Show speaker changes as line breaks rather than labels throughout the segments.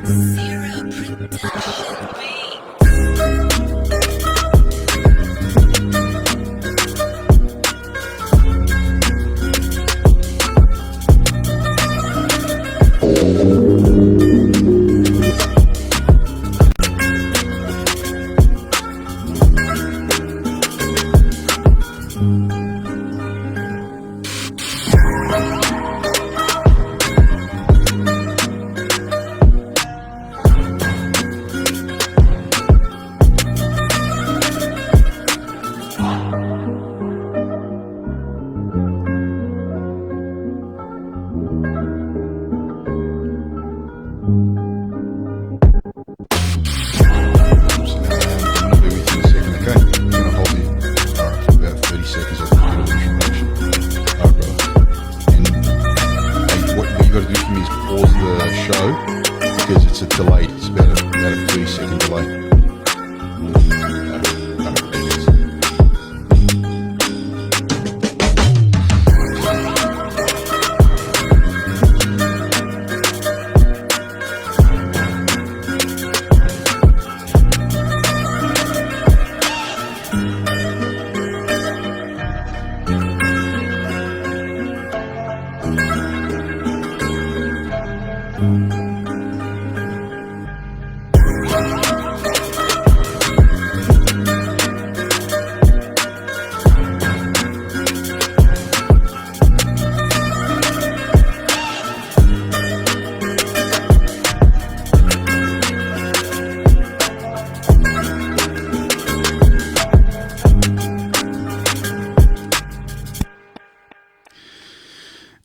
Zero production beat.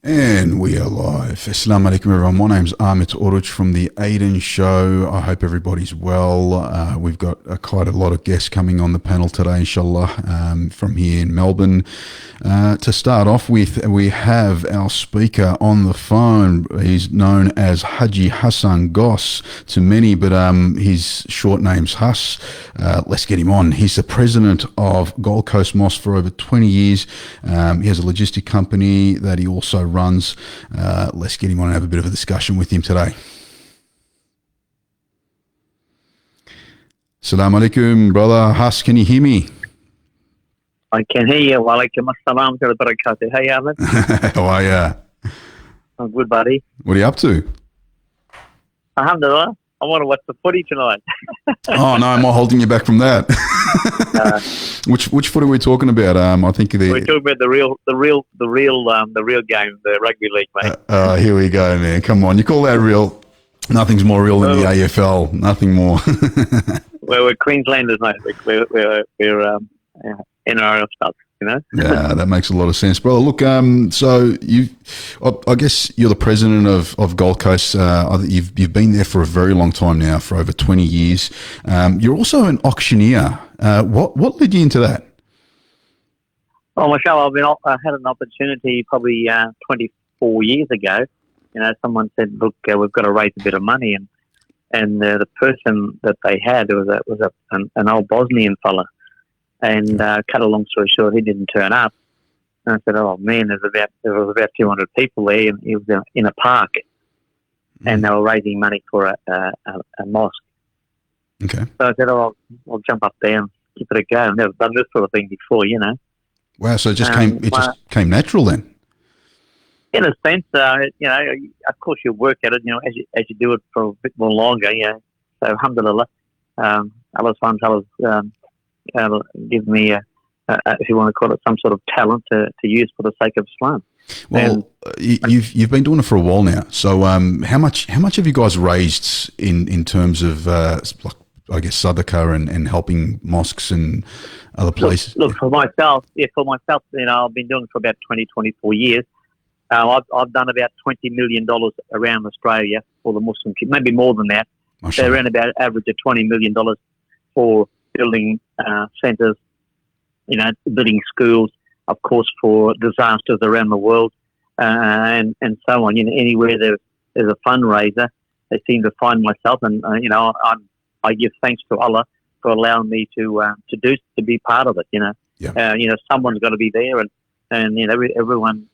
And we are live. Assalamu alaikum everyone. My name's Amit Oruch from the Aydin show. I hope everybody's well. We've got quite a lot of guests coming on the panel today, inshallah, from here in Melbourne. To start off with, we have our speaker on the phone. He's known as Haji Hassan Goss to many, but his short name's Huss. Let's get him on. He's the president of Gold Coast Mosque for over 20 years. He has a logistic company that he also runs. Let's get him on and have a bit of a discussion with him today. Assalamu alaikum, brother Huss. Can you hear me?
I can hear you. Wa alaikum assalam wa barakatuh. Hey, Ahmed.
How are you?
I'm good, buddy.
What are you up to?
Alhamdulillah. I want to watch the footy tonight.
Oh no, am I holding you back from that? Which foot are we talking about? I think
we're talking about the real game, the rugby league, mate.
Here we go, man. Come on, you call that real? Nothing's more real than the AFL. Nothing more.
We're Queenslanders, mate. We're NRL stuff, you know.
Yeah, that makes a lot of sense, brother. Look, so I guess you're the president of Gold Coast. You've been there for a very long time now, for over 20 years. You're also an auctioneer. What led you into that?
Oh, mashallah, I had an opportunity probably 24 years ago. You know, someone said, "Look, we've got to raise a bit of money," and the person that they had was an old Bosnian fella. And cut a long story short, he didn't turn up. And I said, "Oh man, there was about 200 people there, and he was in a park, and they were raising money for a mosque."
Okay.
So I said, "Oh, I'll jump up there and give it a go." I've never done this sort of thing before, you know.
Wow! So it just came natural then.
In a sense, you know, of course you work at it, you know, as you do it for a bit more longer, you know. So alhamdulillah, Allah subhanahu wa ta'ala give me, if you want to call it, some sort of talent to use for the sake of Islam.
Well, you've been doing it for a while now. So how much have you guys raised in terms of like, I guess, sadaqa and helping mosques and other places?
Look, for myself, you know, I've been doing it for about 24 years. I've done about $20 million around Australia for the Muslim community, maybe more than that. So around about an average of $20 million for building centres, you know, building schools, of course, for disasters around the world, and so on. You know, anywhere there's a fundraiser, they seem to find myself, and you know, I give thanks to Allah for allowing me to be part of it. You know, you know, someone's got to be there, and you know, everyone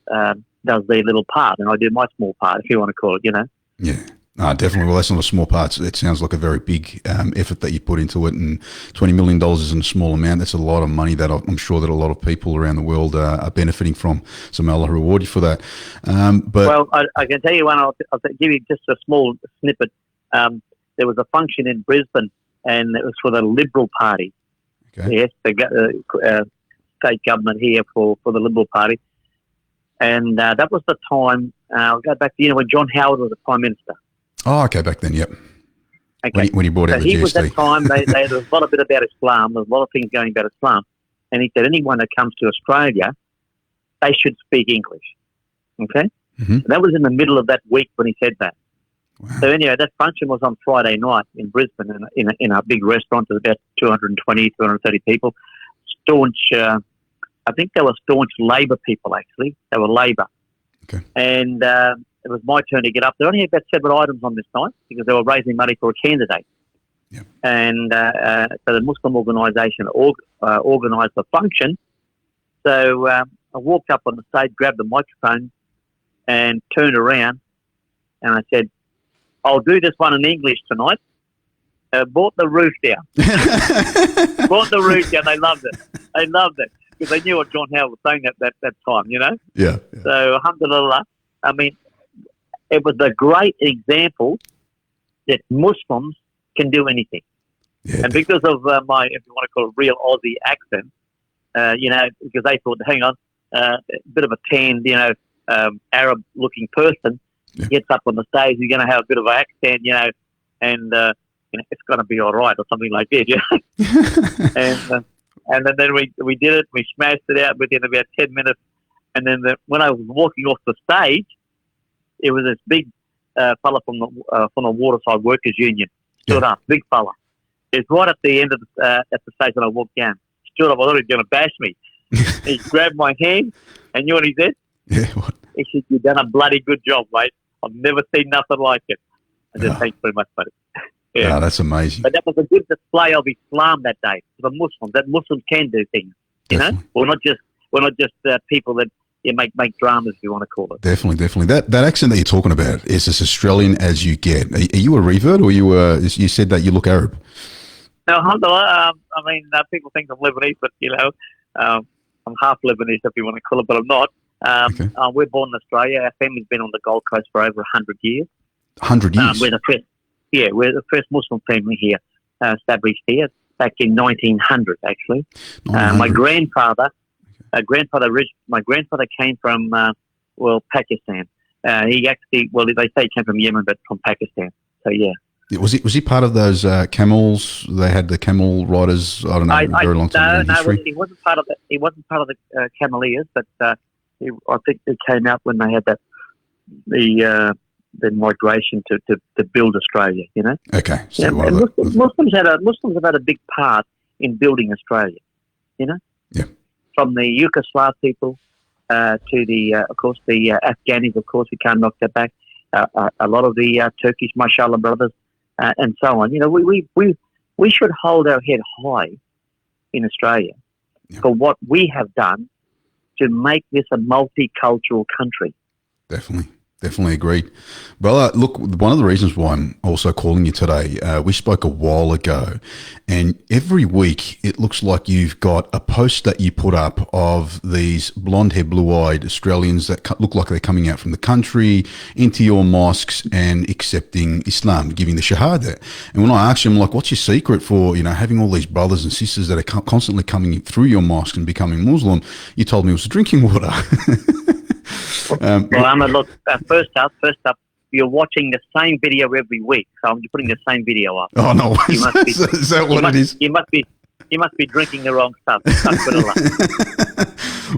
does their little part, and I do my small part, if you want to call it. You know.
Yeah. Definitely. Well, that's not a small part. It sounds like a very big effort that you put into it, and $20 million isn't a small amount. That's a lot of money that I'm sure that a lot of people around the world are benefiting from. So may Allah reward you for that.
Well, I can tell you one. I'll give you just a small snippet. There was a function in Brisbane, and it was for the Liberal Party.
Okay.
Yes, the state government here for the Liberal Party. And that was the time, I'll go back to, when John Howard was the Prime Minister.
Oh, okay, back then, yep.
Okay.
When he brought out the GST.
He was that time, there was a lot of bit about Islam, there was a lot of things going about Islam. And he said anyone that comes to Australia, they should speak English. Okay?
Mm-hmm.
And that was in the middle of that week when he said that.
Wow.
So anyway, that function was on Friday night in Brisbane in a big restaurant. There was about 220, 230 people. Staunch, I think they were staunch Labor people, actually. They were Labor.
Okay.
And it was my turn to get up. There only had about 7 items on this night because they were raising money for a candidate.
Yep.
And so the Muslim organisation organised the function. So I walked up on the stage, grabbed the microphone and turned around and I said, I'll do this one in English tonight. Brought the roof down. Brought the roof down. They loved it. They loved it because they knew what John Howard was saying at that time,
Yeah.
So, alhamdulillah, I mean, it was a great example that Muslims can do anything.
Yeah.
And because of my, if you want to call it, real Aussie accent, because they thought, hang on, a bit of a tanned, Arab-looking person gets up on the stage, you're going to have a bit of an accent, and it's going to be all right or something like that, and then we did it. We smashed it out within about 10 minutes. And then when I was walking off the stage, it was this big fella from the Waterside Workers Union stood up, big fella. It's right at the end of at the stage when I walked down. Stood up. I thought he was going to bash me. He grabbed my hand, and you know what he said?
Yeah. What?
He said, "You've done a bloody good job, mate. I've never seen nothing like it." I said, "Thanks very much, buddy." Yeah.
Oh, that's amazing.
But that was a good display of Islam that day for the Muslims. That Muslims can do things,
Definitely.
We're not just people that make dramas, if you want to call it.
Definitely. That accent that you're talking about is as Australian as you get. Are you a revert, or you said that you look Arab?
No, alhamdulillah. I mean, people think I'm Lebanese, but I'm half Lebanese, if you want to call it, but I'm not.
Okay.
We're born in Australia. Our family's been on the Gold Coast for over 100 years.
100 years?
We're the first Muslim family here, established here back in 1900, actually.
1900.
My grandfather came from, Pakistan. He actually, they say he came from Yemen, but from Pakistan. So, yeah.
Was he part of those camels? They had the camel riders. I don't know. Very long time in history.
No, he wasn't part of it. He wasn't part of the Cameliers, but I think it came out when they had the migration to build Australia.
Okay. So
Muslims have had a big part in building Australia.
Yeah.
From the Yugoslav people to the, of course, the Afghanis. Of course, we can't knock that back. A lot of the Turkish, mashallah, brothers. And so on. We should hold our head high in Australia for what we have done to make this a multicultural country.
Definitely agreed. Well, look, one of the reasons why I'm also calling you today, we spoke a while ago, and every week it looks like you've got a post that you put up of these blonde-haired, blue-eyed Australians that look like they're coming out from the country into your mosques and accepting Islam, giving the Shahada. And when I asked you, I'm like, what's your secret for, having all these brothers and sisters that are constantly coming in through your mosque and becoming Muslim? You told me it was drinking water.
Look, first up, you're watching the same video every week, so I'm putting the same video up.
Oh no! Is that what it is?
You must be drinking the wrong stuff.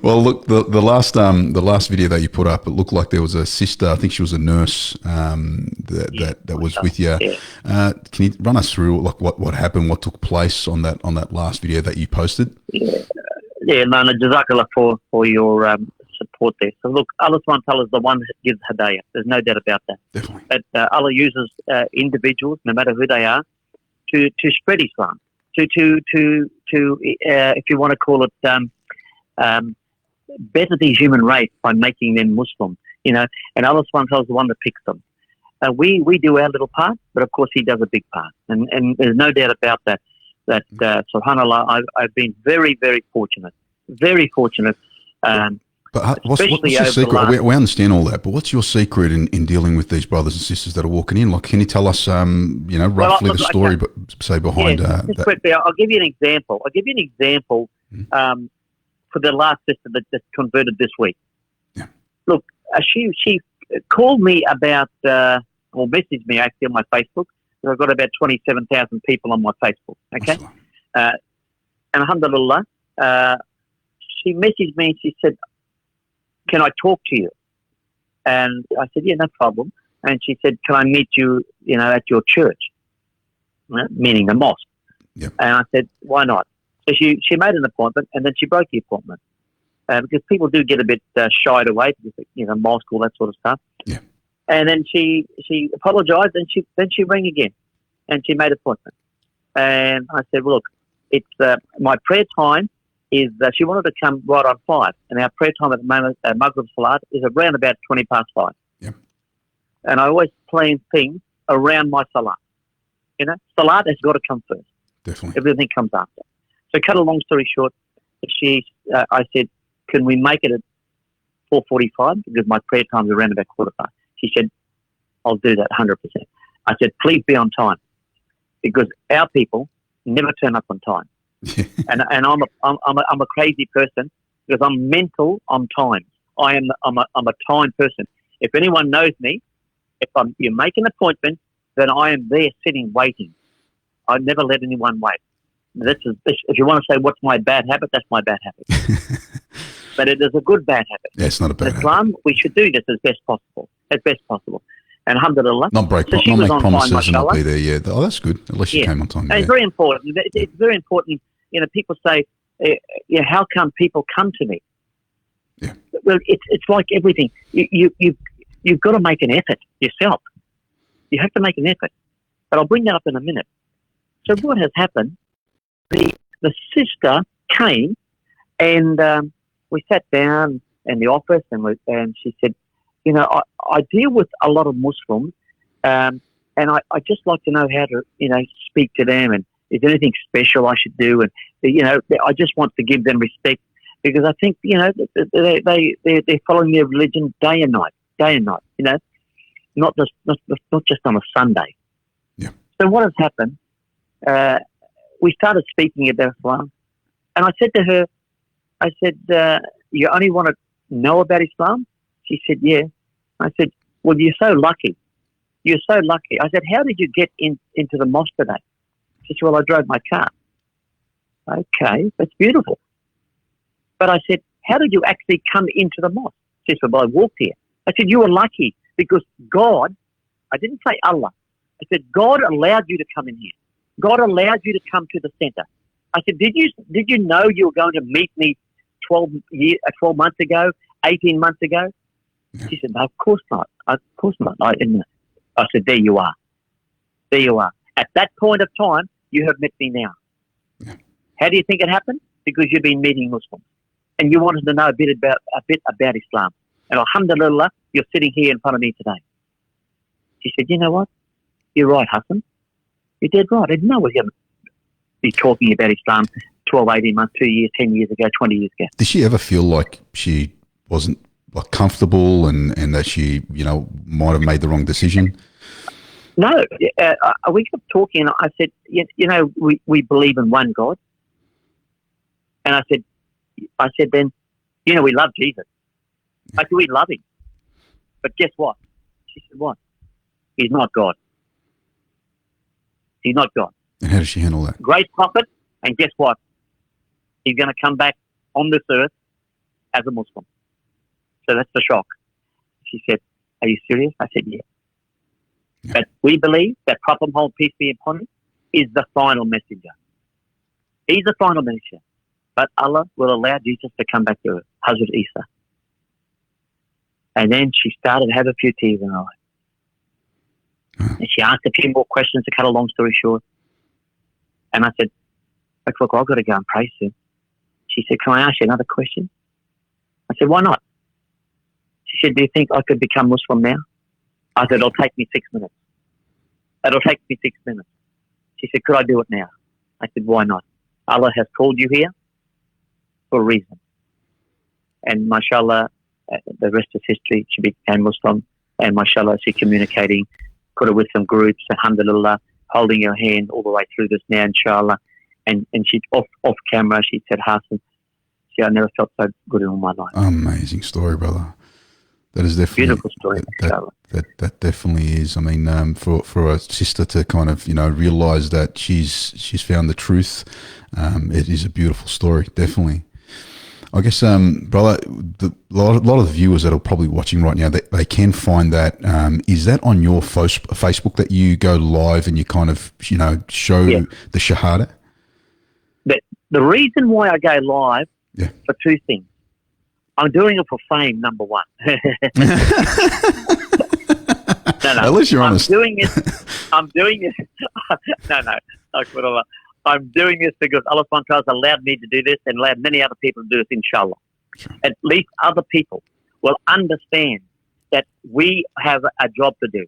Well, look, the last video that you put up, it looked like there was a sister. I think she was a nurse that was with you. Yeah. Can you run us through what happened, what took place on that last video that you posted?
Yeah, no, jazakallah for your support there. So look, Allah subhanahu wa ta'ala is the one that gives hidayah. There's no doubt about that.
Definitely.
But Allah uses individuals, no matter who they are, to spread Islam, to if you want to call it, better the human race by making them Muslim. And Allah subhanahu wa ta'ala is the one that picks them. We do our little part, but of course he does a big part, and there's no doubt about that. Subhanallah, I've been very, very fortunate,
But what's your secret? We understand all that, but what's your secret in dealing with these brothers and sisters that are walking in? Like, can you tell us, roughly the story, but say behind that?
Quickly, I'll give you an example. For the last sister that just converted this week.
Yeah.
Look, she called me about, or messaged me actually on my Facebook. I've got about 27,000 people on my Facebook. Okay, and alhamdulillah, she messaged me and she said, "Can I talk to you?" And I said, "Yeah, no problem." And she said, "Can I meet you, at your church?" Meaning the mosque.
Yep.
And I said, "Why not?" So she made an appointment, and then she broke the appointment because people do get a bit shied away because mosque, all that sort of stuff.
Yeah.
And then she apologised, and she rang again, and she made an appointment. And I said, "Well, look, it's my prayer time is that she wanted to come right on 5, and our prayer time at the moment at Maghrib Salat is around about 20 past 5.
Yeah.
And I always plan things around my Salat. Salat has got to come first.
Definitely.
Everything comes after. So, cut a long story short, I said, "Can we make it at 4:45 because my prayer time is around about 4:45?" She said, "I'll do that 100%." I said, "Please be on time because our people never turn up on time." and I'm a crazy person because I'm mental on time. I'm a time person. If anyone knows me, if you make an appointment, then I am there sitting waiting. I never let anyone wait. If you want to say what's my bad habit, that's my bad habit. But it is a good bad habit.
Yeah, it's not a bad
Islam,
habit.
we should do this as best possible. And alhamdulillah.
Not make promises and not be there, yeah. Oh, that's good. At least you came on time.
And it's very important. It's very important. People say, how come people come to me?
Yeah.
Well, it's like everything. You've got to make an effort yourself. You have to make an effort. But I'll bring that up in a minute. So what has happened, the sister came and we sat down in the office and she said, I deal with a lot of Muslims and I just like to know how to, speak to them and is there anything special I should do? And, I just want to give them respect because I think, they're following their religion day and night, not just on a Sunday.
Yeah.
So what has happened, we started speaking about Islam and I said to her, you only want to know about Islam? She said, yeah. I said, well, you're so lucky. You're so lucky. I said, how did you get into the mosque today? She said, well, I drove my car. Okay, that's beautiful. But I said, how did you actually come into the mosque? She said, well, I walked here. I said, you were lucky because God, I didn't say Allah. I said, God allowed you to come in here. God allowed you to come to the center. I said, did you know you were going to meet me 12 months ago, 18 months ago? She said, no, of course not. Of course not. I said, there you are. There you are. At that point of time, you have met me now.
Yeah.
How do you think it happened? Because you've been meeting Muslims. And you wanted to know a bit about Islam. And alhamdulillah, you're sitting here in front of me today. She said, you know what? You're right, Hassan. You're dead right. I didn't know what you'd be talking about Islam 12, 18 months, 2 years, 10 years ago, 20 years ago.
Did she ever feel like she wasn't comfortable and that she, might have made the wrong decision?
No. We kept talking and I said, we believe in one God. And I said then, we love Jesus. I said, we love him. But guess what? She said, what? He's not God. He's not God.
And how does she handle that?
Great prophet, and guess what? He's going to come back on this earth as a Muslim. So that's the shock. She said, are you serious? I said, yeah. But we believe that Prophet Muhammad, peace be upon him, is the final messenger. He's the final messenger. But Allah will allow Jesus to come back to earth, Hazrat Isa. And then she started to have a few tears in her eyes. And she asked a few more questions to cut a long story short. And I said, look, I've got to go and pray soon. She said, can I ask you another question? I said, why not? She said, do you think I could become Muslim now? I said, it'll take me 6 minutes. It'll take me 6 minutes. She said, could I do it now? I said, why not? Allah has called you here for a reason. And mashallah, the rest is history. She became Muslim, and mashallah, she's communicating, put her with some groups, alhamdulillah, holding her hand all the way through this now, inshallah. And she, off camera, she said, Hassan, I never felt so good in all my life.
Amazing story, brother. That is definitely
Beautiful story.
That definitely is. I mean, for a sister to kind of realize that she's found the truth, it is a beautiful story. Definitely. I guess, brother, a lot of the viewers that are probably watching right now, they can find that. Is that on your Facebook that you go live and you kind of show the Shahada?
The reason why I go live for two things. I'm doing it for fame, number one. No.
At least you're honest.
I'm doing it. No. I'm doing this because Allah subhanahu wa ta'ala allowed me to do this and allowed many other people to do this, inshallah.
Sure.
At least other people will understand that we have a job to do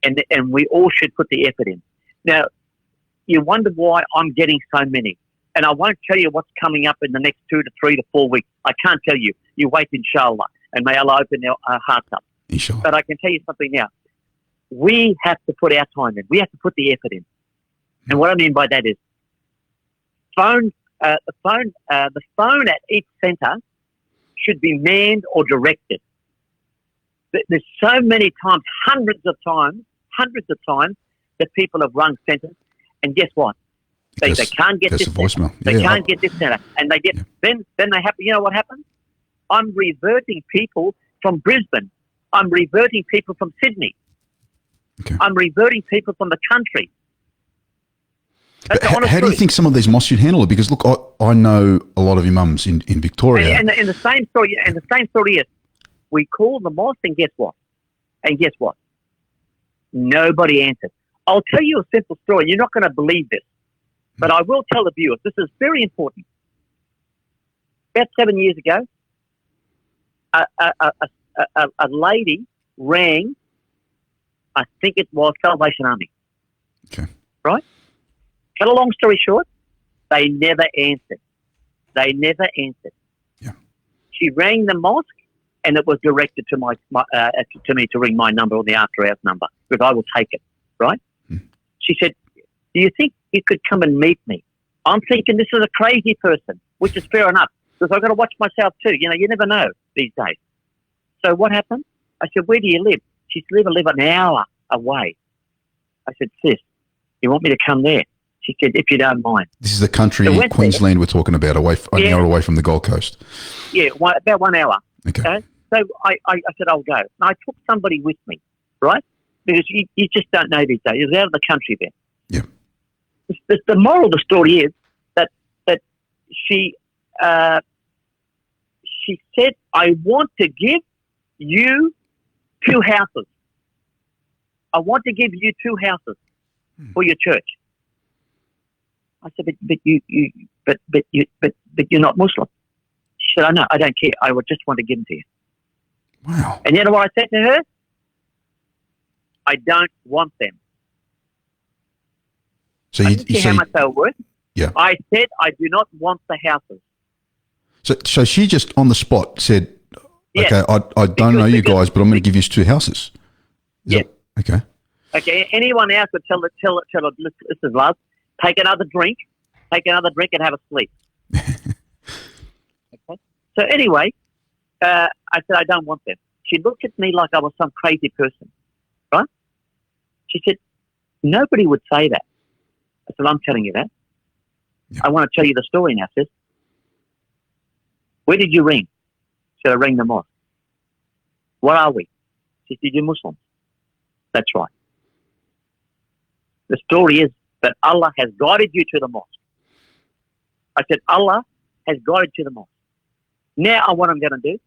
and we all should put the effort in. Now, you wonder why I'm getting so many. And I won't tell you what's coming up in the next 2 to 3 to 4 weeks. I can't tell you. You wait, inshallah. And may Allah open our hearts up.
Inshallah.
But I can tell you something now. We have to put our time in. We have to put the effort in. And what I mean by that is the phone at each centre should be manned or directed. There's so many times, hundreds of times, that people have rung centres. And guess what? They can't get this
voicemail.
They can't get this center. And they get then they happen. You know what happens? I'm reverting people from Brisbane. I'm reverting people from Sydney.
Okay.
I'm reverting people from the country.
How do you think some of these mosques should handle it? Because look, I know a lot of imams in Victoria.
And the same story. And the same story is, we call the mosque, and guess what? Nobody answered. I'll tell you a simple story. You're not going to believe this. But I will tell the viewers, this is very important. About 7 years ago, a lady rang, I think it was Salvation Army.
Okay.
Right? Cut a long story short, they never answered.
Yeah.
She rang the mosque, and it was directed to to me to ring my number or the after hours number, because I will take it. Right? She said, do you think you could come and meet me? I'm thinking this is a crazy person, which is fair enough, because I've got to watch myself too. You never know these days. So what happened? I said, where do you live? She said, I live an hour away. I said, sis, you want me to come there? She said, if you don't mind.
This is the country, Queensland, we're talking about, an hour away from the Gold Coast.
Yeah, about 1 hour.
Okay.
So I said, I'll go. And I took somebody with me, right? Because you just don't know these days. You're out of the country then.
Yeah.
The moral of the story is that she said, I want to give you 2 houses. I want to give you 2 houses for your church. I said, but you're not Muslim. She said, I know, I don't care. I would just want to give them to you.
Wow.
And you know what I said to her? I don't want them.
So
I didn't see how much they were worth.
Yeah.
I said I do not want the houses.
So she just on the spot said, okay, I don't know you guys, but I'm going to give you 2 houses.
Yes.
Okay.
Okay. Anyone else would tell her, this is love. Take another drink and have a sleep. Okay. So anyway, I said I don't want them. She looked at me like I was some crazy person, right? She said, nobody would say that. I said, I'm telling you that. Yeah. I want to tell you the story now, sis. Where did you ring? She said, I rang the mosque. What are we? She said, you're Muslims. That's right. The story is that Allah has guided you to the mosque. I said, Allah has guided you to the mosque. Now what I'm going to do,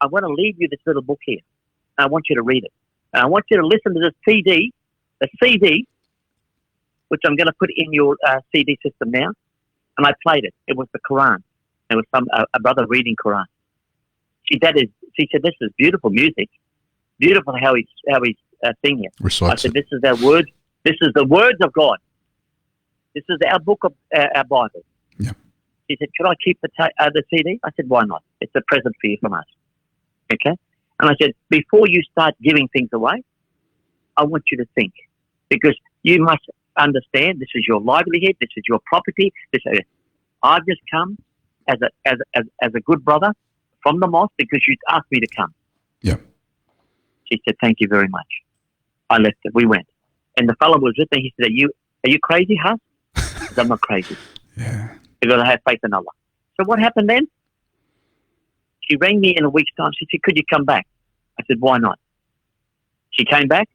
I want to leave you this little book here. And I want you to read it. And I want you to listen to this CD, which I'm going to put in your CD system now. And I played it. It was the Quran. It was a brother reading Quran. She said, this is beautiful music. beautiful how he's singing it.
Recites
I said,
it.
this is our word. This is the words of God. This is our book of our Bible.
Yeah.
He said, could I keep the CD? I said, why not? It's a present for you from us. Okay? And I said, before you start giving things away, I want you to think. Because you must understand this is your livelihood, this is your property. I've just come as a good brother from the mosque because you asked me to come.
Yeah.
She said, thank you very much. I left it. We went. And the fellow was with me. He said, are you crazy, huh? I said, I'm not crazy.
Yeah.
Because I have faith in Allah. So what happened then? She rang me in a week's time. She said, could you come back? I said, why not? She came back.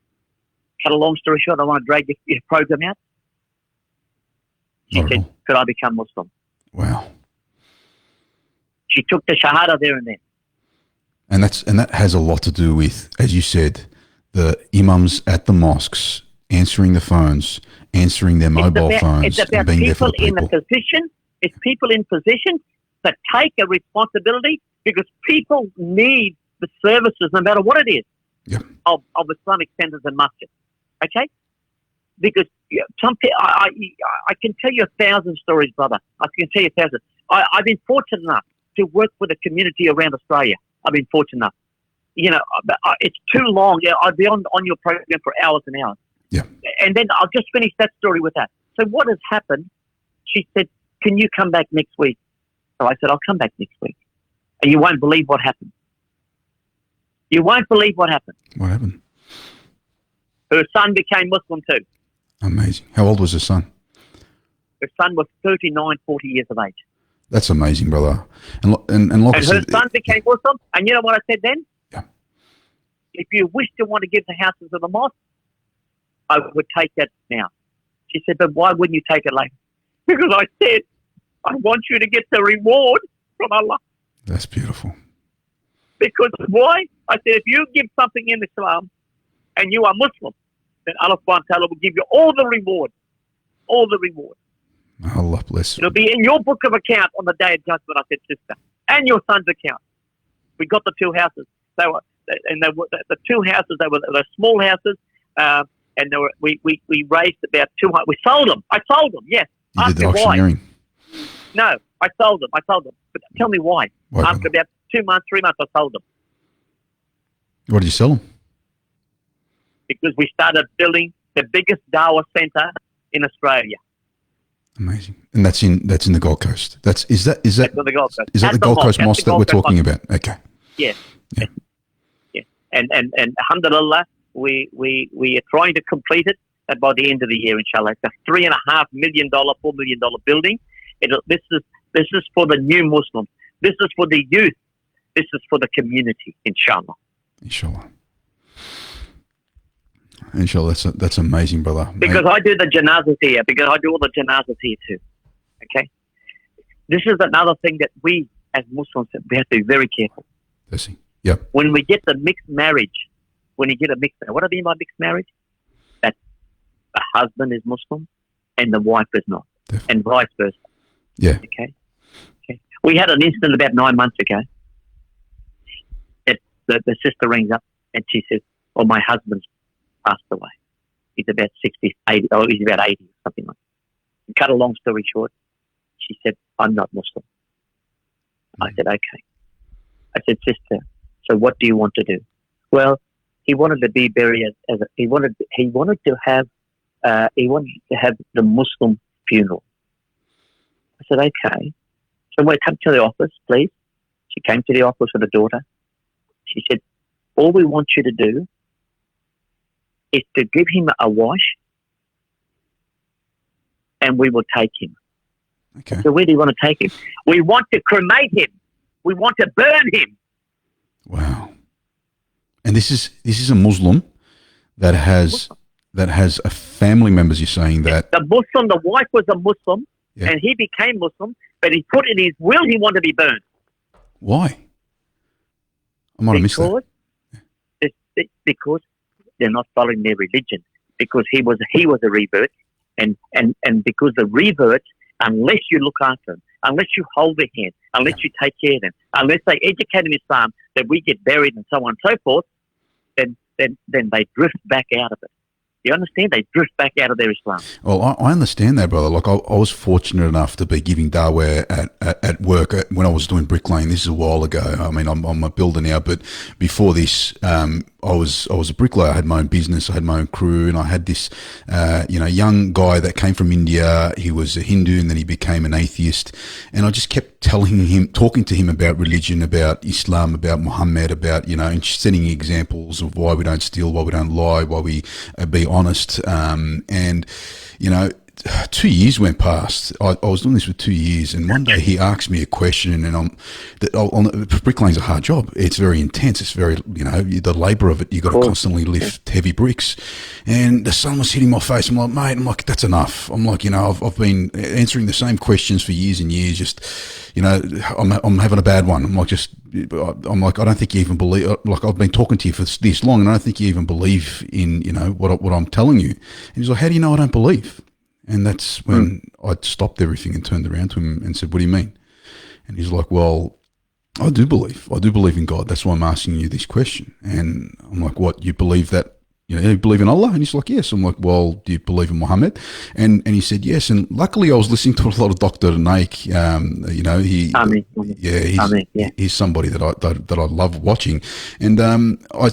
Cut a long story short, I want to drag your program out. She said, could I become Muslim?
Wow.
She took the Shahada there and then.
And that has a lot to do with, as you said, the imams at the mosques answering the phones, answering their mobile phones, and being there for the people.
It's people in position to take a responsibility because people need the services no matter what it is of Islamic centers and masjid. Okay? Because some people, I can tell you 1,000 stories, brother. I can tell you 1,000. I've been fortunate enough to work with a community around Australia. I've been fortunate enough. It's too long. I'd be on your program for hours and hours.
Yeah.
And then I'll just finish that story with that. So what has happened? She said, can you come back next week? So I said, I'll come back next week. And you won't believe what happened. You won't believe what happened.
What happened?
Her son became Muslim too.
Amazing. How old was her son?
Her son was 39, 40 years of age.
That's amazing, brother. And like
her son became Muslim. And you know what I said then?
Yeah.
If you wish to want to give the houses of the mosque, I would take that now. She said, but why wouldn't you take it later? Because I said, I want you to get the reward from Allah.
That's beautiful.
Because why? I said, if you give something in Islam and you are Muslim, then Allah subhanahu wa ta'ala will give you all the reward. All the reward.
Allah bless you.
It'll be in your book of account on the day of judgment, I said, sister, and your son's account. We got the two houses. They were the two houses. They were small houses, and they were. We raised about 200. We sold them. I sold them. Yes.
You did the auctioneering.
No, I sold them. But tell me why. After about 2 months, 3 months, I sold them.
What did you sell them?
Because we started building the biggest dawah centre in Australia.
Amazing. And that's in the Gold Coast. That's the Gold Coast. Is that the Gold Coast mosque that we're talking about? Okay.
Yes. Yeah. Yeah. And alhamdulillah, we are trying to complete it by the end of the year, inshallah. It's a $3.5 million, $4 million building. This is for the new Muslims. This is for the youth. This is for the community, inshallah.
Inshallah, that's amazing, brother.
Because I do the janazas here. Because I do all the janazas here too. Okay. This is another thing that we as Muslims we have to be very careful.
Yeah.
When we get the mixed marriage, what do I mean by mixed marriage? That the husband is Muslim and the wife is not, and vice versa.
Yeah.
Okay. We had an incident about 9 months ago. That the sister rings up and she says, "Oh, my husband's passed away. He's about 60, 80, or he's about 80, something like that." Cut a long story short, she said, "I'm not Muslim." I said, "Okay." I said, "Sister, so what do you want to do?" Well, he wanted to be buried he wanted to have the Muslim funeral. I said, "Okay." So we come to the office, please. She came to the office with her daughter. She said, "All we want you to do is to give him a wash and we will take him."
Okay.
So where do you want to take him? We want to cremate him. We want to burn him.
Wow. And this is a Muslim that has a family members. You're saying that
the wife was a Muslim, and he became Muslim, but he put in his will he wanted to be burned.
Why? I might have missed that.
Because they're not following their religion. Because he was a revert, and because the reverts, unless you look after them, unless you hold their hand, unless you take care of them, unless they educate in Islam that we get buried and so on and so forth, then they drift back out of it. You understand? They drift back out of their Islam.
Well, I understand that, brother. Like, I was fortunate enough to be giving dawah at work when I was doing bricklaying. This is a while ago. I mean, I'm a builder now, but before this, I was a bricklayer. I had my own business. I had my own crew, and I had this, young guy that came from India. He was a Hindu, and then he became an atheist. And I just kept talking to him about religion, about Islam, about Muhammad, about, and setting examples of why we don't steal, why we don't lie, why we be honest. 2 years went past. I was doing this for 2 years, and one day he asked me a question, and bricklaying's a hard job. It's very intense. It's very, the labour of it. You got to constantly lift heavy bricks, and the sun was hitting my face. I'm like, mate, that's enough. I'm like, I've been answering the same questions for years and years. Just, I'm having a bad one. I don't think you even believe. Like, I've been talking to you for this long, and I don't think you even believe in, what I'm telling you. And he's like, how do you know I don't believe? And that's when I stopped everything and turned around to him and said, what do you mean? And he's like, well, I do believe in God. That's why I'm asking you this question. And I'm like, what, you believe that, you believe in Allah? And he's like, yes. I'm like, well, do you believe in Muhammad? And he said, yes. And luckily I was listening to a lot of Dr. Naik. He's somebody that I love watching. And I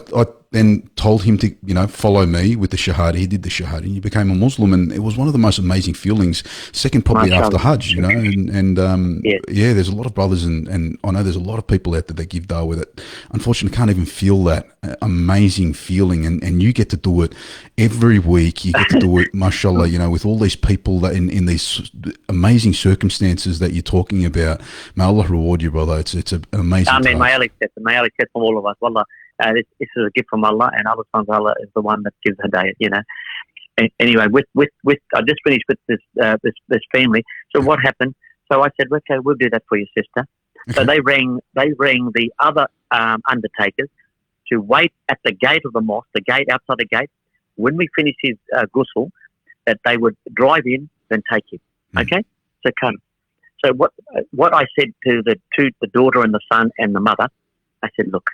then told him to, follow me with the Shahada. He did the Shahada and he became a Muslim. And it was one of the most amazing feelings, second probably after Hajj, there's a lot of brothers and I know there's a lot of people out there that give dawah that unfortunately can't even feel that amazing feeling. And you get to do it every week. You get to do it, mashallah, with all these people that in these amazing circumstances that you're talking about. May Allah reward you, brother. It's an amazing task.
May Allah accept from all of us. Wallah. This is a gift from Allah, and Allah subhanahu wa ta'ala is the one that gives hidayah, Anyway, I just finished with this family. So what happened? So I said, okay, we'll do that for your sister. Okay. So they rang the other undertakers to wait at the gate of the mosque, the gate outside the gate. When we finish his ghusl, that they would drive in, then take him. Okay, so come. So what I said to the daughter and the son and the mother, I said, look,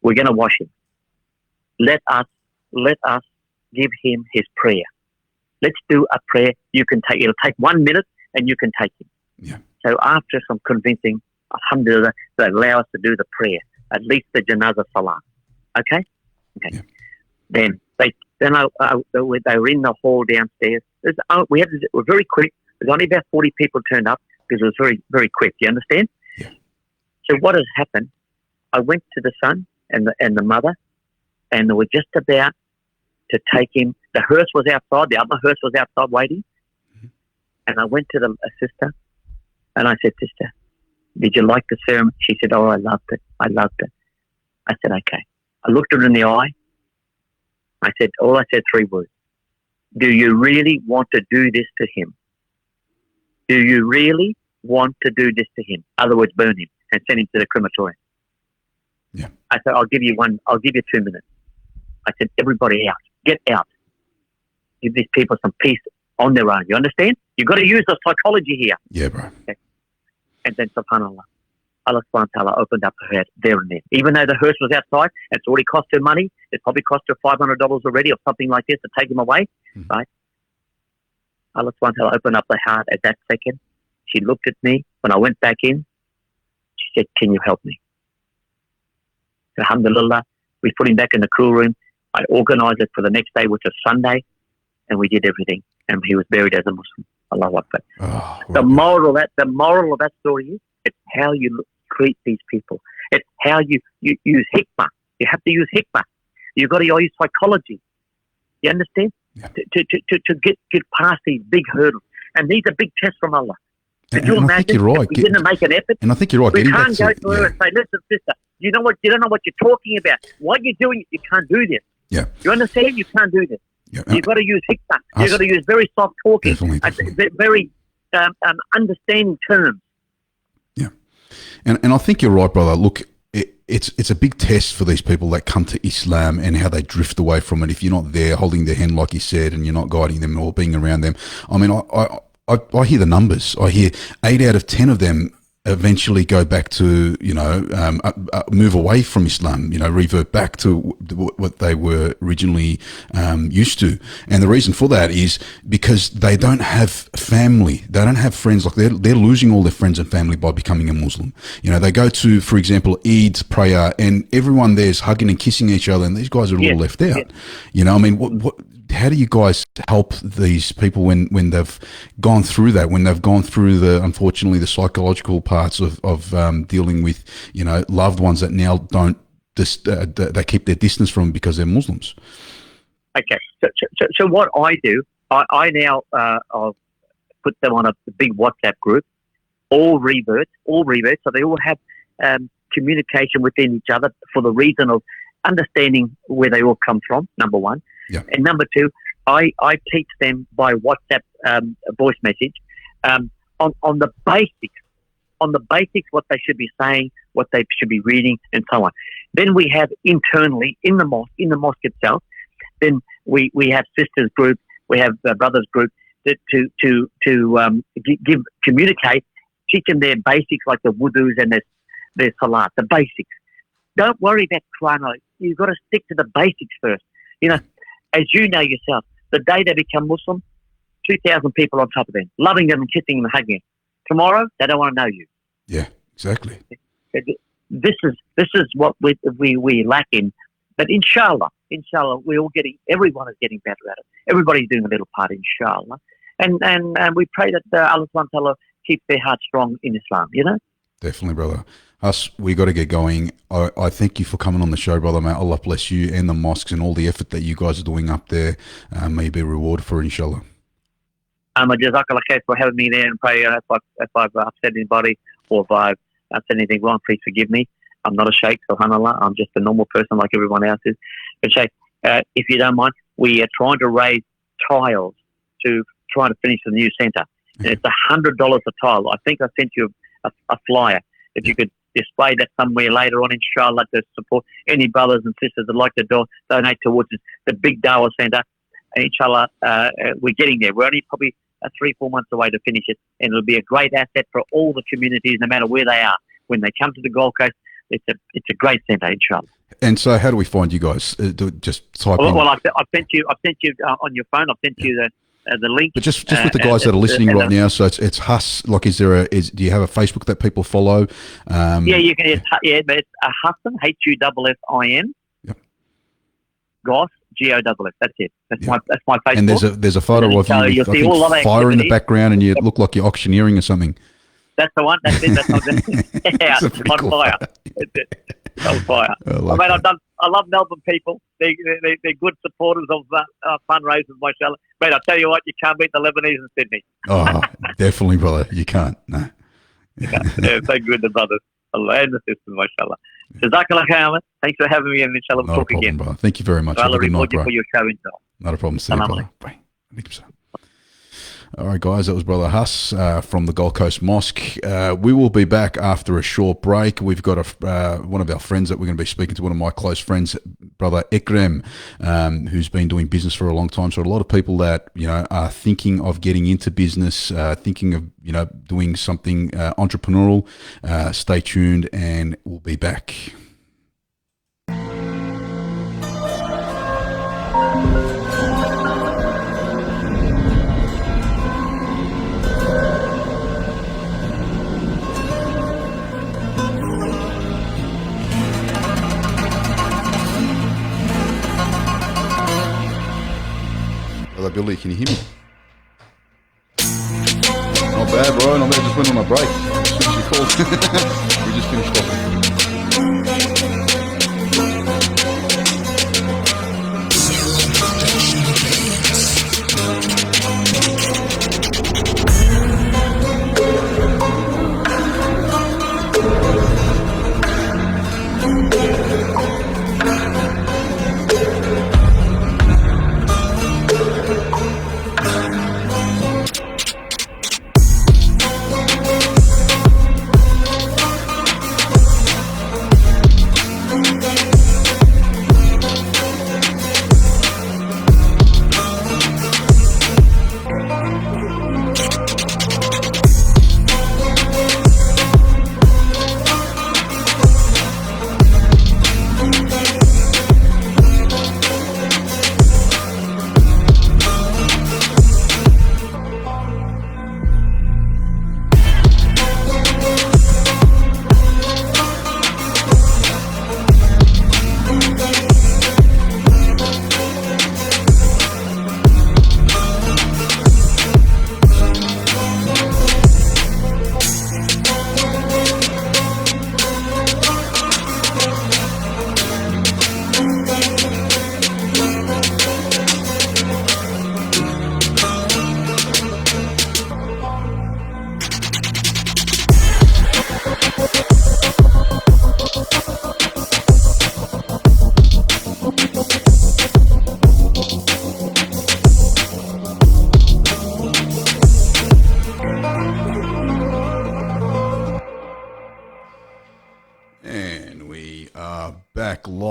we're going to wash him. Let us give him his prayer. Let's do a prayer. It'll take 1 minute and you can take him.
Yeah.
So after some convincing, alhamdulillah, they allow us to do the prayer, at least the janazah salah. Okay?
Yeah.
Then they were in the hall downstairs. We were very quick. There's only about 40 people turned up because it was very, very quick. You understand?
Yeah.
So what has happened? I went to the son and the mother, and they were just about to take him. The hearse was outside. The other hearse was outside waiting. Mm-hmm. And I went to the sister, and I said, sister, did you like the ceremony? She said, oh, I loved it. I said, okay. I looked her in the eye. I said 3 words. Do you really want to do this to him? Do you really want to do this to him? In other words, burn him and send him to the crematorium.
Yeah.
I said, I'll give you 2 minutes. I said, everybody out. Get out. Give these people some peace on their own. You understand? You've got to use the psychology here.
Yeah, bro.
Okay. And then, subhanAllah, Allah subhanahu wa ta'ala opened up her head there and then. Even though the hearse was outside, it's already cost her money. It probably cost her $500 already or something like this to take him away. Right? Allah subhanahu wa ta'ala opened up her heart at that second. She looked at me. When I went back in, she said, can you help me? Alhamdulillah, we put him back in the cool room. I organised it for the next day, which was Sunday, and we did everything. And he was buried as a Muslim. Allahu Akbar.
Oh,
the moral of that story is it's how you treat these people. It's how you use hikmah. You have to use hikmah. You've got to use psychology. You understand?
Yeah.
To get past these big hurdles. And these are big tests from Allah.
And I think you're right.
We didn't make an effort.
And I think you're right.
We can't go to her and say, listen, sister, you don't know what you're talking about. What you're doing, you can't do this.
Yeah.
You understand? You can't do this.
Yeah.
You've got to use hikmah. You've got to use very soft talking.
Definitely.
Very understanding terms.
Yeah. And I think you're right, brother. Look, it's a big test for these people that come to Islam and how they drift away from it. If you're not there holding their hand, like you said, and you're not guiding them or being around them. I mean, I hear the numbers. I hear 8 out of 10 of them eventually go back to, move away from Islam, revert back to what they were originally used to. And the reason for that is because they don't have family. They don't have friends. Like they're losing all their friends and family by becoming a Muslim. They go to, for example, Eid's prayer and everyone there's hugging and kissing each other, and these guys are a little left out. How do you guys help these people when they've gone through that, when they've gone through unfortunately the psychological parts of dealing with, loved ones that now don't, they keep their distance from them because they're Muslims?
Okay, so what I do, I now I'll put them on a big WhatsApp group, all reverts, so they all have communication within each other for the reason of understanding where they all come from, number one.
Yeah.
And number two, I teach them by WhatsApp voice message on the basics, what they should be saying, what they should be reading, and so on. Then we have internally in the mosque itself. Then we have sisters group, we have brothers group to communicate, teach them their basics like the wudus and their salat, the basics. Don't worry about Quran. You've got to stick to the basics first. As you know yourself, the day they become Muslim, 2,000 people on top of them, loving them and kissing them and hugging them. Tomorrow, they don't want to know you.
Yeah, exactly.
This is what we lack in. But inshallah, everyone is getting better at it. Everybody's doing a little part, inshallah. And we pray that Allah subhanahu wa ta'ala keeps their heart strong in Islam,
Definitely, brother. We got to get going. I thank you for coming on the show, brother. May Allah bless you and the mosques and all the effort that you guys are doing up there. May you be rewarded for it, inshallah.
Jazakallah khair for having me there and pray. If I've upset anybody or if I've said anything wrong, please forgive me. I'm not a sheikh, subhanAllah. I'm just a normal person like everyone else is. But sheikh, if you don't mind, we are trying to raise tiles to try to finish the new centre. And it's $100 a tile. I think I sent you a flyer. If you could display that somewhere later on, inshallah, to support any brothers and sisters that like to donate towards the big Dawah Centre. Inshallah, we're getting there. We're only probably 3-4 months away to finish it, and it'll be a great asset for all the communities, no matter where they are. When they come to the Gold Coast, it's a great centre, inshallah.
And so, how do we find you guys? Just type in.
Well, I've sent you on your phone. I've sent you the link.
But just with the guys that are listening right now, so it's Huss. Like, do you have a Facebook that people follow?
Yeah, you can. But it's a hussin, HUSSIN.
Yep.
Goss, GOSS. That's it. That's my Facebook.
And there's a photo of you with, I think, fire in the background, and you look like you're auctioneering or something.
That's the one. That's it. Yeah, on
cool
fire. That's it. On fire. I love Melbourne people. They're good supporters of fundraisers, mashallah. Mate, I tell you what, you can't beat the Lebanese in Sydney.
Oh, definitely, brother. You can't. No.
Yeah, so good, the brothers. Allah and the sisters, mashallah. Jazakallah khair. Thanks for having me, and inshallah we'll talk again.
Brother. Thank you very much.
I'll reward you for your show, inshallah.
Not a problem. See you, brother. Bye. All right, guys, that was Brother Huss from the Gold Coast Mosque. We will be back after a short break. We've got one of our friends that we're going to be speaking to, one of my close friends, Brother Ekrem, who's been doing business for a long time. So a lot of people that, are thinking of getting into business, thinking of, doing something entrepreneurial, stay tuned and we'll be back. Hello, Billy, can you hear me? Not bad, bro. Not bad. Just went on a break. As soon as you called. We just finished off.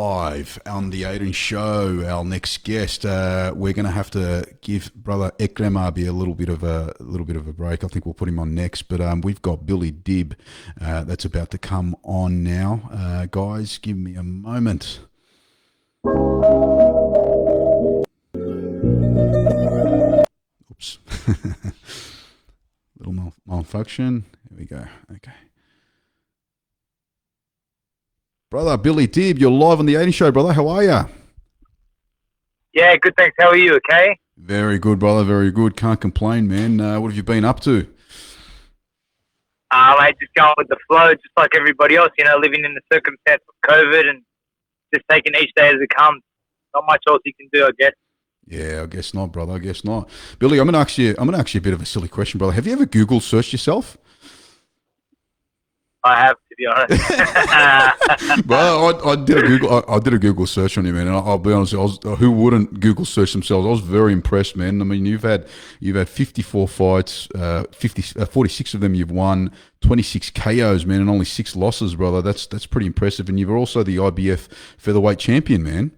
live on the Aydin Show. Our next guest, we're going to have to give brother Ekrem Abi a little bit of a break. I think we'll put him on next, but we've got Billy Dib that's about to come on now. Guys, give me a moment. Oops, little malfunction. Here we go. Okay. Brother Billy Dib, you're live on the Aydin Show, brother. How are you?
Yeah, good, thanks. How are you, okay?
Very good, brother. Very good. Can't complain, man. What have you been up to?
Mate, just going with the flow, just like everybody else, living in the circumstance of COVID and just taking each day as it comes. Not much else you can do, I guess.
Yeah, I guess not, brother. I guess not. Billy, I'm going to ask you a bit of a silly question, brother. Have you ever Google searched yourself?
I have, to be honest.
Well, I did a Google search on you, man. And I'll be honest, who wouldn't Google search themselves? I was very impressed, man. I mean, you've had 54 fights, 46 of them you've won, 26 KOs, man, and only 6 losses, brother. That's pretty impressive. And you're also the IBF featherweight champion, man.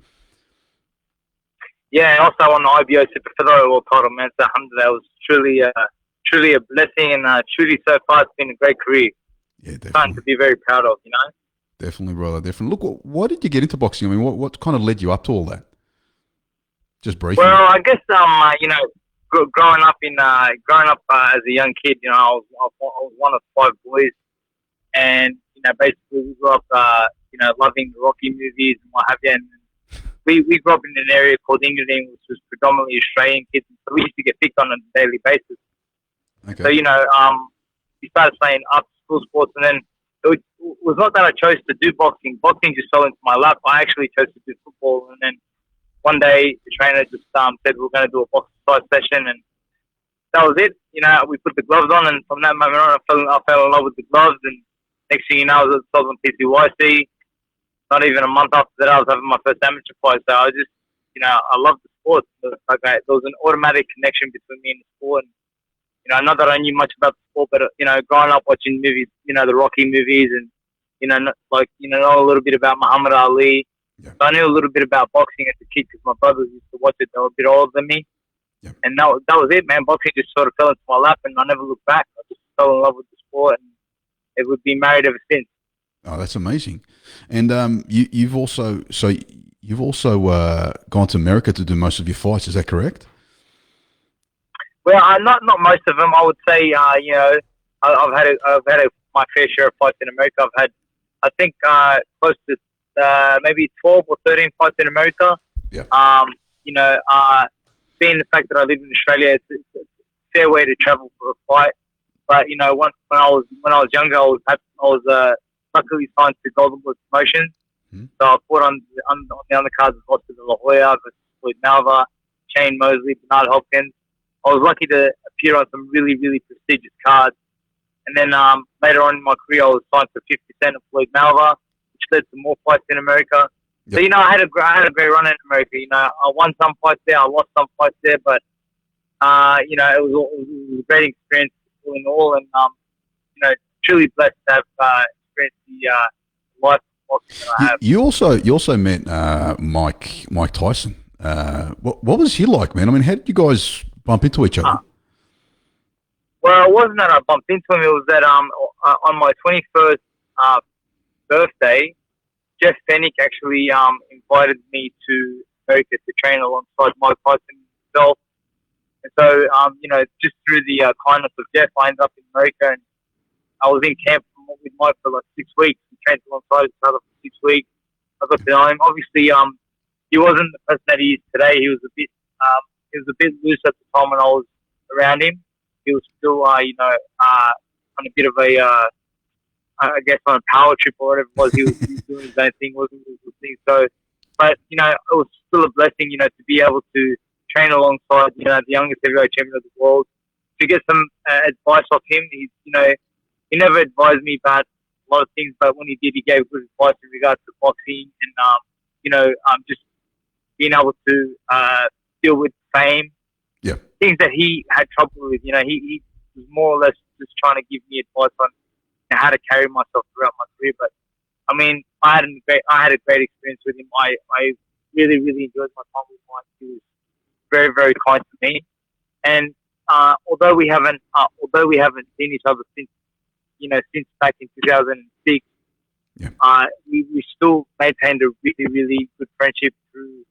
Yeah, and also on the IBO Super Featherweight World title, man. So, alhamdulillah, it was truly a blessing, and truly so far it's been a great career.
Yeah, definitely.
Something to be very proud of,
Definitely, brother. Definitely. Look, why did you get into boxing? I mean, what kind of led you up to all that? Just briefly.
Well, I guess growing up as a young kid, I was one of 5 boys, and basically we grew up, loving the Rocky movies and what have you. And we grew up in an area called England, which was predominantly Australian kids, so we used to get picked on a daily basis.
Okay.
So we started playing up school sports, and then it was not that I chose to do boxing. Boxing just fell into my lap. I actually chose to do football, and then one day the trainer just said we're going to do a box size session, and that was it. We put the gloves on, and from that moment on, I fell in love with the gloves. And next thing you know, I was on PCYC. Not even a month after that, I was having my first amateur fight. So I just, I love the sport. There was an automatic connection between me and the sport. And, not that I knew much about the sport, but growing up watching movies, the Rocky movies, and know a little bit about Muhammad Ali.
Yeah.
So I knew a little bit about boxing as a kid because my brothers used to watch it. They were a bit older than me.
Yeah.
And that was it, man. Boxing just sort of fell into my lap, and I never looked back. I just fell in love with the sport, and we've been married ever since.
Oh, that's amazing. And you've also gone to America to do most of your fights. Is that correct?
Well, not most of them. I would say, I've had my fair share of fights in America. I've had, I think, close to maybe 12 or 13 fights in America.
Yeah.
Being the fact that I live in Australia, it's a fair way to travel for a fight. But when I was younger, I was luckily signed to Golden Boy Promotions.
Mm-hmm.
So I fought on the undercards of Oscar de la Hoya versus Floyd Malva, Shane Mosley, Bernard Hopkins. I was lucky to appear on some really, really prestigious cards. And then later on in my career, I was signed for 50% of Floyd Malva, which led to more fights in America. Yep. So, I had a great run in America. I won some fights there, I lost some fights there, but, it was a great experience all in all. And, truly blessed to have experienced the life of boxing that I have.
You also met Mike Tyson. What was he like, man? I mean, how did you guys bump into each other?
Well, it wasn't that I bumped into him. It was that on my 21st birthday, Jeff Fennick actually invited me to America to train alongside Mike Tyson himself. And so, just through the kindness of Jeff, I ended up in America, and I was in camp with Mike for like 6 weeks. We trained alongside each other for 6 weeks. I got to know him. Obviously, he wasn't the person that he is today. He was a bit loose at the time when I was around him. He was still, on a bit of a, I guess, on a power trip or whatever it was. He was doing his own thing, wasn't listening. So, but it was still a blessing, to be able to train alongside, the youngest heavyweight champion of the world, to get some advice off him. He never advised me about a lot of things, but when he did, he gave good advice in regards to boxing and, just being able to deal with fame.
Yeah.
Things that he had trouble with. He was more or less just trying to give me advice on how to carry myself throughout my career. But I mean, I had a great experience with him. I really, really enjoyed my time with Mike. He was very, very kind to me. And although we haven't seen each other since back in 2006,
Yeah.
we still maintained a really, really good friendship through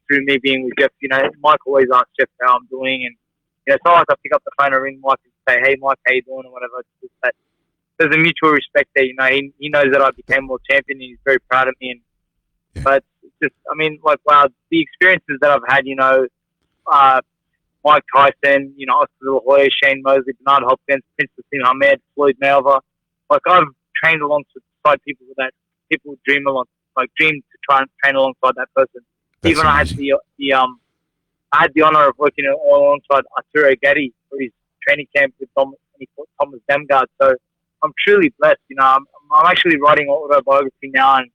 through me being with Jeff. Mike always asks Jeff how I'm doing, and sometimes I pick up the phone and ring Mike and say, "Hey, Mike, how you doing?" or whatever. Just that there's a mutual respect there. He knows that I became world champion, and he's very proud of me. And
Yeah.
but just, I mean, like, wow, the experiences that I've had, Mike Tyson, Oscar De La Hoya, Shane Mosley, Bernard Hopkins, Prince Nassim Hamed, Floyd Mayweather. Like, I've trained alongside people that people dream to try and train alongside that person.
That's
Even
amazing.
I had the honor of working alongside Arturo Gatti for his training camp with Thomas Demgard. So I'm truly blessed. I'm actually writing an autobiography now, and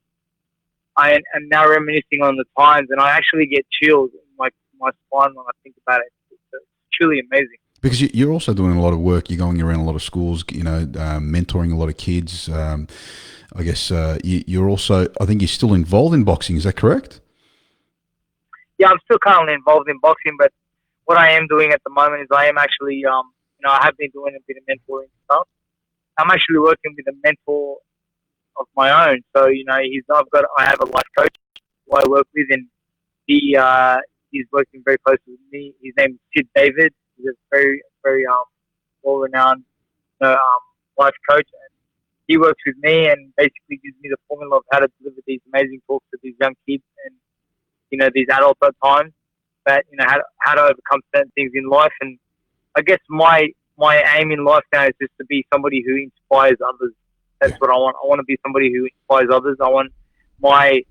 I am now reminiscing on the times, and I actually get chills in my spine when I think about it. It's truly amazing.
Because you're also doing a lot of work. You're going around a lot of schools, mentoring a lot of kids. I guess you're also, I think you're still involved in boxing. Is that correct?
Yeah, I'm still currently involved in boxing, but what I am doing at the moment is I am actually, I have been doing a bit of mentoring stuff. I'm actually working with a mentor of my own. So, I have a life coach who I work with, and he's working very closely with me. His name is Sid David. He's a very, very well-renowned life coach, and he works with me and basically gives me the formula of how to deliver these amazing talks to these young kids and these adults at times. That how to overcome certain things in life. And I guess my aim in life now is just to be somebody who inspires others. That's what I want. I want to be somebody who inspires others. I want my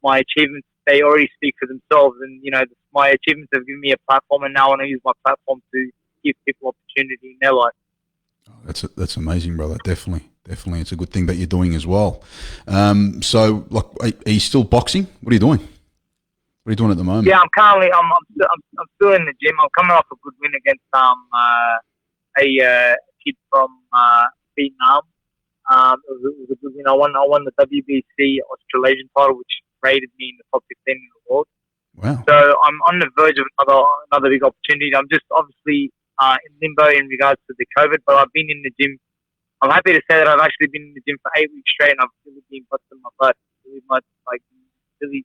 achievements. They already speak for themselves, and my achievements have given me a platform, and now I want to use my platform to give people opportunity in their life.
Oh, that's amazing, brother. Definitely, it's a good thing that you're doing as well. So, like, are you still boxing? What are you doing? What are you doing at the moment?
Yeah, I'm currently I'm still in the gym. I'm coming off a good win against a kid from Vietnam. It was a good win. I won the WBC Australasian title, which rated me in the top 15 in the world.
Wow.
So I'm on the verge of another big opportunity. I'm just obviously in limbo in regards to the COVID, but I've been in the gym. I'm happy to say that I've actually been in the gym for 8 weeks straight, and I've really been busting my butt, really much, really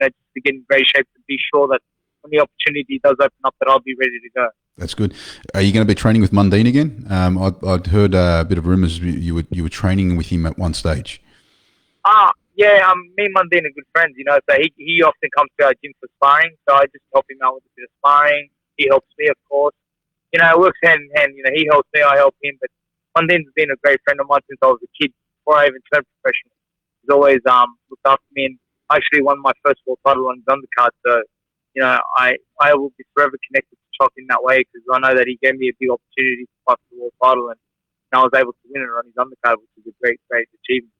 just to get in great shape to be sure that when the opportunity does open up, that I'll be ready to go.
That's good. Are you going to be training with Mundine again? I'd heard a bit of rumours you were training with him at one stage.
Yeah. Me and Mundine are good friends. So he often comes to our gym for sparring. So I just help him out with a bit of sparring. He helps me, of course. It works hand in hand. He helps me, I help him. But Mundine's been a great friend of mine since I was a kid, before I even turned professional. He's always looked after me, and I actually won my first world title on his undercard. So, I will be forever connected to Choc in that way, because I know that he gave me a big opportunity to fight for the world title, and I was able to win it on his undercard, which is a great, great achievement.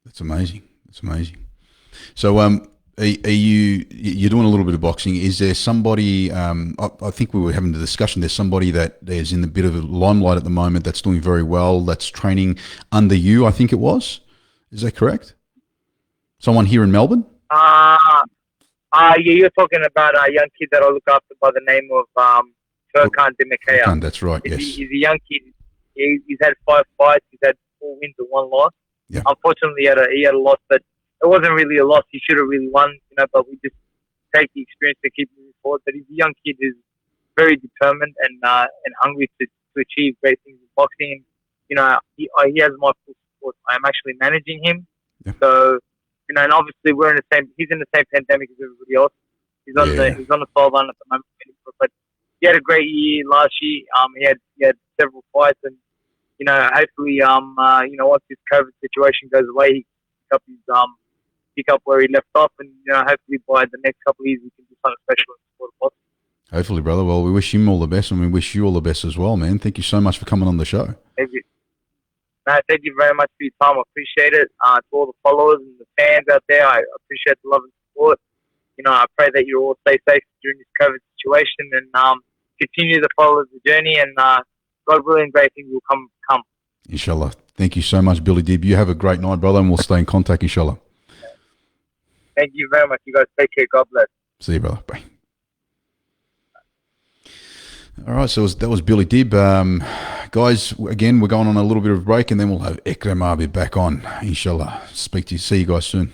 That's amazing. So, you're doing a little bit of boxing. Is there somebody, I think we were having the discussion, there's somebody that is in a bit of a limelight at the moment that's doing very well, that's training under you, I think it was. Is that correct? Someone here in Melbourne?
Yeah, you're talking about a young kid that I look after by the name of Furkan Demirkaya.
That's right, yes.
He's a young kid. He's had 5 fights. He's had 4 wins and 1 loss.
Yeah.
Unfortunately, he had a loss, but it wasn't really a loss. He should have really won, but we just take the experience to keep moving forward. But he's a young kid who's very determined and hungry to achieve great things in boxing. He has my full support. I'm actually managing him.
Yeah.
So, and obviously he's in the same pandemic as everybody else. He's on the sideline at the moment. But he had a great year last year. He had several fights, and hopefully, once this COVID situation goes away, he can pick up where he left off, and hopefully by the next couple of years we can do something special in the sport of boxing.
Hopefully, brother. Well, we wish him all the best, and we wish you all the best as well, man. Thank you so much for coming on the show.
Thank you. No, thank you very much for your time. I appreciate it. To all the followers and the fans out there, I appreciate the love and support. I pray that you all stay safe during this COVID situation, and continue to follow the journey, and God willing, great things will come.
Inshallah. Thank you so much, Billy Dib. You have a great night, brother, and we'll stay in contact, inshallah.
Thank you very much. You guys take care. God bless.
See you, brother. Bye. All right, so that was Billy Dib. Guys, again, we're going on a little bit of a break, and then we'll have Ekrem Abi back on, inshallah. See you guys soon.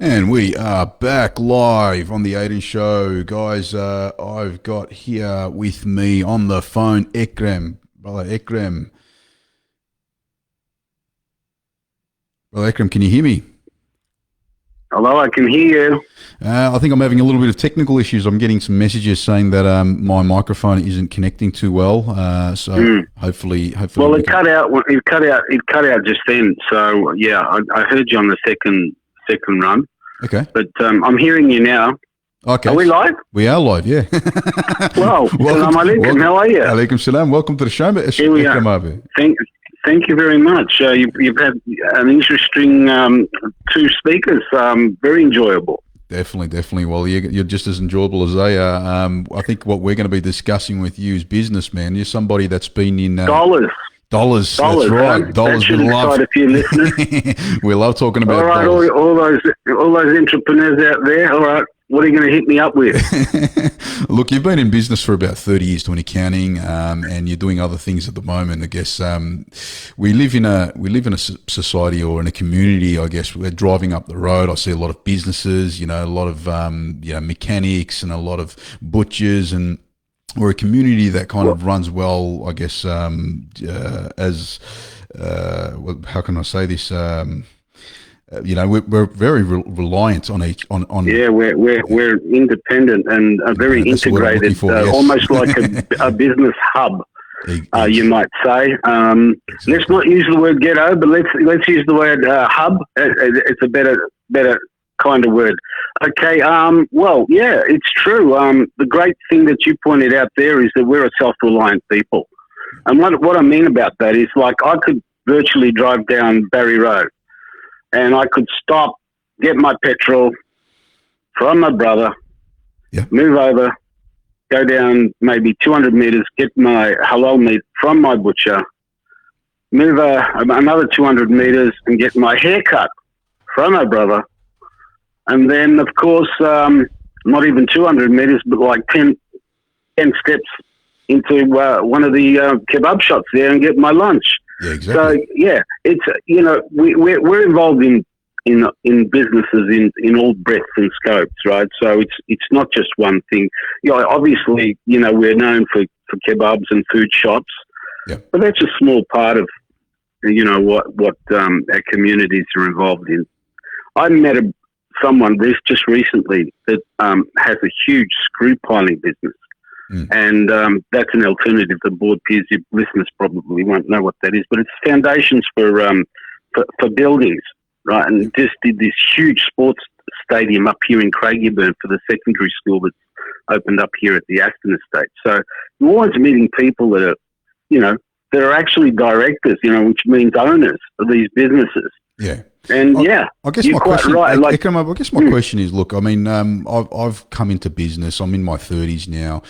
And we are back live on the Aydin Show. Guys, I've got here with me on the phone Ekrem. Brother Ekrem. Brother Ekrem, can you hear me?
Hello, I can hear you.
I think I'm having a little bit of technical issues. I'm getting some messages saying that my microphone isn't connecting too well. So hopefully.
Well, it cut out. It cut out just then. So yeah, I heard you on the second run.
Okay.
But I'm hearing you now.
Okay.
Are we live?
We are live, yeah.
Well, Salam alaikum. How are you?
Alaikum salam. Welcome to the show.
Here we are. Thank you very much. You've had an interesting two speakers. Very enjoyable.
Definitely. Well, you're just as enjoyable as they are. I think what we're going to be discussing with you is business, man. You're somebody that's been in...
Dollars.
That's right. Dollars.
That should excite a few listeners.
We love talking about
all right,
dollars.
all those entrepreneurs out there. All right, what are you going to hit me up with?
Look, you've been in business for about 30 years doing accounting, and you're doing other things at the moment. I guess we live in a society or in a community. I guess we're driving up the road. I see a lot of businesses. A lot of mechanics and a lot of butchers and. We're a community that kind of runs well, I guess, as how can I say this? We're very reliant on each on.
Yeah, we're independent and very integrated, yes. Almost like a business hub. You might say. Let's not use the word ghetto, but let's use the word hub. It's a better kind of word. Okay, well, yeah, it's true. The great thing that you pointed out there is that we're a self-reliant people. And what I mean about that is, like, I could virtually drive down Barry Road and I could stop, get my petrol from my brother, move over, go down maybe 200 metres, get my halal meat from my butcher, move another 200 metres and get my hair cut from my brother. And then, of course, not even 200 metres, but like 10 steps into one of the kebab shops there and get my lunch.
Yeah, exactly.
So yeah, it's we're involved in businesses in all breadths and scopes, right? So it's not just one thing. Obviously, we're known for kebabs and food shops, but that's a small part of what our communities are involved in. I met someone just recently that has a huge screw piling business. And that's an alternative to board piers. Your listeners probably won't know what that is, but it's foundations for buildings, right? And just did this huge sports stadium up here in Craigieburn for the secondary school that's opened up here at the Aston Estate. So you're always meeting people that are, that are actually directors, which means owners of these businesses.
Yeah.
And I
guess
you're
my
quite
question,
right.
I guess my question is, look, I mean, I've come into business. I'm in my 30s now.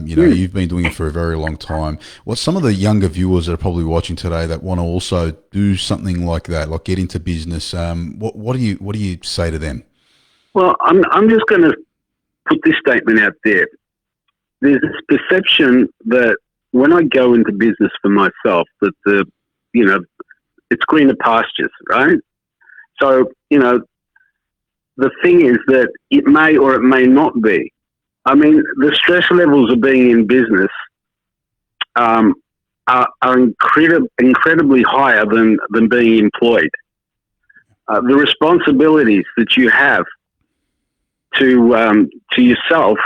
You've been doing it for a very long time. What's some of the younger viewers that are probably watching today that want to also do something like that, like get into business? What do you say to them?
Well, I'm just going to put this statement out there. There's this perception that when I go into business for myself, that it's greener pastures, right? So, the thing is that it may or it may not be. I mean, the stress levels of being in business are incredibly higher than being employed. The responsibilities that you have to yourself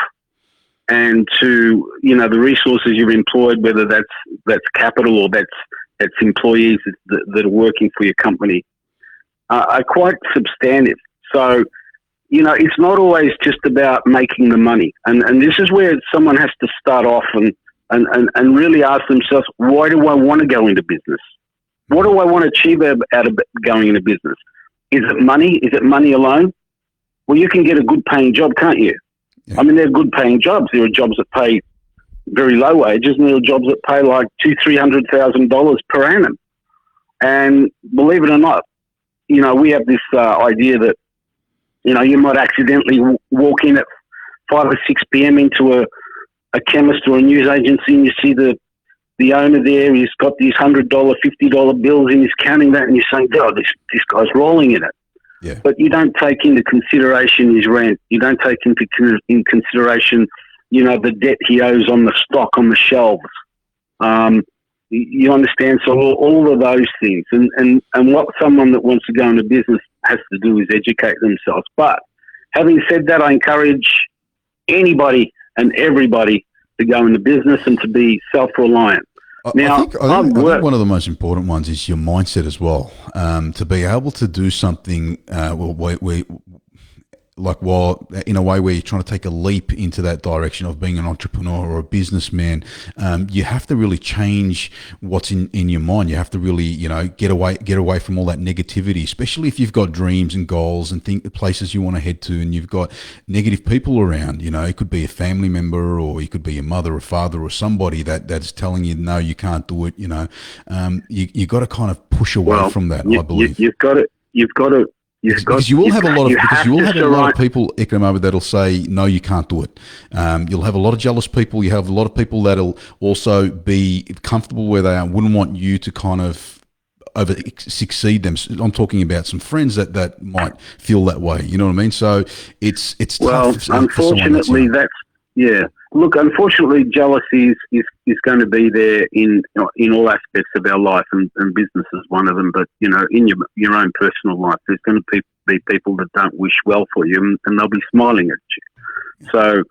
and to the resources you've employed, whether that's capital or that's employees that are working for your company, are quite substantive. So, it's not always just about making the money. And this is where someone has to start off and really ask themselves, why do I want to go into business? What do I want to achieve out of going into business? Is it money? Is it money alone? Well, you can get a good paying job, can't you? Yeah. I mean, there are good paying jobs. There are jobs that pay very low wages, and there are jobs that pay like $200,000-$300,000 per annum. And believe it or not, we have this idea that, you might accidentally walk in at 5 or 6 p.m. into a chemist or a news agency, and you see the owner there. He's got these $100, $50 bills, and he's counting that, and you're saying, "Oh, this guy's rolling in it."
Yeah. But
you don't take into consideration his rent. You don't take into consideration, the debt he owes on the stock on the shelves. You understand? So all of those things. And what someone that wants to go into business has to do is educate themselves. But having said that, I encourage anybody and everybody to go into business and to be self-reliant. Now,
I think one of the most important ones is your mindset as well. To be able to do something, while in a way where you're trying to take a leap into that direction of being an entrepreneur or a businessman, you have to really change what's in your mind. You have to really, get away from all that negativity, especially if you've got dreams and goals and places you want to head to, and you've got negative people around. It could be a family member, or it could be your mother or father or somebody that's telling you, no, you can't do it. You got to kind of push away from that. I believe
you've got to.
Because you will have a lot of people, Ekrem, that'll say, no, you can't do it. You'll have a lot of jealous people. You have a lot of people that'll also be comfortable where they are and wouldn't want you to kind of succeed them. I'm talking about some friends that might feel that way. You know what I mean? So it's tough.
Unfortunately, Look, unfortunately, jealousy is going to be there in all aspects of our life, and business is one of them. But in your own personal life, there's going to be people that don't wish well for you, and they'll be smiling at you. So,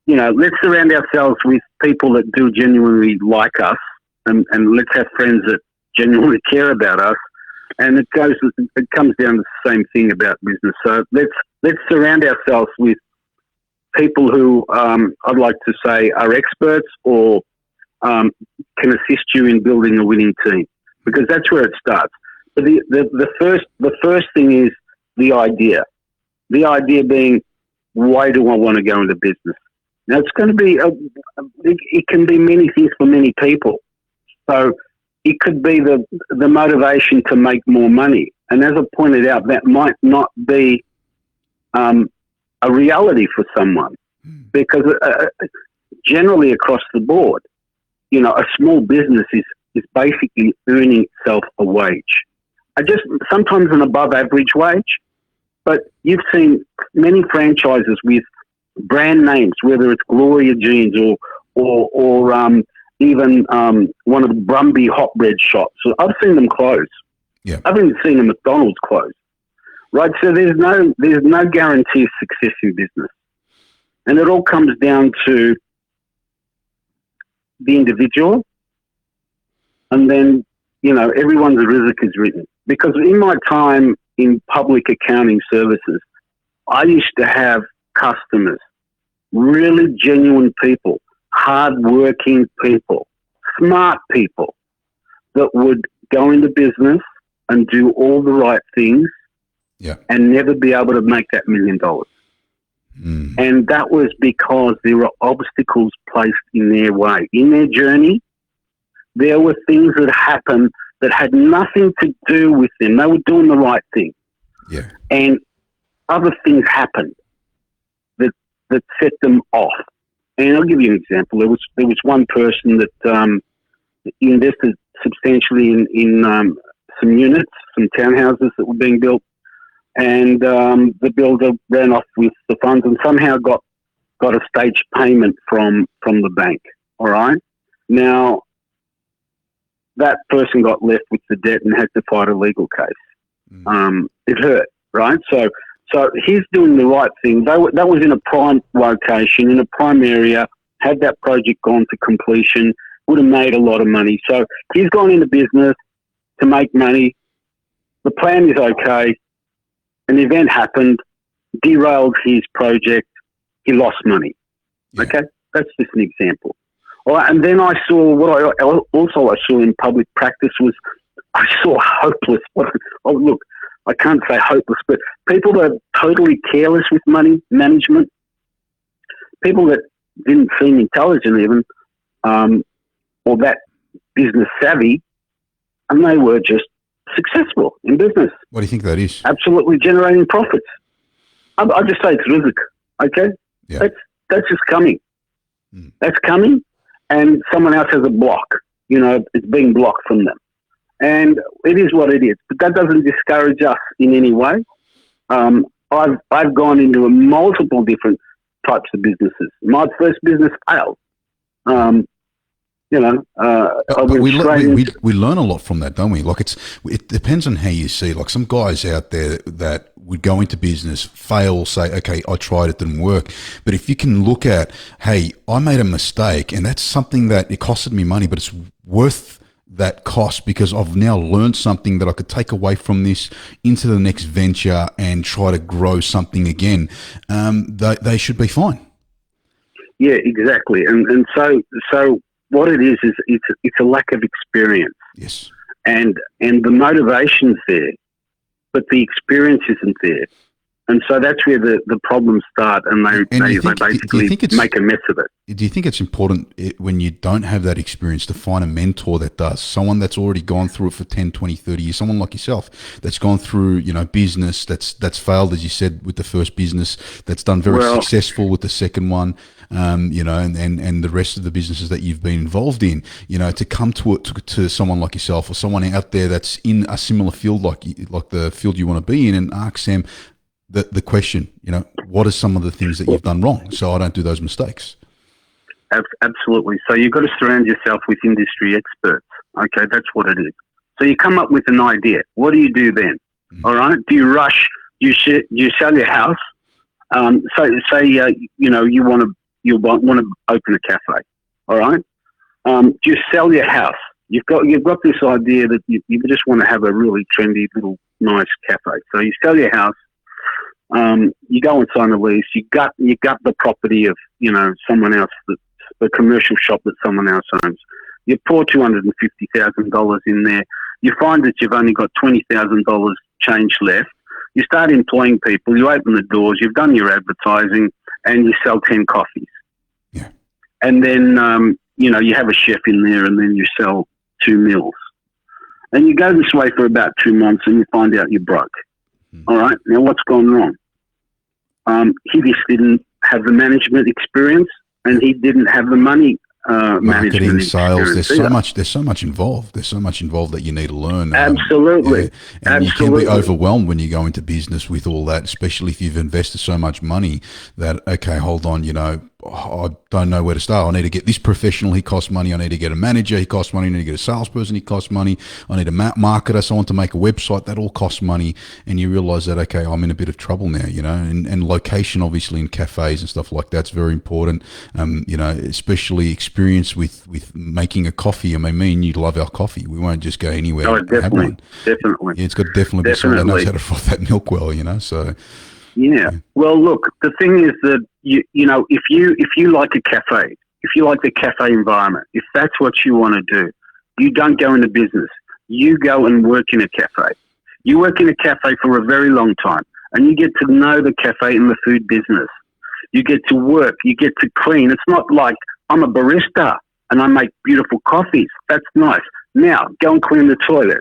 let's surround ourselves with people that do genuinely like us, and let's have friends that genuinely care about us. And it comes down to the same thing about business. So let's surround ourselves with people who I'd like to say are experts or can assist you in building a winning team, because that's where it starts. But the first thing is the idea. The idea being, why do I want to go into business? Now it's going to be it can be many things for many people. So it could be the motivation to make more money, and as I pointed out, that might not be a reality for someone, because generally across the board, a small business is basically earning itself a wage. Sometimes an above average wage, but you've seen many franchises with brand names, whether it's Gloria Jeans or even one of the Brumby hot bread shops. So I've seen them close.
Yeah.
I haven't seen a McDonald's close. Right, so there's no guarantee of success in business. And it all comes down to the individual, and then, everyone's rizq is written. Because in my time in public accounting services, I used to have customers, really genuine people, hard-working people, smart people that would go into business and do all the right things and never be able to make that $1 million. And that was because there were obstacles placed in their way. In their journey, there were things that happened that had nothing to do with them. They were doing the right thing.
Yeah.
And other things happened that set them off. And I'll give you an example. There was one person that invested substantially in some units, some townhouses that were being built, and the builder ran off with the funds and somehow got a staged payment from the bank. All right. Now, that person got left with the debt and had to fight a legal case. It hurt, right? So he's doing the right thing. That was in a prime location, in a prime area. Had that project gone to completion, would have made a lot of money. So he's gone into business to make money. The plan is okay. An event happened, derailed his project. He lost money. Yeah. Okay, that's just an example. All right, and then I saw what I saw in public practice was I saw hopeless. Look, I can't say hopeless, but people that are totally careless with money management, people that didn't seem intelligent even, or that business savvy, and they were just successful in business.
What do you think that is?
Absolutely generating profits. I just say it's rizq. Okay, that's just coming. That's coming, and someone else has a block. It's being blocked from them, and it is what it is. But that doesn't discourage us in any way. I've gone into multiple different types of businesses. My first business failed.
But we learn a lot from that, don't we? Like it depends on how you see. Like some guys out there that would go into business, fail, say, okay, I tried, it didn't work. But if you can look at, hey, I made a mistake, and that's something that it costed me money, but it's worth that cost because I've now learned something that I could take away from this into the next venture and try to grow something again. They should be fine.
Yeah, exactly. And so what it is it's a lack of experience.
Yes.
And the motivation's there, but the experience isn't there. And so that's where the problems start, and they basically make a mess of it.
Do you think it's important when you don't have that experience to find a mentor that does, someone that's already gone through it for 10, 20, 30 years, someone like yourself that's gone through, business that's failed, as you said, with the first business, that's done very successful with the second one, and the rest of the businesses that you've been involved in, to come to someone like yourself or someone out there that's in a similar field like the field you want to be in, and ask them the question, what are some of the things that you've done wrong so I don't do those mistakes?
Absolutely. So you've got to surround yourself with industry experts. Okay, that's what it is. So you come up with an idea. What do you do then? All right. Do you rush? You sell your house. Say you want to open a cafe. All right. Do you sell your house? You've got this idea that you just want to have a really trendy little nice cafe. So you sell your house. You go and sign a lease. You gut the property of someone else, the commercial shop that someone else owns. You pour $250,000 in there. You find that you've only got $20,000 change left. You start employing people. You open the doors. You've done your advertising, and you sell 10 coffees.
Yeah.
And then you have a chef in there, and then you sell 2 meals. And you go this way for about 2 months, and you find out you're broke. All right. Now, what's gone wrong? He just didn't have the management experience, and he didn't have the money
marketing, sales. There's
either.
so much involved. There's so much involved that you need to learn.
Absolutely.
And
Absolutely.
you can be overwhelmed when you go into business with all that, especially if you've invested so much money that, okay, hold on, I don't know where to start. I need to get this professional. He costs money. I need to get a manager. He costs money. I need to get a salesperson. He costs money. I need a marketer, someone to make a website. That all costs money. And you realize that, okay, I'm in a bit of trouble now, and location, obviously, in cafes and stuff like that's very important. Especially experience with making a coffee. I mean, me and you love our coffee. We won't just go anywhere.
Oh,
to have one.
Definitely.
Yeah, it's got to definitely be someone that knows how to froth that milk well, so.
Yeah. Well, look, the thing is that if you like a cafe, if you like the cafe environment, if that's what you want to do, you don't go into business. You go and work in a cafe. You work in a cafe for a very long time, and you get to know the cafe and the food business. You get to work. You get to clean. It's not like I'm a barista and I make beautiful coffees. That's nice. Now, go and clean the toilet.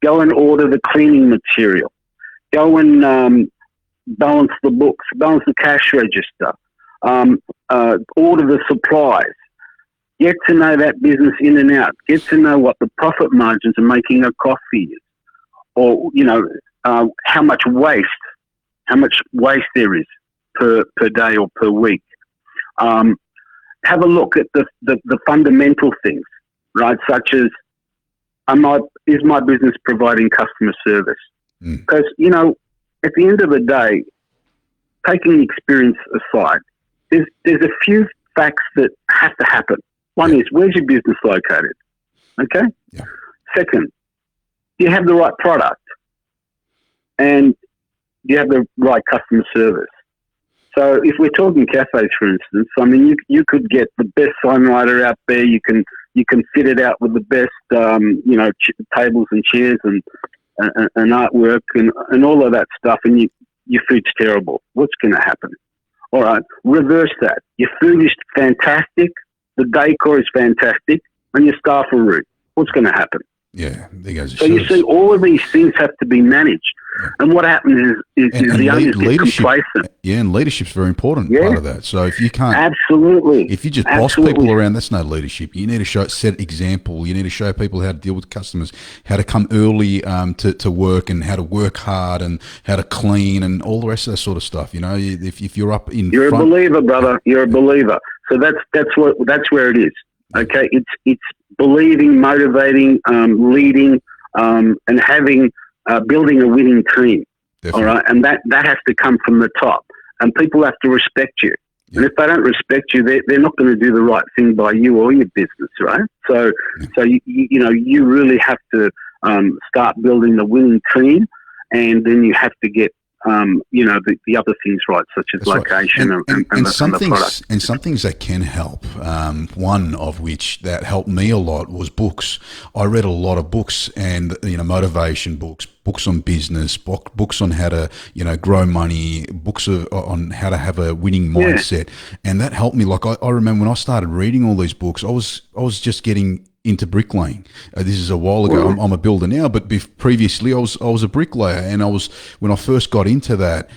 Go and order the cleaning material. Go and balance the books, balance the cash register, order the supplies, get to know that business in and out, get to know what the profit margins of making a coffee is, or, how much waste there is per day or per week. Have a look at the fundamental things, right, such as is my business providing customer service? Because, at the end of the day, taking experience aside, there's a few facts that have to happen. One is, where's your business located? Okay?
Yeah.
Second, do you have the right product? And do you have the right customer service? So if we're talking cafes, for instance, I mean, you could get the best sign writer out there. You can fit it out with the best, tables and chairs and artwork and all of that stuff, and your food's terrible. What's going to happen? All right, reverse that. Your food is fantastic, the decor is fantastic, and your staff are rude. What's going to happen?
Yeah, there goes.
So you see, all of these things have to be managed. Yeah. And what happens is the owners get complacent.
Yeah, and leadership's very important part of that. So if you can't,
if
you just boss people around, that's no leadership. You need to set example. You need to show people how to deal with customers, how to come early to work, and how to work hard, and how to clean, and all the rest of that sort of stuff. If you're up in,
you're a believer, brother. You're a believer. So that's where it is. Okay, it's believing, motivating, leading, and having building a winning team. Definitely. All right, and that has to come from the top, and people have to respect you. Yeah. And if they don't respect you, they're not going to do the right thing by you or your business, right? So you really have to start building the winning team, and then you have to get the other things right, such as location and the product.
And some things that can help, one of which that helped me a lot was books. I read a lot of books and, motivation books on business, books on how to, grow money, books on how to have a winning mindset. Yeah. And that helped me. Like I remember when I started reading all these books, I was just getting into bricklaying. This is a while ago. I'm a builder now, but previously I was a bricklayer, and when I first got into that,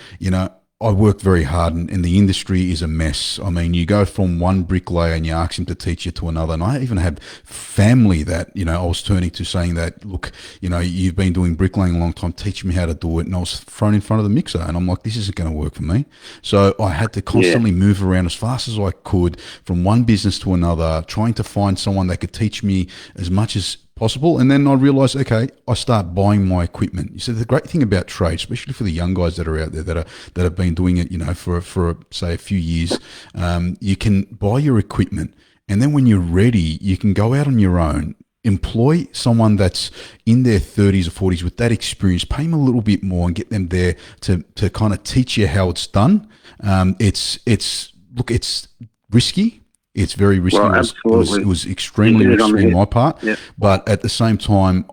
I worked very hard, and the industry is a mess. I mean, you go from one bricklayer and you ask him to teach you to another. And I even had family that, I was turning to saying that, look, you've been doing bricklaying a long time, teach me how to do it. And I was thrown in front of the mixer, and I'm like, this isn't going to work for me. So I had to constantly move around as fast as I could from one business to another, trying to find someone that could teach me as much as possible. And then I realized, okay, I start buying my equipment. You see, the great thing about trade, especially for the young guys that are out there that have been doing it, for say a few years, you can buy your equipment, and then when you're ready, you can go out on your own, employ someone that's in their 30s or 40s with that experience, pay them a little bit more, and get them there to kind of teach you how it's done. It's risky. It's very risky.
Well,
it was extremely risky on my part. Yep. But at the same time,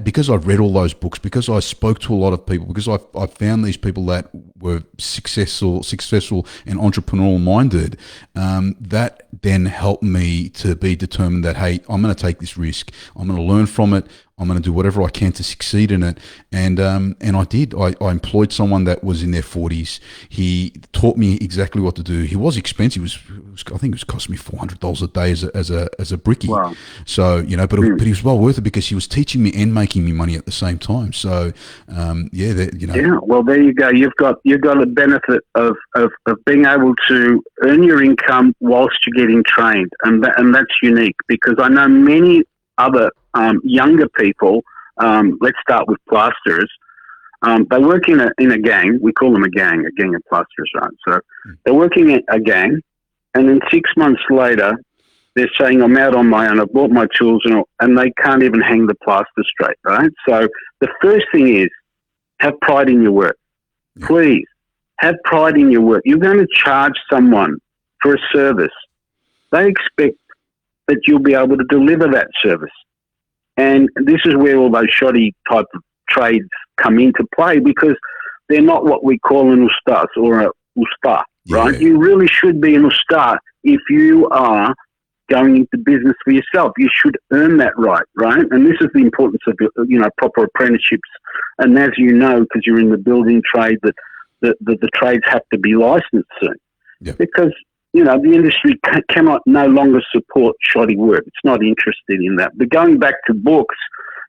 because I've read all those books, because I spoke to a lot of people, because I found these people that were successful and entrepreneurial minded, that then helped me to be determined that, hey, I'm going to take this risk. I'm going to learn from it. I'm going to do whatever I can to succeed in it. And I did. I employed someone that was in their 40s. He taught me exactly what to do. He was expensive. I think it was costing me $400 a day as a brickie.
Wow.
So, but he was well worth it because he was teaching me and making me money at the same time. So,
Yeah, well, there you go. You've got the benefit of being able to earn your income whilst you're getting trained, and that's unique because I know many other younger people. Let's start with plasterers. They work in a gang. We call them a gang of plasterers, right? So they're working at a gang, and then 6 months later, they're saying, I'm out on my own, I've bought my tools, and they can't even hang the plaster straight, right? So the first thing is, have pride in your work. Please, have pride in your work. You're going to charge someone for a service. They expect that you'll be able to deliver that service. And this is where all those shoddy type of trades come into play because they're not what we call an ustaz or a usta, right?
Yeah.
You really should be an usta if you are going into business for yourself. You should earn that right? And this is the importance of, proper apprenticeships. And as you know, because you're in the building trade, that the trades have to be licensed soon.
Yeah.
Because, the industry cannot no longer support shoddy work. It's not interested in that. But going back to books,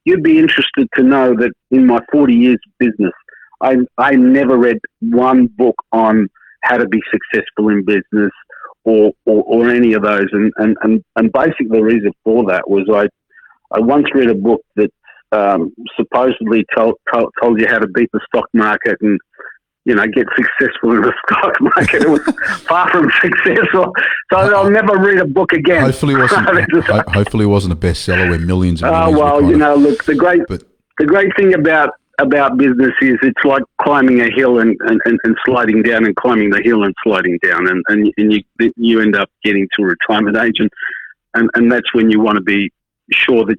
you'd be interested to know that in my 40 years of business, I never read one book on how to be successful in business or any of those. And basically the reason for that was I once read a book that supposedly told you how to beat the stock market and, get successful in the stock market. It was far from successful. So I'll never read a book again.
Hopefully it wasn't a bestseller where millions and millions
look, the great thing about business is it's like climbing a hill and sliding down and climbing the hill and sliding down and you end up getting to retirement age and that's when you want to be sure that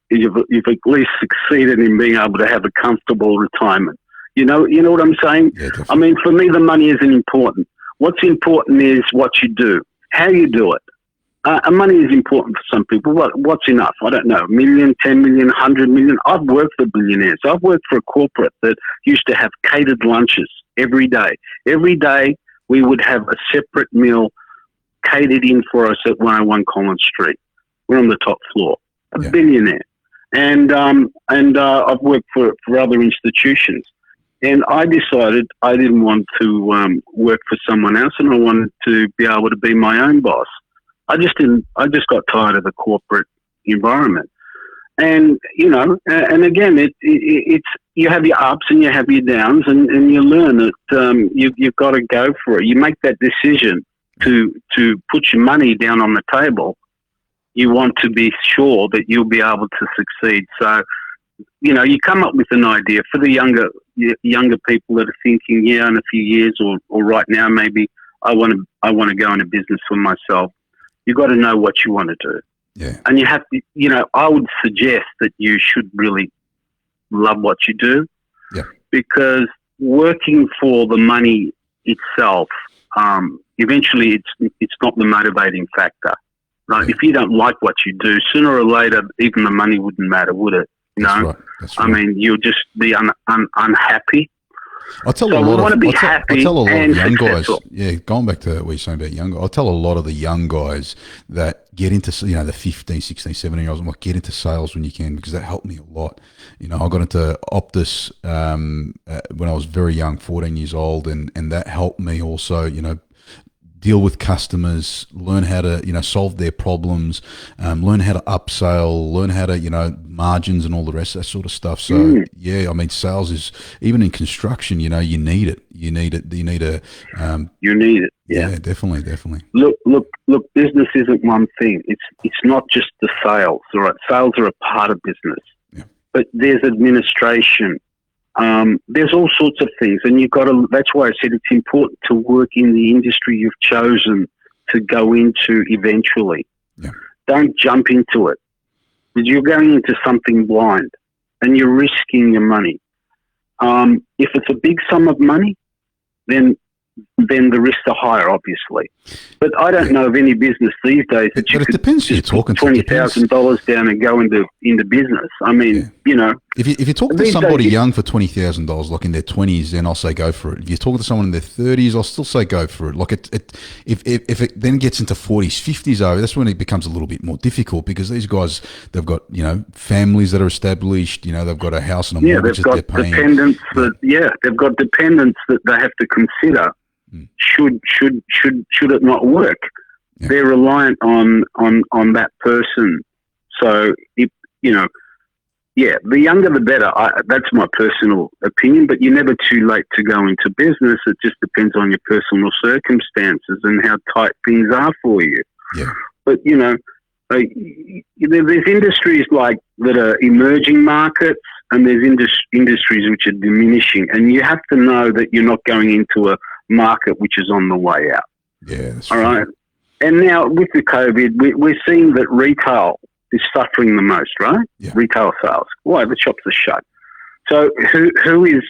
you've at least succeeded in being able to have a comfortable retirement. You know what I'm saying?
Yeah,
I mean, for me, the money isn't important. What's important is what you do, how you do it. And money is important for some people. What's enough? I don't know. 1 million, 10 million, 100 million. I've worked for billionaires. I've worked for a corporate that used to have catered lunches every day. Every day we would have a separate meal catered in for us at 101 Collins Street. We're on the top floor. A billionaire. And I've worked for other institutions. And I decided I didn't want to work for someone else, and I wanted to be able to be my own boss. I just got tired of the corporate environment, and and again, it's you have your ups and you have your downs, and you learn that you've got to go for it. You make that decision to put your money down on the table. You want to be sure that you'll be able to succeed. So, you come up with an idea for the younger people that are thinking, in a few years or right now, maybe I want to go into business for myself. You've got to know what you want to do.
Yeah.
And you have to, I would suggest that you should really love what you do.
Yeah.
Because working for the money itself, eventually it's not the motivating factor. Right?
Yeah.
If you don't like what you do, sooner or later, even the money wouldn't matter, would it?
That's right. That's right.
I mean, you'll just be unhappy.
I tell a lot of young guys.
successful.
Yeah, going back to what you're saying about young guys, I tell a lot of the young guys that get into, the 15, 16, 17-year-olds, I'm like, get into sales when you can, because that helped me a lot. I got into Optus when I was very young, 14 years old, and that helped me also, deal with customers, learn how to, solve their problems, learn how to upsell, learn how to, margins and all the rest of that sort of stuff. So, I mean, sales is, even in construction, you need it. You need it. You need it. Yeah, definitely.
Look, business isn't one thing. It's not just the sales, all right? Sales are a part of business.
Yeah.
But there's administration. There's all sorts of things, and that's why I said it's important to work in the industry you've chosen to go into eventually.
Yeah.
Don't jump into it, because you're going into something blind and you're risking your money. If it's a big sum of money, then then the risks are higher, obviously. But I don't know of any business these days that you could
depends who you're talking to.
$20,000 down and go into business. I mean,
if you talk to somebody young for $20,000, like in their 20s, then I'll say go for it. If you're talking to someone in their 30s, I'll still say go for it. Like if it then gets into 40s, 50s over, that's when it becomes a little bit more difficult, because these guys, they've got families that are established. They've got a house and a mortgage that they're paying.
They've got dependents that they have to consider. Should it not work? Yeah. They're reliant on that person. So if the younger the better. That's my personal opinion. But you're never too late to go into business. It just depends on your personal circumstances and how tight things are for you.
Yeah.
But there's industries like that are emerging markets, and there's industries which are diminishing, and you have to know that you're not going into a market which is on the way out.
Yeah, that's
all right. And now with the COVID, we're seeing that retail is suffering the most, right?
Yeah.
Retail sales. Why? The shops are shut. So who is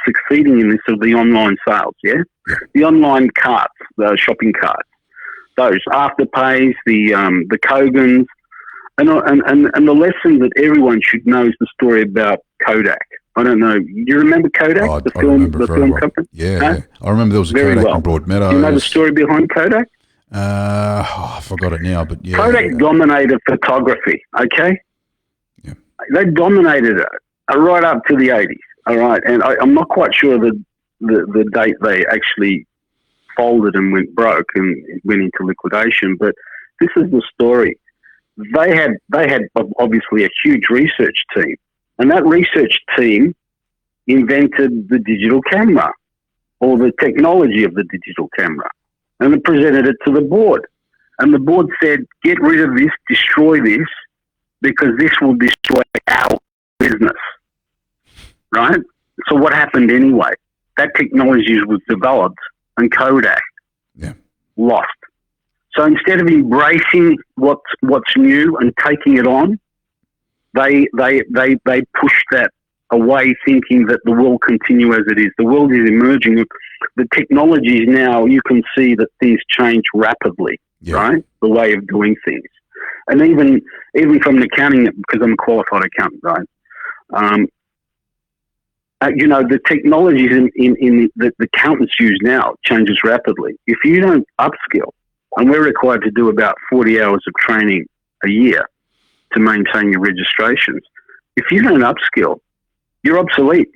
succeeding in this are the online sales? Yeah, the online carts, the shopping carts, those Afterpays, the Kogans, and the lesson that everyone should know is the story about Kodak. I don't know. You remember Kodak, the film company?
Yeah. I remember there was a Kodak in Broadmeadows.
Do you know the story behind Kodak?
I forgot it now, but yeah.
Kodak dominated photography, okay?
Yeah.
They dominated it right up to the 80s, all right? And I'm not quite sure the date they actually folded and went broke and went into liquidation, but this is the story. They had obviously a huge research team, and that research team invented the digital camera, or the technology of the digital camera, and they presented it to the board. And the board said, get rid of this, destroy this, because this will destroy our business, right? So what happened anyway? That technology was developed, and Kodak lost. So instead of embracing what's new and taking it on, they pushed that away, thinking that the world continue as it is. The world is emerging. The technologies now, you can see that things change rapidly, right? The way of doing things. And even from the accounting, because I'm a qualified accountant, right? The technologies in the accountants use now changes rapidly. If you don't upskill, and we're required to do about 40 hours of training a year to maintain your registrations. If you don't upskill, you're obsolete.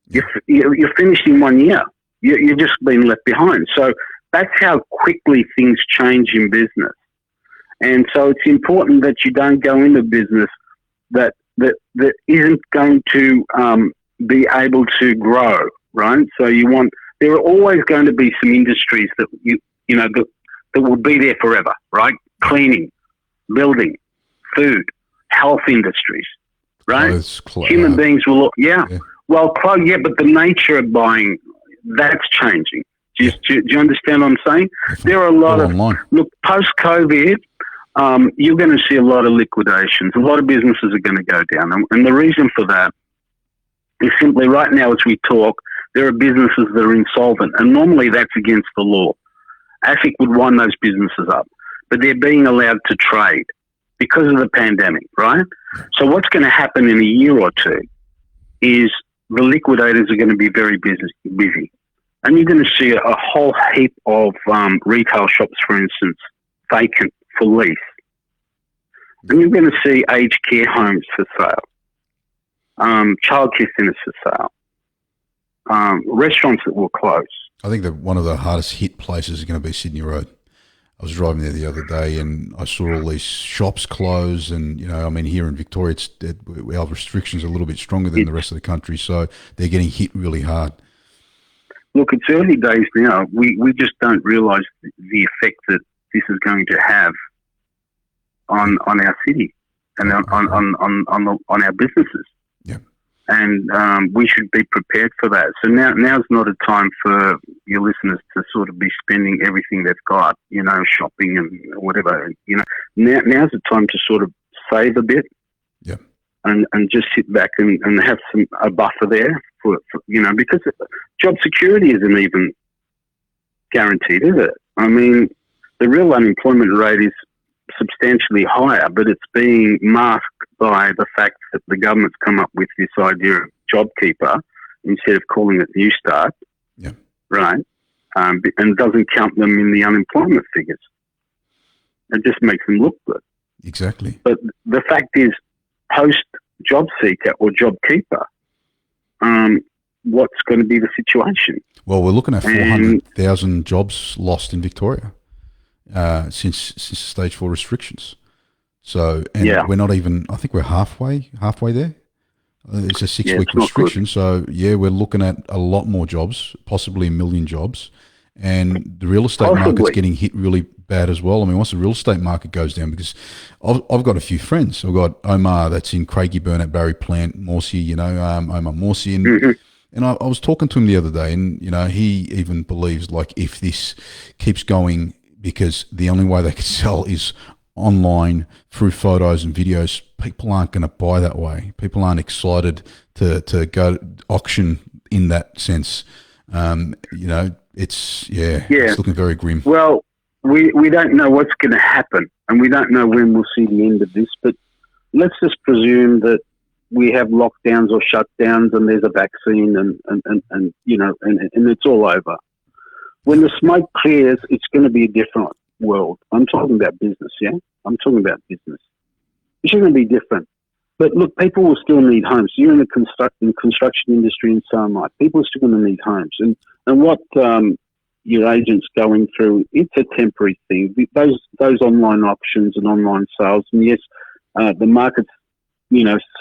You're finished in 1 year. You're just being left behind. So that's how quickly things change in business. And so it's important that you don't go into business that isn't going to be able to grow, right? So there are always going to be some industries that that will be there forever, right? Cleaning, building, food, health industries, right? Human beings will, Well, but the nature of buying, that's changing. Do you understand what I'm saying? There are a lot of, post-COVID, you're going to see a lot of liquidations. A lot of businesses are going to go down. And the reason for that is simply right now as we talk, there are businesses that are insolvent. And normally that's against the law. ASIC would wind those businesses up, but they're being allowed to trade because of the pandemic, right? So what's going to happen in a year or two is the liquidators are going to be very busy. And you're going to see a whole heap of retail shops, for instance, vacant for lease. And you're going to see aged care homes for sale, childcare centres for sale, restaurants that will close.
I think that one of the hardest hit places is going to be Sydney Road. I was driving there the other day and I saw all these shops close, and here in Victoria, our restrictions are a little bit stronger than the rest of the country, so they're getting hit really hard.
Look, it's early days now. We just don't realise the effect that this is going to have on our city and on our businesses.
Yeah.
And we should be prepared for that. So now's not a time for your listeners to sort of be spending everything they've got, shopping and whatever. Now's the time to sort of save a bit, and just sit back and have a buffer there for because job security isn't even guaranteed, is it? I mean, the real unemployment rate is substantially higher, but it's being masked by the fact that the government's come up with this idea of JobKeeper instead of calling it New Start, right? And doesn't count them in the unemployment figures. It just makes them look good.
Exactly.
But the fact is, post job seeker or job keeper, what's going to be the situation?
Well, we're looking at 400,000 jobs lost in Victoria since stage 4 restrictions. So, and we're not even, I think we're halfway there. It's a 6-week restriction. So, we're looking at a lot more jobs, possibly 1 million jobs. And the real estate market's getting hit really bad as well. I mean, once the real estate market goes down, because I've got a few friends. I've got Omar that's in Craigieburn at Barry Plant, Morsi, Omar Morsi. And I was talking to him the other day, and, he even believes, like, if this keeps going, because the only way they can sell is online through photos and videos, people aren't going to buy that way. People aren't excited to go auction in that sense. It's looking very grim.
Well, we don't know what's going to happen, and we don't know when we'll see the end of this, but let's just presume that we have lockdowns or shutdowns and there's a vaccine and it's all over. When the smoke clears, it's going to be a different world. I'm talking about business, I'm talking about business. It's going to be different. But look, people will still need homes. You're in the construction industry and so am I. People are still going to need homes. And what your agent's going through, it's a temporary thing. Those online auctions and online sales, and yes, the market's,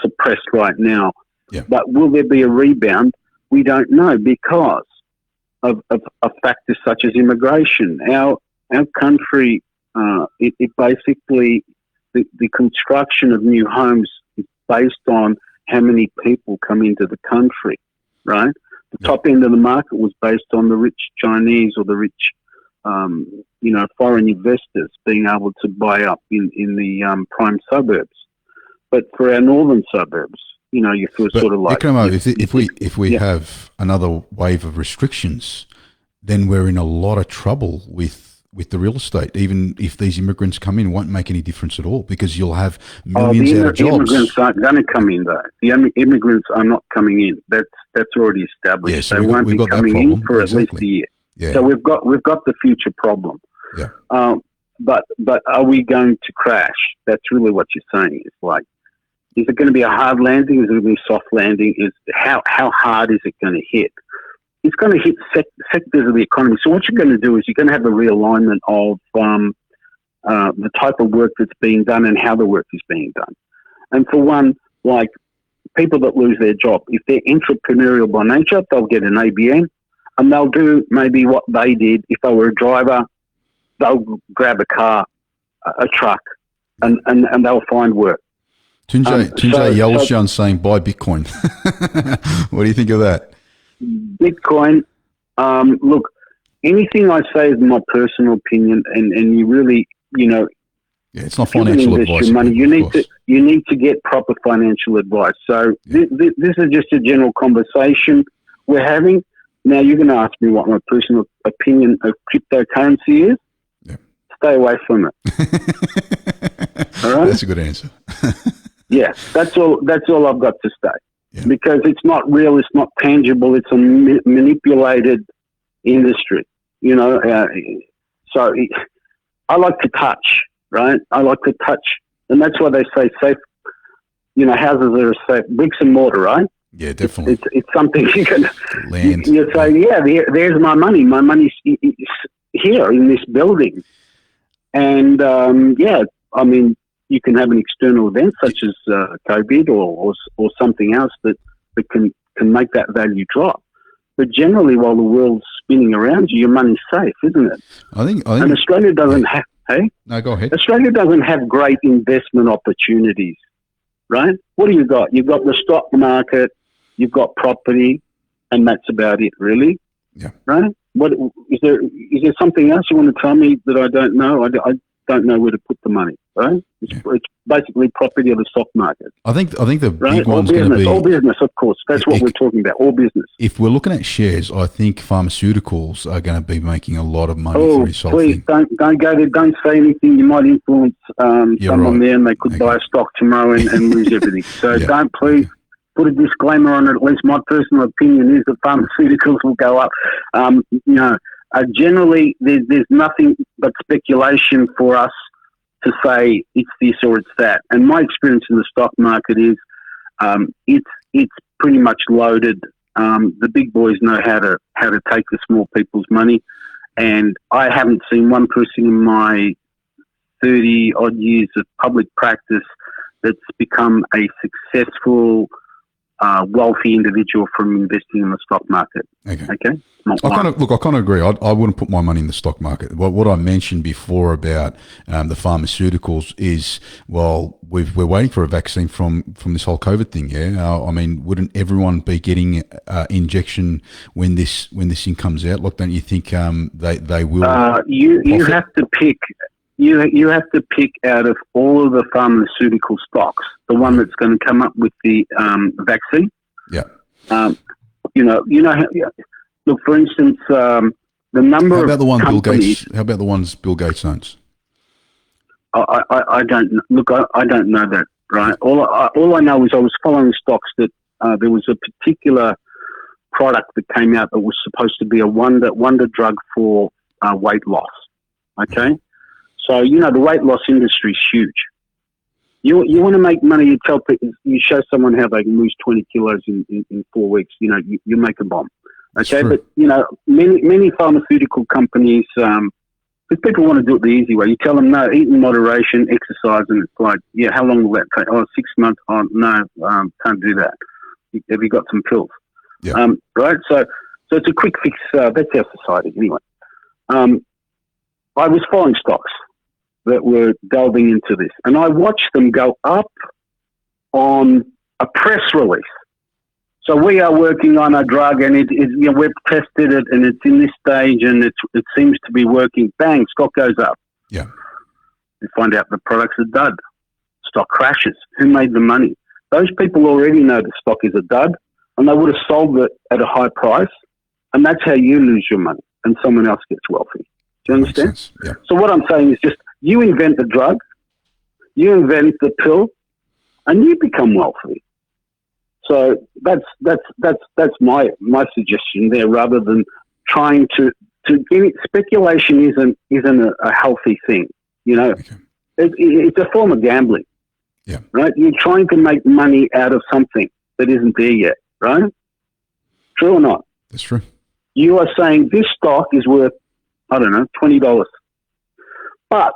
suppressed right now.
Yeah.
But will there be a rebound? We don't know because of factors such as immigration. Our country, it basically, the construction of new homes is based on how many people come into the country, right? The top end of the market was based on the rich Chinese or the rich, foreign investors being able to buy up in the prime suburbs. But for our northern suburbs, you feel sort of like...
If we have another wave of restrictions, then we're in a lot of trouble with the real estate. Even if these immigrants come in, it won't make any difference at all because you'll have millions out of jobs.
The immigrants aren't going to come in, though. The immigrants are not coming in. That's already established.
Yeah, so
they won't be coming in for at least a year.
Yeah.
So we've got the future problem.
Yeah.
But are we going to crash? That's really what you're saying. It's like, is it going to be a hard landing? Is it going to be a soft landing? How hard is it going to hit? It's going to hit sectors of the economy. So what you're going to do is you're going to have a realignment of the type of work that's being done and how the work is being done. And for one, like people that lose their job, if they're entrepreneurial by nature, they'll get an ABN and they'll do maybe what they did. If they were a driver, they'll grab a car, a truck, and they'll find work.
Tunjay Yelshan saying buy Bitcoin. What do you think of that?
Bitcoin, look, anything I say is my personal opinion, and you really,
it's not financial advice.
Your money, you need to get proper financial advice. So this is just a general conversation we're having. Now you're going to ask me what my personal opinion of cryptocurrency is.
Yeah.
Stay away from it. All right?
That's a good answer.
Yeah, that's all I've got to say.
Yeah.
Because it's not real, it's not tangible, it's a manipulated industry, So I like to touch, right? I like to touch, and that's why they say safe. Houses are safe, bricks and mortar, right?
Yeah, definitely.
It's something you can.
Land.
You say, there's my money. My money's here in this building, and you can have an external event such as COVID or something else that can make that value drop. But generally, while the world's spinning around you, your money's safe, isn't it?
I think
and Australia doesn't have. Hey,
no, go ahead.
Australia doesn't have great investment opportunities, right? What do you got? You've got the stock market, you've got property, and that's about it, really.
Yeah.
Right. What is there? Is there something else you want to tell me that I don't know? don't know where to put the money. Right? It's basically property of the stock market.
I think the big
all
one's going to
business,
be
all business, of course. That's what we're talking about. All business.
If we're looking at shares, I think pharmaceuticals are going to be making a lot of money through this whole
please
thing.
don't go there. Don't say anything. You might influence someone there, and they could buy a stock tomorrow and lose everything. So don't please put a disclaimer on it. At least my personal opinion is that pharmaceuticals will go up. Generally, there's nothing but speculation for us to say it's this or it's that. And my experience in the stock market is it's pretty much loaded. The big boys know how to take the small people's money, and I haven't seen one person in my 30 odd years of public practice that's become a successful, wealthy individual from investing in the stock market. Okay?
I kind of agree. I wouldn't put my money in the stock market. What I mentioned before about the pharmaceuticals is, well, we're waiting for a vaccine from this whole COVID thing. Yeah, I mean, wouldn't everyone be getting injection when this thing comes out? Like, don't you think they will?
You have to pick. You have to pick out of all of the pharmaceutical stocks the one that's going to come up with the vaccine.
Yeah.
Look, for instance, the number.
How about the one
companies,
Bill Gates? How about the ones Bill Gates owns?
I don't look. I don't know that. Right. All I know is I was following stocks that there was a particular product that came out that was supposed to be a wonder drug for weight loss. Okay. So the weight loss industry is huge. You want to make money. You tell people, you show someone how they can lose 20 kilos in 4 weeks. You make a bomb. Okay, but many pharmaceutical companies, because people want to do it the easy way. You tell them no, eat in moderation, exercise, and it's like, how long will that take? 6 months. Oh no, can't do that. Have you got some pills?
Yeah.
Right. So it's a quick fix. That's our society anyway. I was following stocks that were delving into this, and I watched them go up on a press release. So we are working on a drug, and we've tested it, and it's in this stage, and it seems to be working. Bang, stock goes up.
Yeah.
You find out the product's a dud. Stock crashes. Who made the money? Those people already know the stock is a dud, and they would have sold it at a high price, and that's how you lose your money, and someone else gets wealthy. Do you understand?
Yeah. So
what I'm saying is just you invent the drug, you invent the pill, and you become wealthy. So that's my suggestion there, rather than trying to speculation isn't a healthy thing. It's a form of gambling.
Yeah.
Right. You're trying to make money out of something that isn't there yet. Right. True or not?
That's true.
You are saying this stock is worth, I don't know, $20, but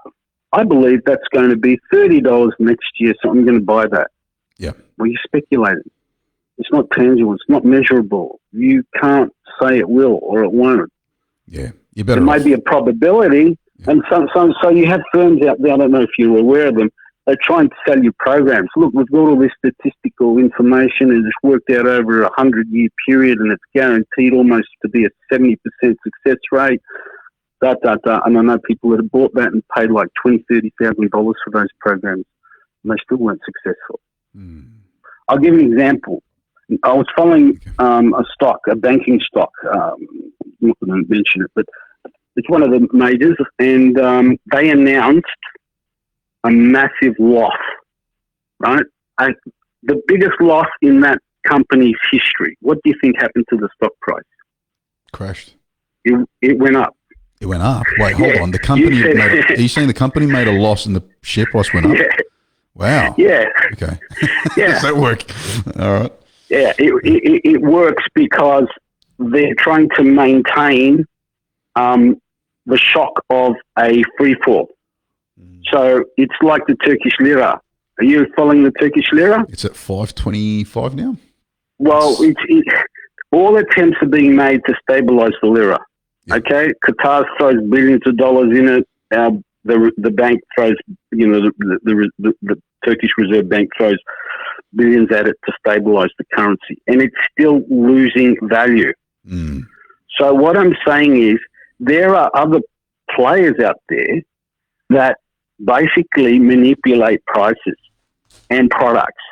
I believe that's going to be $30 next year, so I'm going to buy that.
Yeah.
Well, you're speculating. It's not tangible. It's not measurable. You can't say it will or it won't.
Yeah. You better.
There may be a probability, and so you have firms out there. I don't know if you're aware of them. They're trying to sell you programs. Look, we've got all this statistical information, and it's worked out over a 100-year period, and it's guaranteed almost to be a 70% success rate. And I know people that have bought that and paid like $20,000-$30,000 for those programs, and they still weren't successful. I'll give you an example. I was following a banking stock. I'm not going to mention it, but it's one of the majors, and they announced a massive loss, right? The biggest loss in that company's history. What do you think happened to the stock price?
Crashed.
It went up.
It went up. Wait, hold on. The company are you saying the company made a loss and the share price went up?
Yeah.
Wow.
Yeah.
Okay.
Yeah.
Does that work? All right.
Yeah, it works because they're trying to maintain the shock of a free fall. So it's like the Turkish lira. Are you following the Turkish lira?
It's at 5.25 now.
Well, all attempts are being made to stabilise the lira. Yeah. Okay, Qatar throws billions of dollars in it. The bank throws, the Turkish Reserve Bank throws billions at it to stabilise the currency, and it's still losing value. So what I'm saying is there are other players out there that basically manipulate prices and products.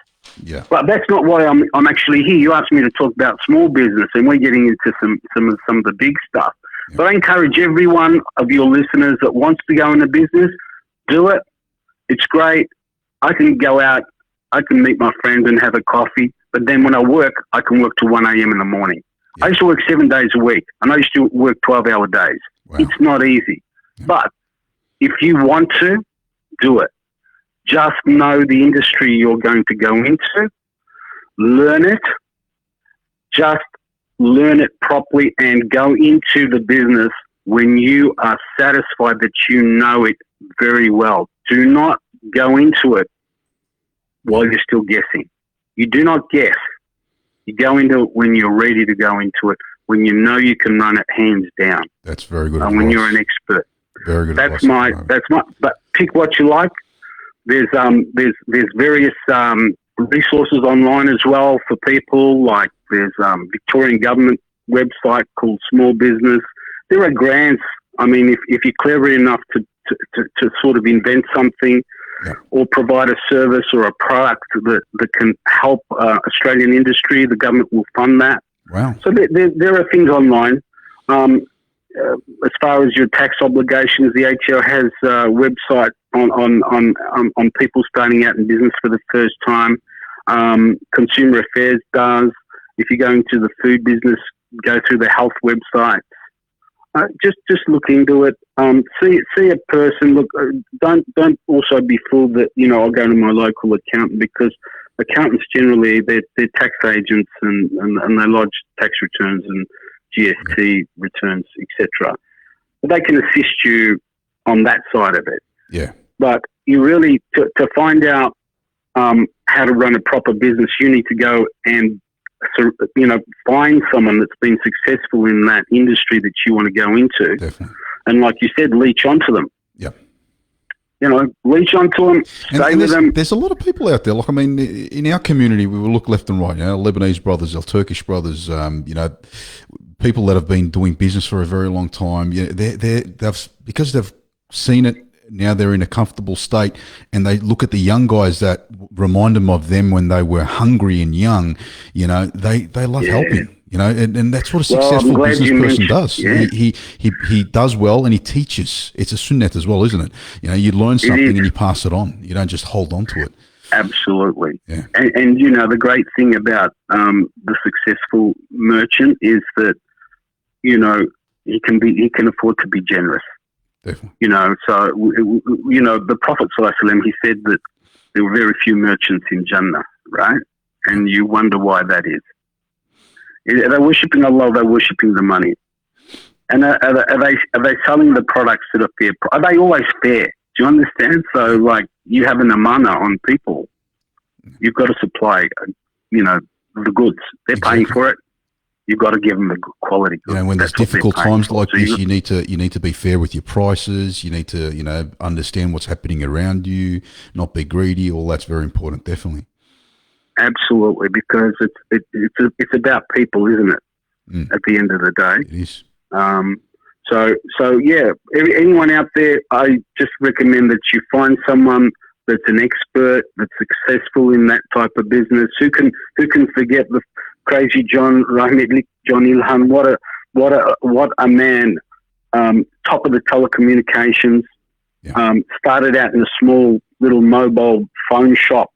Yeah.
But that's not why I'm actually here. You asked me to talk about small business, and we're getting into some of the big stuff. Yeah. But I encourage every one of your listeners that wants to go into business, do it. It's great. I can go out, I can meet my friends and have a coffee, but then when I work, I can work till 1 a.m. in the morning. Yeah. I used to work 7 days a week, and I used to work 12-hour days. Wow. It's not easy. Yeah. But if you want to, do it. Just know the industry you're going to go into. Learn it. Just learn it properly and go into the business when you are satisfied that you know it very well. Do not go into it while you're still guessing. You do not guess. You go into it when you're ready to go into it, when you know you can run it hands down.
That's very good.
And when you're an expert.
Very good.
That's my. But pick what you like. There's various resources online as well for people. Like there's Victorian government website called Small Business. There are grants. I mean, if you're clever enough to sort of invent something, yeah, or provide a service or a product that can help Australian industry, the government will fund that.
Wow.
So there are things online. As far as your tax obligations, the ATO has a website on people starting out in business for the first time. Consumer Affairs does. If you're going to the food business, go through the health website. Just look into it. See a person. Look, don't also be fooled that I'll go to my local accountant, because accountants generally they're tax agents and they lodge tax returns and GST returns, etc. But they can assist you on that side of it.
Yeah.
But you really to find out how to run a proper business, you need to go and find someone that's been successful in that industry that you want to go into.
Definitely.
And like you said, leech onto them.
Yeah.
Leech onto them, stay with them.
There's a lot of people out there. Like, I mean, in our community, we will look left and right. Lebanese brothers, our Turkish brothers, people that have been doing business for a very long time. Because they've seen it. Now they're in a comfortable state, and they look at the young guys that remind them of them when they were hungry and young. They love helping. And that's what a successful business person does. Yeah. He does well, and he teaches. It's a sunnat as well, isn't it? You learn something and you pass it on. You don't just hold on to it.
Absolutely.
Yeah.
And the great thing about the successful merchant is that he can afford to be generous.
Definitely.
So the Prophet ﷺ, he said that there were very few merchants in Jannah, right? And you wonder why that is. Are they worshipping Allah? Or are they worshipping the money? And are they selling the products that are fair? Are they always fair? Do you understand? So, like, you have an amana on people. You've got to supply, the goods. They're paying for it. You've got to give them the good quality goods.
When there's difficult times like this, you need to be fair with your prices. You need to, understand what's happening around you, not be greedy. All that's very important, definitely.
Absolutely, because it's about people, isn't it? At the end of the day,
it is.
Anyone out there, I just recommend that you find someone that's an expert, that's successful in that type of business, who can forget the crazy John Rahmetli John Ilhan. What a man! Top of the telecommunications. Yeah. Started out in a small little mobile phone shop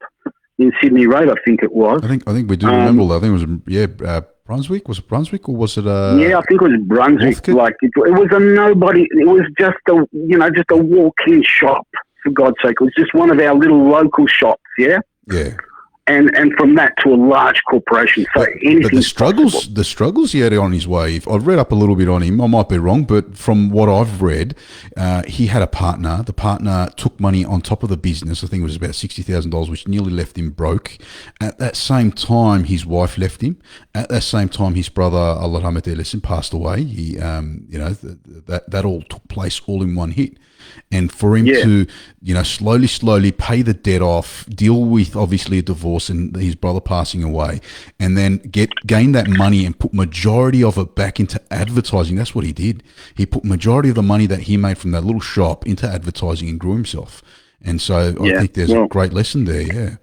in Sydney Road, I think it was.
I think we do remember that. I think it was Brunswick. Was it Brunswick or was it?
Yeah, I think it was Brunswick. Like it was a nobody. It was just a walk-in shop. For God's sake, it was just one of our little local shops. Yeah.
Yeah.
And from that to a large corporation. So anything. But
the struggles he had on his way. I've read up a little bit on him. I might be wrong, but from what I've read, he had a partner. The partner took money on top of the business. I think it was about $60,000, which nearly left him broke. At that same time, his wife left him. At that same time, his brother Allah Rahmat passed away. He, that all took place all in one hit. And for him to, slowly pay the debt off, deal with obviously a divorce and his brother passing away, and then gain that money and put majority of it back into advertising. That's what he did. He put majority of the money that he made from that little shop into advertising and grew himself. And so I think there's a great lesson there. Yeah.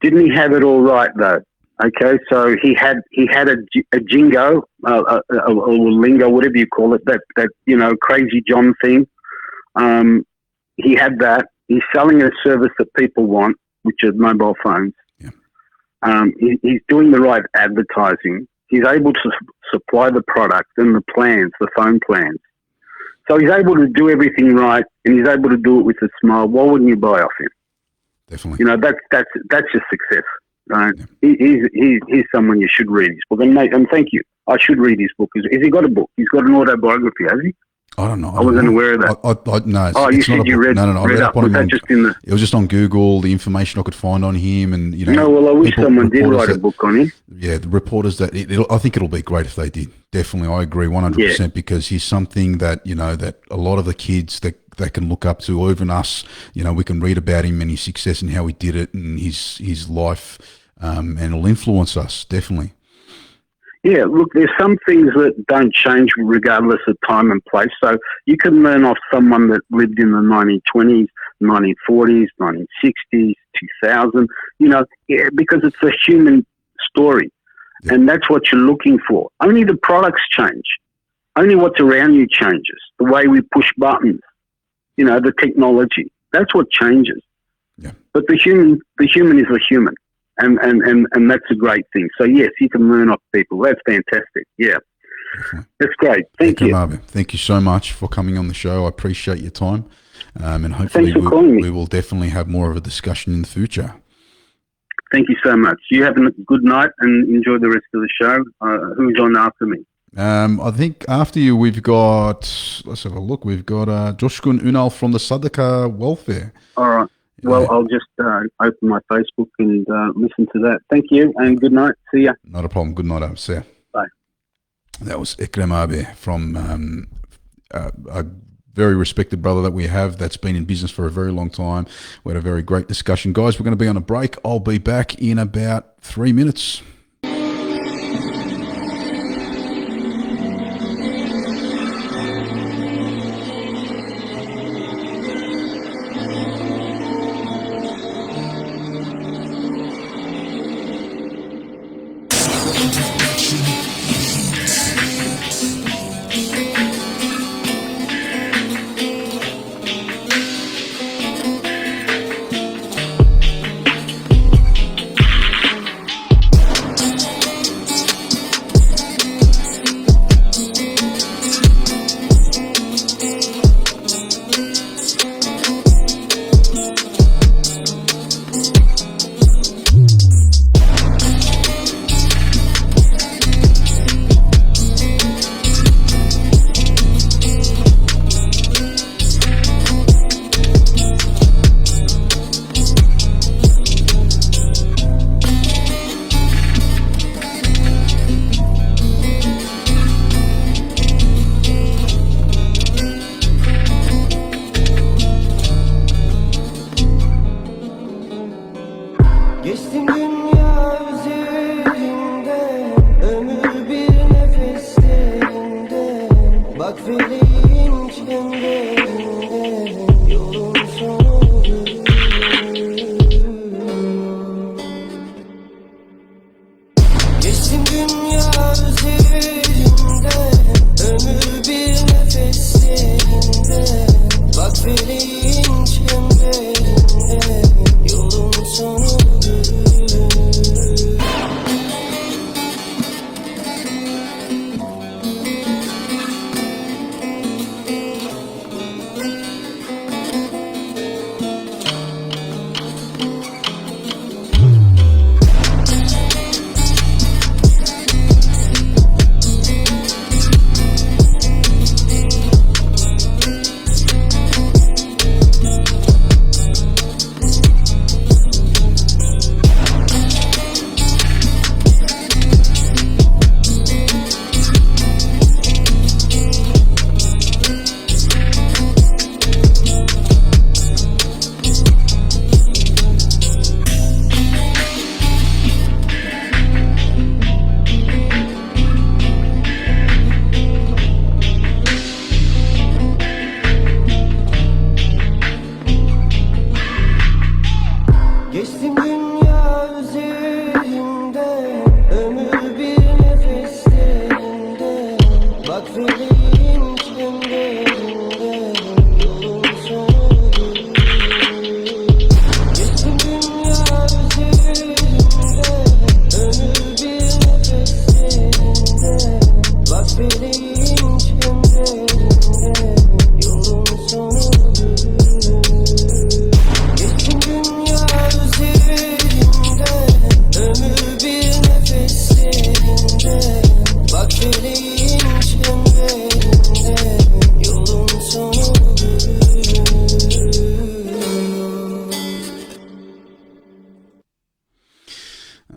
Didn't he have it all right though? Okay, so he had a jingo, or lingo, whatever you call it, that crazy John thing. He had that. He's selling a service that people want, which are mobile phones. Yeah. He's doing the right advertising. He's able to supply the product and the plans, the phone plans. So he's able to do everything right, and he's able to do it with a smile. Why wouldn't you buy off him?
Definitely.
That's just success. Right? Yeah. He's someone you should read his book. And mate, and thank you. I should read his book. Has he got a book? He's got an autobiography, has he?
I don't know.
I wasn't aware of that.
No.
Oh, you said you read?
No. I read up on him. It was just on Google. The information I could find on him, and
No, well, I wish someone did write a book on him.
Yeah, the reporters that I think it'll be great if they did. Definitely, I agree 100% because he's something that that a lot of the kids that they can look up to, or even us. We can read about him and his success and how he did it and his life, and it'll influence us definitely.
Yeah, look, there's some things that don't change regardless of time and place. So you can learn off someone that lived in the 1920s, 1940s, 1960s, 2000, because it's a human story. Yeah. And that's what you're looking for. Only the products change. Only what's around you changes. The way we push buttons, the technology. That's what changes. Yeah. But the human is a human. And that's a great thing. So yes, you can learn off people. That's fantastic. Yeah, that's great. Thank you.
Thank you so much for coming on the show. I appreciate your time, and hopefully we will definitely have more of a discussion in the future.
Thank you so much. You have a good night and enjoy the rest of the show. Who's on after me?
I think after you, we've got. Let's have a look. We've got Coskun Unal from the Sadaqa Welfare.
All right. Well, I'll just open my Facebook and listen to that. Thank you, and good night. See ya.
Not a problem. Good night, see ya.
Bye.
That was Ekrem from a very respected brother that we have that's been in business for a very long time. We had a very great discussion. Guys, we're going to be on a break. I'll be back in about 3 minutes.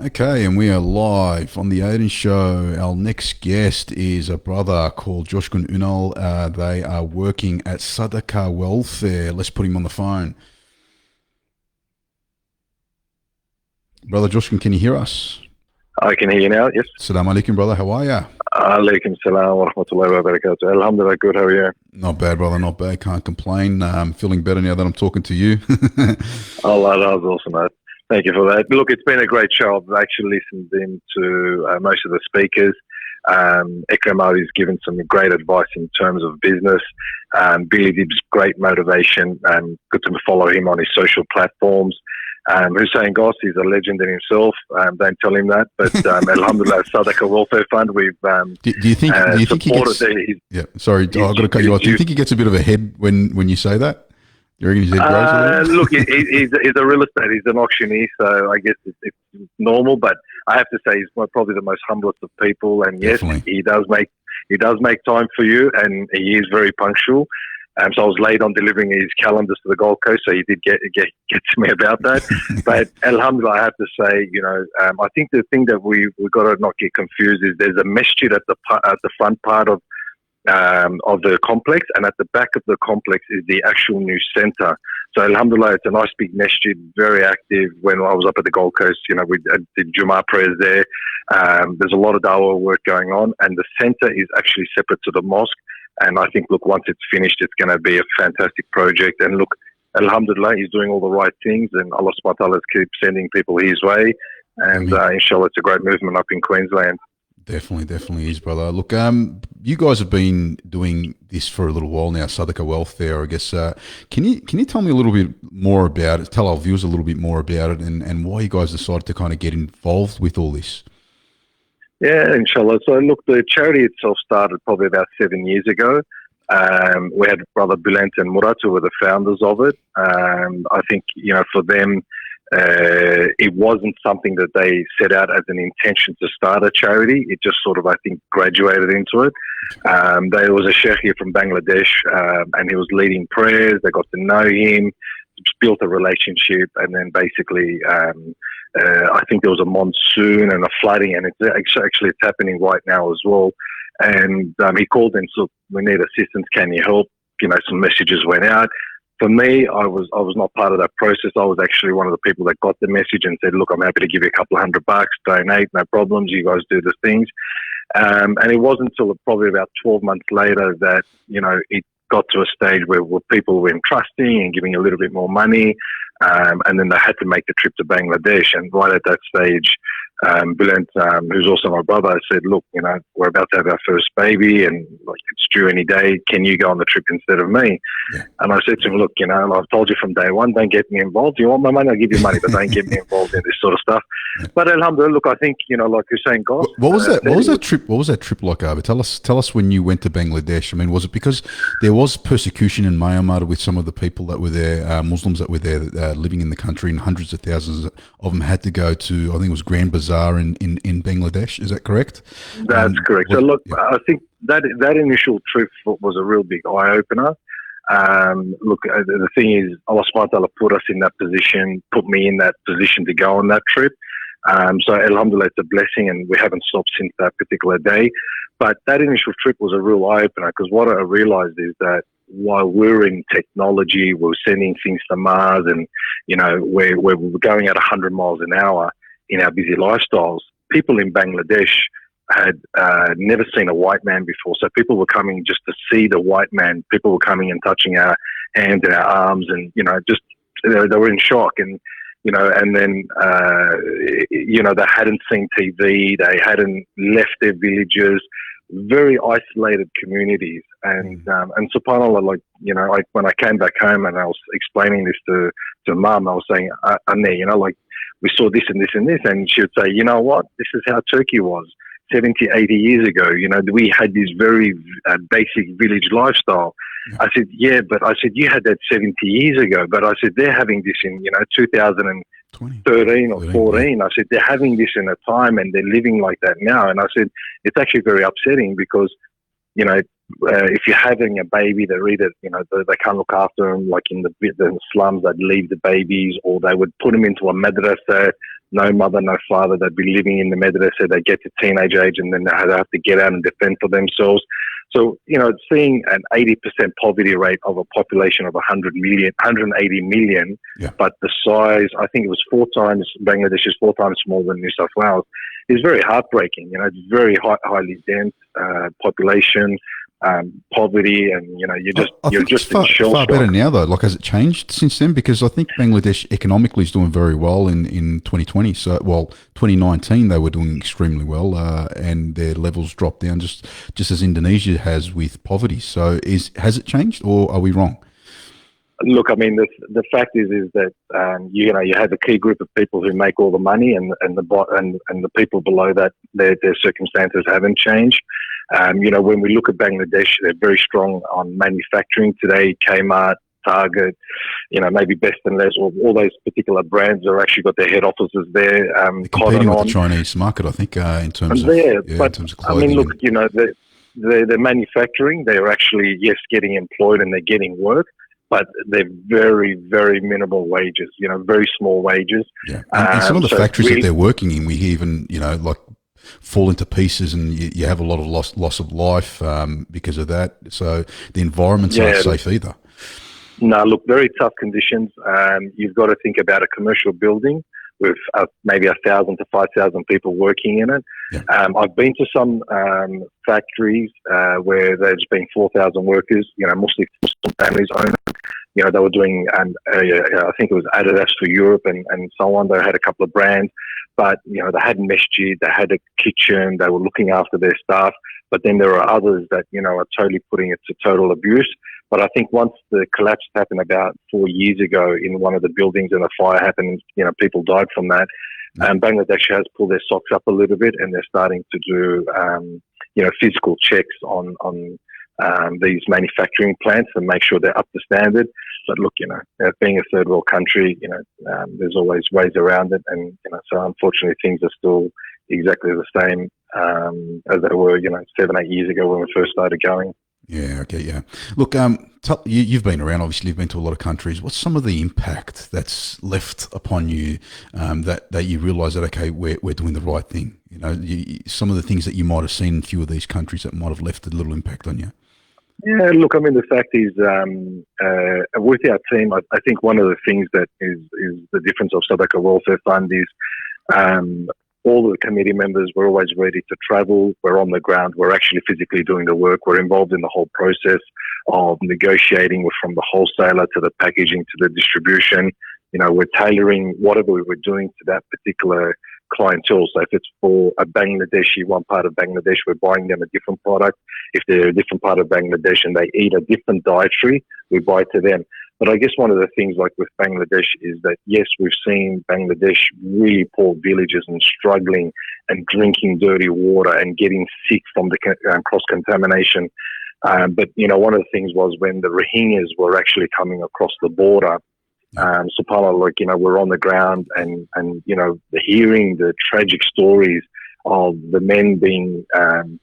Okay, and we are live on the Aydin Show. Our next guest is a brother called Coskun Unal. They are working at Sadaqa Welfare. Let's put him on the phone. Brother Coskun, can you hear us?
I can hear you now, yes.
Assalamu alaikum, brother. How are you?
Alaikum salam wa rahmatullahi wa barakatuh. Alhamdulillah, good. How are you?
Not bad, brother. Not bad. Can't complain. I'm feeling better now that I'm talking to you.
Allah, that was awesome, mate. Thank you for that. Look, it's been a great show. I've actually listened in to most of the speakers. Ekrem has given some great advice in terms of business. Billy Dib's great motivation. Good to follow him on his social platforms. Hussein Goss is a legend in himself. Don't tell him that. But Alhamdulillah, Sadaqa Welfare Fund, we've
do you think he gets... Yeah, sorry, I've got to cut you off. Do you think he gets a bit of a head when you say that? You reckon his head grows a little?
Look, he's a real estate. He's an auctioneer, so I guess it's normal. But I have to say, he's probably the most humblest of people. And yes,
Definitely.
he does make time for you, and he is very punctual. So I was late on delivering his calendars to the Gold Coast, so he did get to me about that. But Alhamdulillah, I have to say, I think the thing that we've got to not get confused is there's a masjid at the front part of the complex, and at the back of the complex is the actual new centre. So Alhamdulillah, it's a nice big masjid, very active. When I was up at the Gold Coast, we did Jummah prayers there. There's a lot of dawah work going on, and the centre is actually separate to the mosque. And I think, look, once it's finished, it's going to be a fantastic project. And look, Alhamdulillah, he's doing all the right things, and Allah subhanahu wa ta'ala keeps sending people his way. And inshallah, it's a great movement up in Queensland.
Definitely is, brother. Look, you guys have been doing this for a little while now, Sadaqa Welfare, I guess. Can you tell me a little bit more about it, tell our viewers a little bit more about it, and why you guys decided to kind of get involved with all this?
Yeah, inshallah. So look, the charity itself started probably about 7 years ago. We had Brother Bülent and Murat, who were the founders of it. I think, for them, it wasn't something that they set out as an intention to start a charity. It just sort of, I think, graduated into it. There was a sheikh here from Bangladesh, and he was leading prayers. They got to know him, built a relationship, and then basically I think there was a monsoon and a flooding, and it's happening right now as well. And he called and said, "We need assistance. Can you help?" Some messages went out. For me, I was not part of that process. I was actually one of the people that got the message and said, "Look, I'm happy to give you a couple of $100, donate, no problems. You guys do the things." And it wasn't until probably about 12 months later that it got to a stage where people were entrusting and giving a little bit more money. And then they had to make the trip to Bangladesh. And right at that stage, Bülent, who's also my brother, said, "Look, we're about to have our first baby, and it's due any day. Can you go on the trip instead of me?"
Yeah.
And I said to him, "Look, I've told you from day one, don't get me involved. You want my money, I'll give you money, but don't get me involved in this sort of stuff."
Yeah.
But alhamdulillah, look, I think like you're saying, God,
what was that? What was that trip? What was that trip like, Abba? Tell us when you went to Bangladesh. I mean, was it because there was persecution in Myanmar with some of the people that were there, Muslims that were there, living in the country, and hundreds of thousands of them had to go to, I think it was Grand Bazaar in Bangladesh. Is that correct?
That's correct. So look, yeah. I think that initial trip was a real big eye opener. Look, the thing is, Allah subhanahu wa ta'ala put us in that position, put me in that position to go on that trip. So alhamdulillah, it's a blessing, and we haven't stopped since that particular day. But that initial trip was a real eye opener, because what I realized is that while we're in technology, we're sending things to Mars, and we're going at 100 miles an hour in our busy lifestyles, people in Bangladesh had never seen a white man before. So people were coming just to see the white man. People were coming and touching our hands and our arms, and they were in shock. And and then they hadn't seen TV. They hadn't left their villages. Very isolated communities. And subhanAllah, when I came back home and I was explaining this to Mum, I was saying, Anne, we saw this and this and this, and she would say, "You know what? This is how Turkey was 70, 80 years ago. We had this very basic village lifestyle." Yeah. I said, "Yeah, but I said, you had that 70 years ago, but I said, they're having this in, 2013 or 14. I said, they're having this in a time and they're living like that now." And I said, it's actually very upsetting because, if you're having a baby, they're either, they can't look after them, like in the slums, they'd leave the babies, or they would put them into a madrasa, no mother, no father, they'd be living in the madrasa, they get to teenage age, and then they have to get out and defend for themselves. So, seeing an 80% poverty rate of a population of 180 million, but the size, I think it was Bangladesh is 4 times smaller than New South Wales, is very heartbreaking. It's very highly dense population, poverty, and you're just in shell
far
shock.
better now though. Like, has it changed since then? Because I think Bangladesh economically is doing very well in 2020. So, 2019 they were doing extremely well, and their levels dropped down just as Indonesia has with poverty. So, has it changed, or are we wrong?
Look, I mean, the fact is that you have a key group of people who make all the money, and the people below that, their circumstances haven't changed. When we look at Bangladesh, they're very strong on manufacturing today. Kmart, Target, maybe Best and Less, all those particular brands are actually got their head offices there.
Competing with the Chinese market, I think, in terms of clothing.
I mean, look, they're manufacturing. They're actually getting employed and they're getting work. But they're very, very minimal wages, very small wages.
Yeah. And some of the factories that they're working in, we even, fall into pieces, and you have a lot of loss of life because of that. So the environments aren't safe either.
No, look, very tough conditions. You've got to think about a commercial building with maybe 1,000 to 5,000 people working in it. Yeah. I've been to some factories where there's been 4,000 workers, mostly Muslim families own it. They were doing, I think it was Adidas for Europe and so on. They had a couple of brands, but, they had masjid, they had a kitchen, they were looking after their staff. But then there are others that, are totally putting it to total abuse. But I think once the collapse happened about 4 years ago in one of the buildings and a fire happened, people died from that. Bangladesh has pulled their socks up a little bit, and they're starting to do, physical checks on these manufacturing plants and make sure they're up to standard. But look, being a third world country, there's always ways around it. And, so unfortunately things are still exactly the same as they were, 7, 8 years ago when we first started going.
Yeah. Okay. Yeah. Look, you've been around. Obviously, you've been to a lot of countries. What's some of the impact that's left upon you that you realise that we're doing the right thing? Some of the things that you might have seen in a few of these countries that might have left a little impact on you.
Yeah. Look, I mean, the fact is, with our team, I think one of the things that is the difference of Sadaqa Welfare Fund is. All the committee members were always ready to travel. We're on the ground. We're actually physically doing the work. We're involved in the whole process of negotiating from the wholesaler to the packaging to the distribution. We're tailoring whatever we were doing to that particular clientele. So if it's for a Bangladeshi, one part of Bangladesh, we're buying them a different product. If they're a different part of Bangladesh and they eat a different dietary, we buy to them. But I guess one of the things like with Bangladesh is that, yes, we've seen Bangladesh really poor villages and struggling and drinking dirty water and getting sick from the cross-contamination. But, one of the things was when the Rohingyas were actually coming across the border, subhanAllah, we're on the ground and hearing the tragic stories of the men being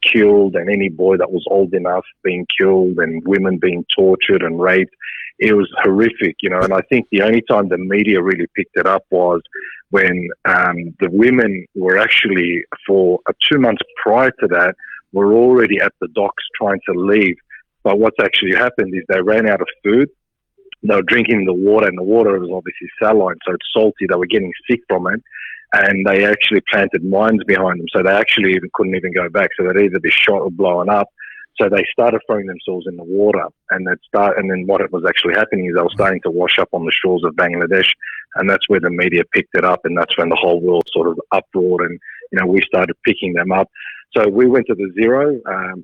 killed and any boy that was old enough being killed and women being tortured and raped. It was horrific, and I think the only time the media really picked it up was when the women were actually, for 2 months prior to that, were already at the docks trying to leave. But what's actually happened is they ran out of food. They were drinking the water, and the water was obviously saline, so it's salty. They were getting sick from it. And they actually planted mines behind them, so they actually couldn't even go back. So they'd either be shot or blown up. So they started throwing themselves in the water, and then what was actually happening is they were starting to wash up on the shores of Bangladesh, and that's where the media picked it up, and that's when the whole world sort of uproared, and we started picking them up. So we went to the zero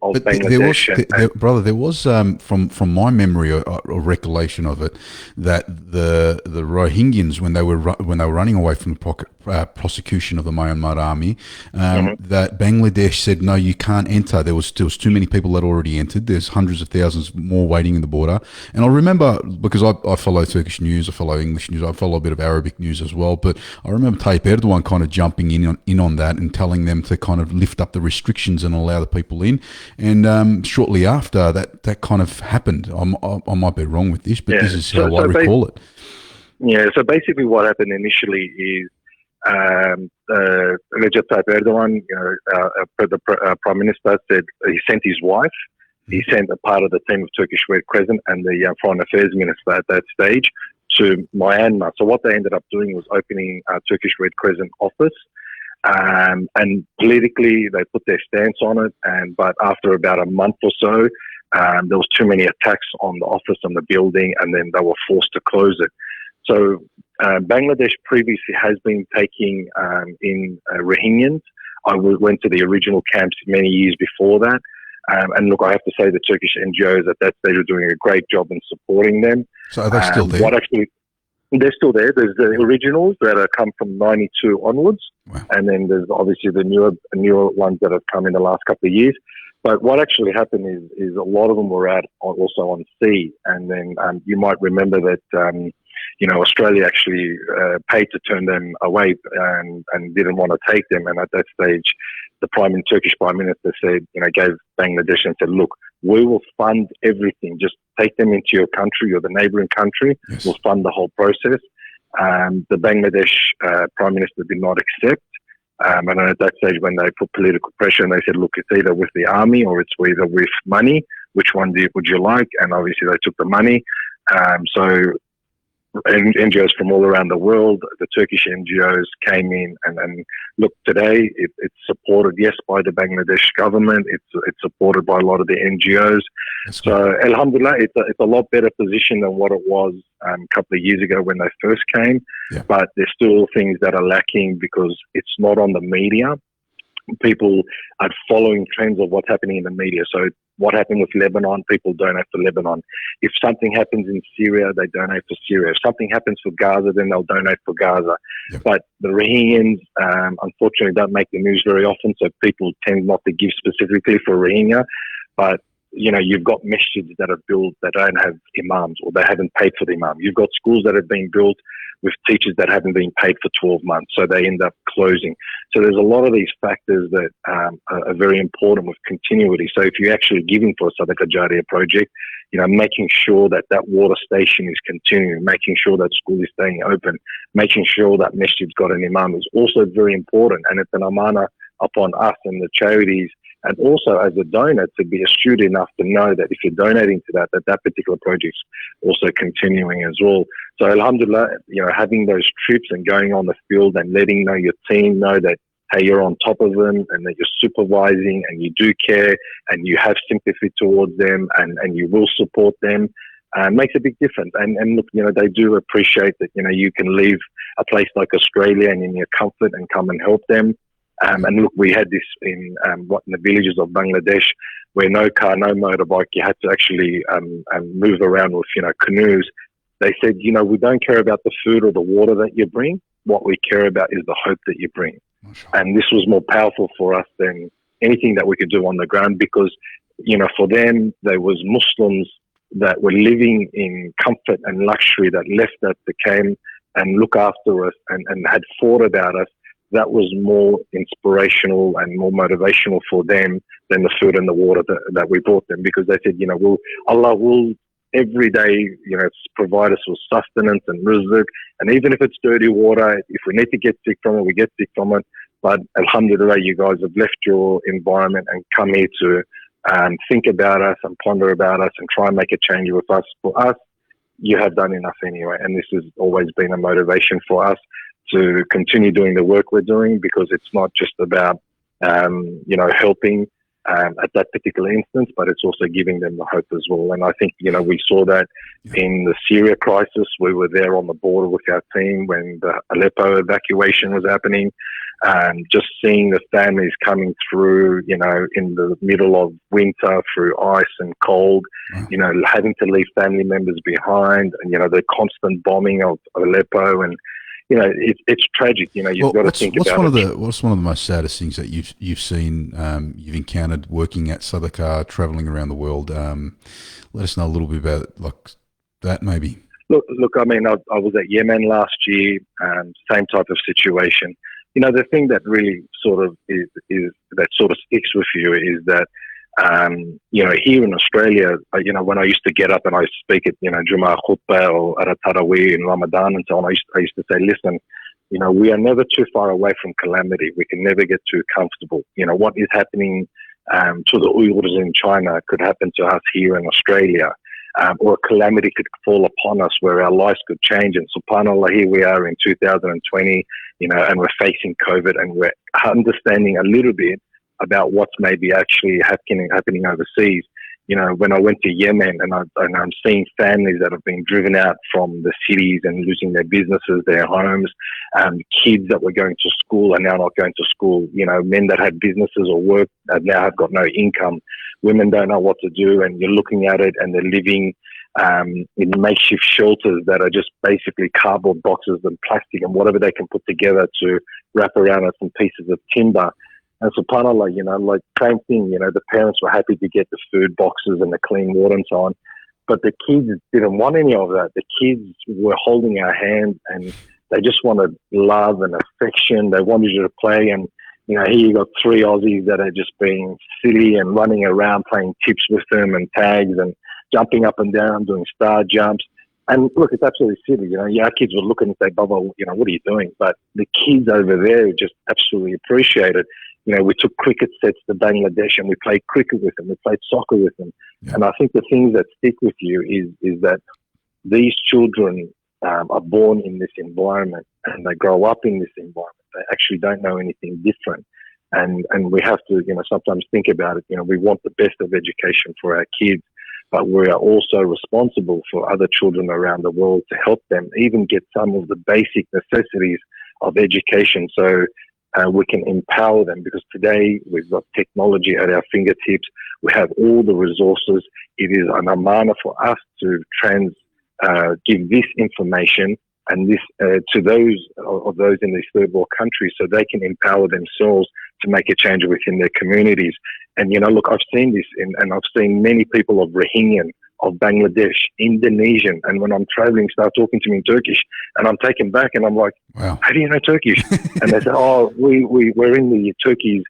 of Bangladesh.
There was from my memory or recollection of it, that the Rohingyans when they were running away from the prosecution of the Myanmar army, that Bangladesh said, no, you can't enter. There was too many people that already entered. There's hundreds of thousands more waiting in the border. And I remember, because I follow Turkish news, I follow English news, I follow a bit of Arabic news as well, but I remember Tayyip Erdogan kind of jumping in on that and telling them to kind of lift up the restrictions and allow the people in. And shortly after, that kind of happened. I might be wrong with this, but this is how I recall it.
Yeah, so basically what happened initially is Recep Tayyip Erdogan, the Prime Minister, said he sent his wife, he sent a part of the team of Turkish Red Crescent and the Foreign Affairs Minister at that stage to Myanmar. So what they ended up doing was opening a Turkish Red Crescent office, and politically they put their stance on it, but after about a month or so, there was too many attacks on the office and the building, and then they were forced to close it. So Bangladesh previously has been taking in Rohingyans. I went to the original camps many years before that. And look, I have to say the Turkish NGOs at that stage are doing a great job in supporting them.
So are they still there?
They're still there. There's the originals that have come from 92 onwards.
Wow.
And then there's obviously the newer ones that have come in the last couple of years. But what actually happened is a lot of them were out also on sea. And then you might remember that Australia actually paid to turn them away and didn't want to take them. And at that stage, the Turkish Prime Minister said, gave Bangladesh and said, look, we will fund everything. Just take them into your country or the neighbouring country.
Yes.
We'll fund the whole process. The Bangladesh Prime Minister did not accept. And then at that stage, when they put political pressure and they said, look, it's either with the army or it's either with money. Which one would you like? And obviously they took the money. So NGOs from all around the world, the Turkish NGOs came in and look, today it's supported, yes, by the Bangladesh government. It's supported by a lot of the NGOs.
That's
so
good.
Alhamdulillah, it's a lot better position than what it was a couple of years ago when they first came.
Yeah.
But there's still things that are lacking because it's not on the media. People are following trends of what's happening in the media. So what happened with Lebanon, people donate for Lebanon. If something happens in Syria, they donate for Syria. If something happens for Gaza, then they'll donate for Gaza.
Yep.
But the Rohingyans, unfortunately, don't make the news very often, so people tend not to give specifically for Rohingya. But you've got masjids that are built that don't have imams or they haven't paid for the imam. You've got schools that have been built with teachers that haven't been paid for 12 months, so they end up closing. So there's a lot of these factors that are very important with continuity. So if you're actually giving for a Sadaqa Jariyah project, making sure that water station is continuing, making sure that school is staying open, making sure that masjid's got an imam is also very important. And it's an amana upon us and the charities, and also as a donor, to be astute enough to know that if you're donating to that particular project's also continuing as well. So alhamdulillah, having those trips and going on the field and letting your team know that, hey, you're on top of them and that you're supervising and you do care and you have sympathy towards them and you will support them, makes a big difference. And look, they do appreciate that, you can leave a place like Australia and in your comfort and come and help them. And look, we had this in the villages of Bangladesh, where no car, no motorbike, you had to actually move around with canoes. They said, we don't care about the food or the water that you bring. What we care about is the hope that you bring. And this was more powerful for us than anything that we could do on the ground, because for them, there was Muslims that were living in comfort and luxury that left us, that came and look after us and had thought about us. That was more inspirational and more motivational for them than the food and the water that we brought them, because they said, Allah will every day, provide us with sustenance and rizq. And even if it's dirty water, if we need to get sick from it, we get sick from it. But alhamdulillah, you guys have left your environment and come here to think about us and ponder about us and try and make a change with us. For us, you have done enough anyway. And this has always been a motivation for us to continue doing the work we're doing, because it's not just about, helping at that particular instance, but it's also giving them the hope as well. And I think, we saw that in the Syria crisis. We were there on the border with our team when the Aleppo evacuation was happening. Just seeing the families coming through, in the middle of winter through ice and cold, having to leave family members behind, and, the constant bombing of Aleppo. And, it's tragic. You've got to think about it.
What's one of the most saddest things that you've seen, you've encountered working at Sadaqa, traveling around the world? Let us know a little bit about like that, maybe.
Look. I mean, I was at Yemen last year. Same type of situation. The thing that really sort of is that sort of sticks with you is that, here in Australia, when I used to get up and I speak at, Jummah khutbah or at a Taraweeh in Ramadan and so on, I used to say, listen, we are never too far away from calamity. We can never get too comfortable. What is happening to the Uyghurs in China could happen to us here in Australia. Or a calamity could fall upon us where our lives could change. And subhanAllah, here we are in 2020, and we're facing COVID, and we're understanding a little bit about what's maybe actually happening overseas. When I went to Yemen and I'm seeing families that have been driven out from the cities and losing their businesses, their homes, kids that were going to school are now not going to school, men that had businesses or work that now have got no income. Women don't know what to do, and you're looking at it and they're living in makeshift shelters that are just basically cardboard boxes and plastic and whatever they can put together to wrap around it some pieces of timber. And subhanAllah, like same thing, the parents were happy to get the food boxes and the clean water and so on. But the kids didn't want any of that. The kids were holding our hand and they just wanted love and affection. They wanted you to play. And, here you got three Aussies that are just being silly and running around playing tips with them and tags and jumping up and down, doing star jumps. And look, it's absolutely silly. Our kids would look and say, Baba, what are you doing? But the kids over there just absolutely appreciate it. We took cricket sets to Bangladesh and we played cricket with them. We played soccer with them. Yeah. And I think the things that stick with you is that these children are born in this environment and they grow up in this environment. They actually don't know anything different. And we have to, sometimes think about it. We want the best of education for our kids, but we are also responsible for other children around the world to help them even get some of the basic necessities of education. So we can empower them, because today we've got technology at our fingertips. We have all the resources. It is an amana for us to give this information and this to those in these third world countries, so they can empower themselves to make a change within their communities. And look, I've seen this, and I've seen many people of Rohingya, of Bangladesh, Indonesian, and when I'm traveling, start talking to me in Turkish, and I'm taken back, and I'm like, wow, how do you know Turkish? And they say, oh, we're in the Turkey's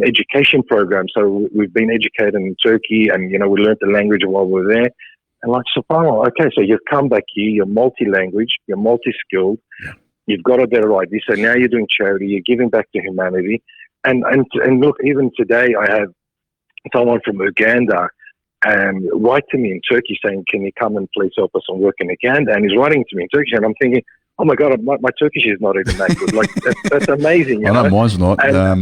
education program, so we've been educated in Turkey, and we learned the language while we're there. And like, subhanAllah, okay, so you've come back here, you're multi-language, you're multi-skilled, you've got a better idea, so now you're doing charity, you're giving back to humanity. And look, even today I have someone from Uganda write to me in Turkey saying, can you come and please help us on work in Uganda? And he's writing to me in Turkish, and I'm thinking, oh my God, my Turkish is not even that good. Like, that's amazing.
I know mine's not. I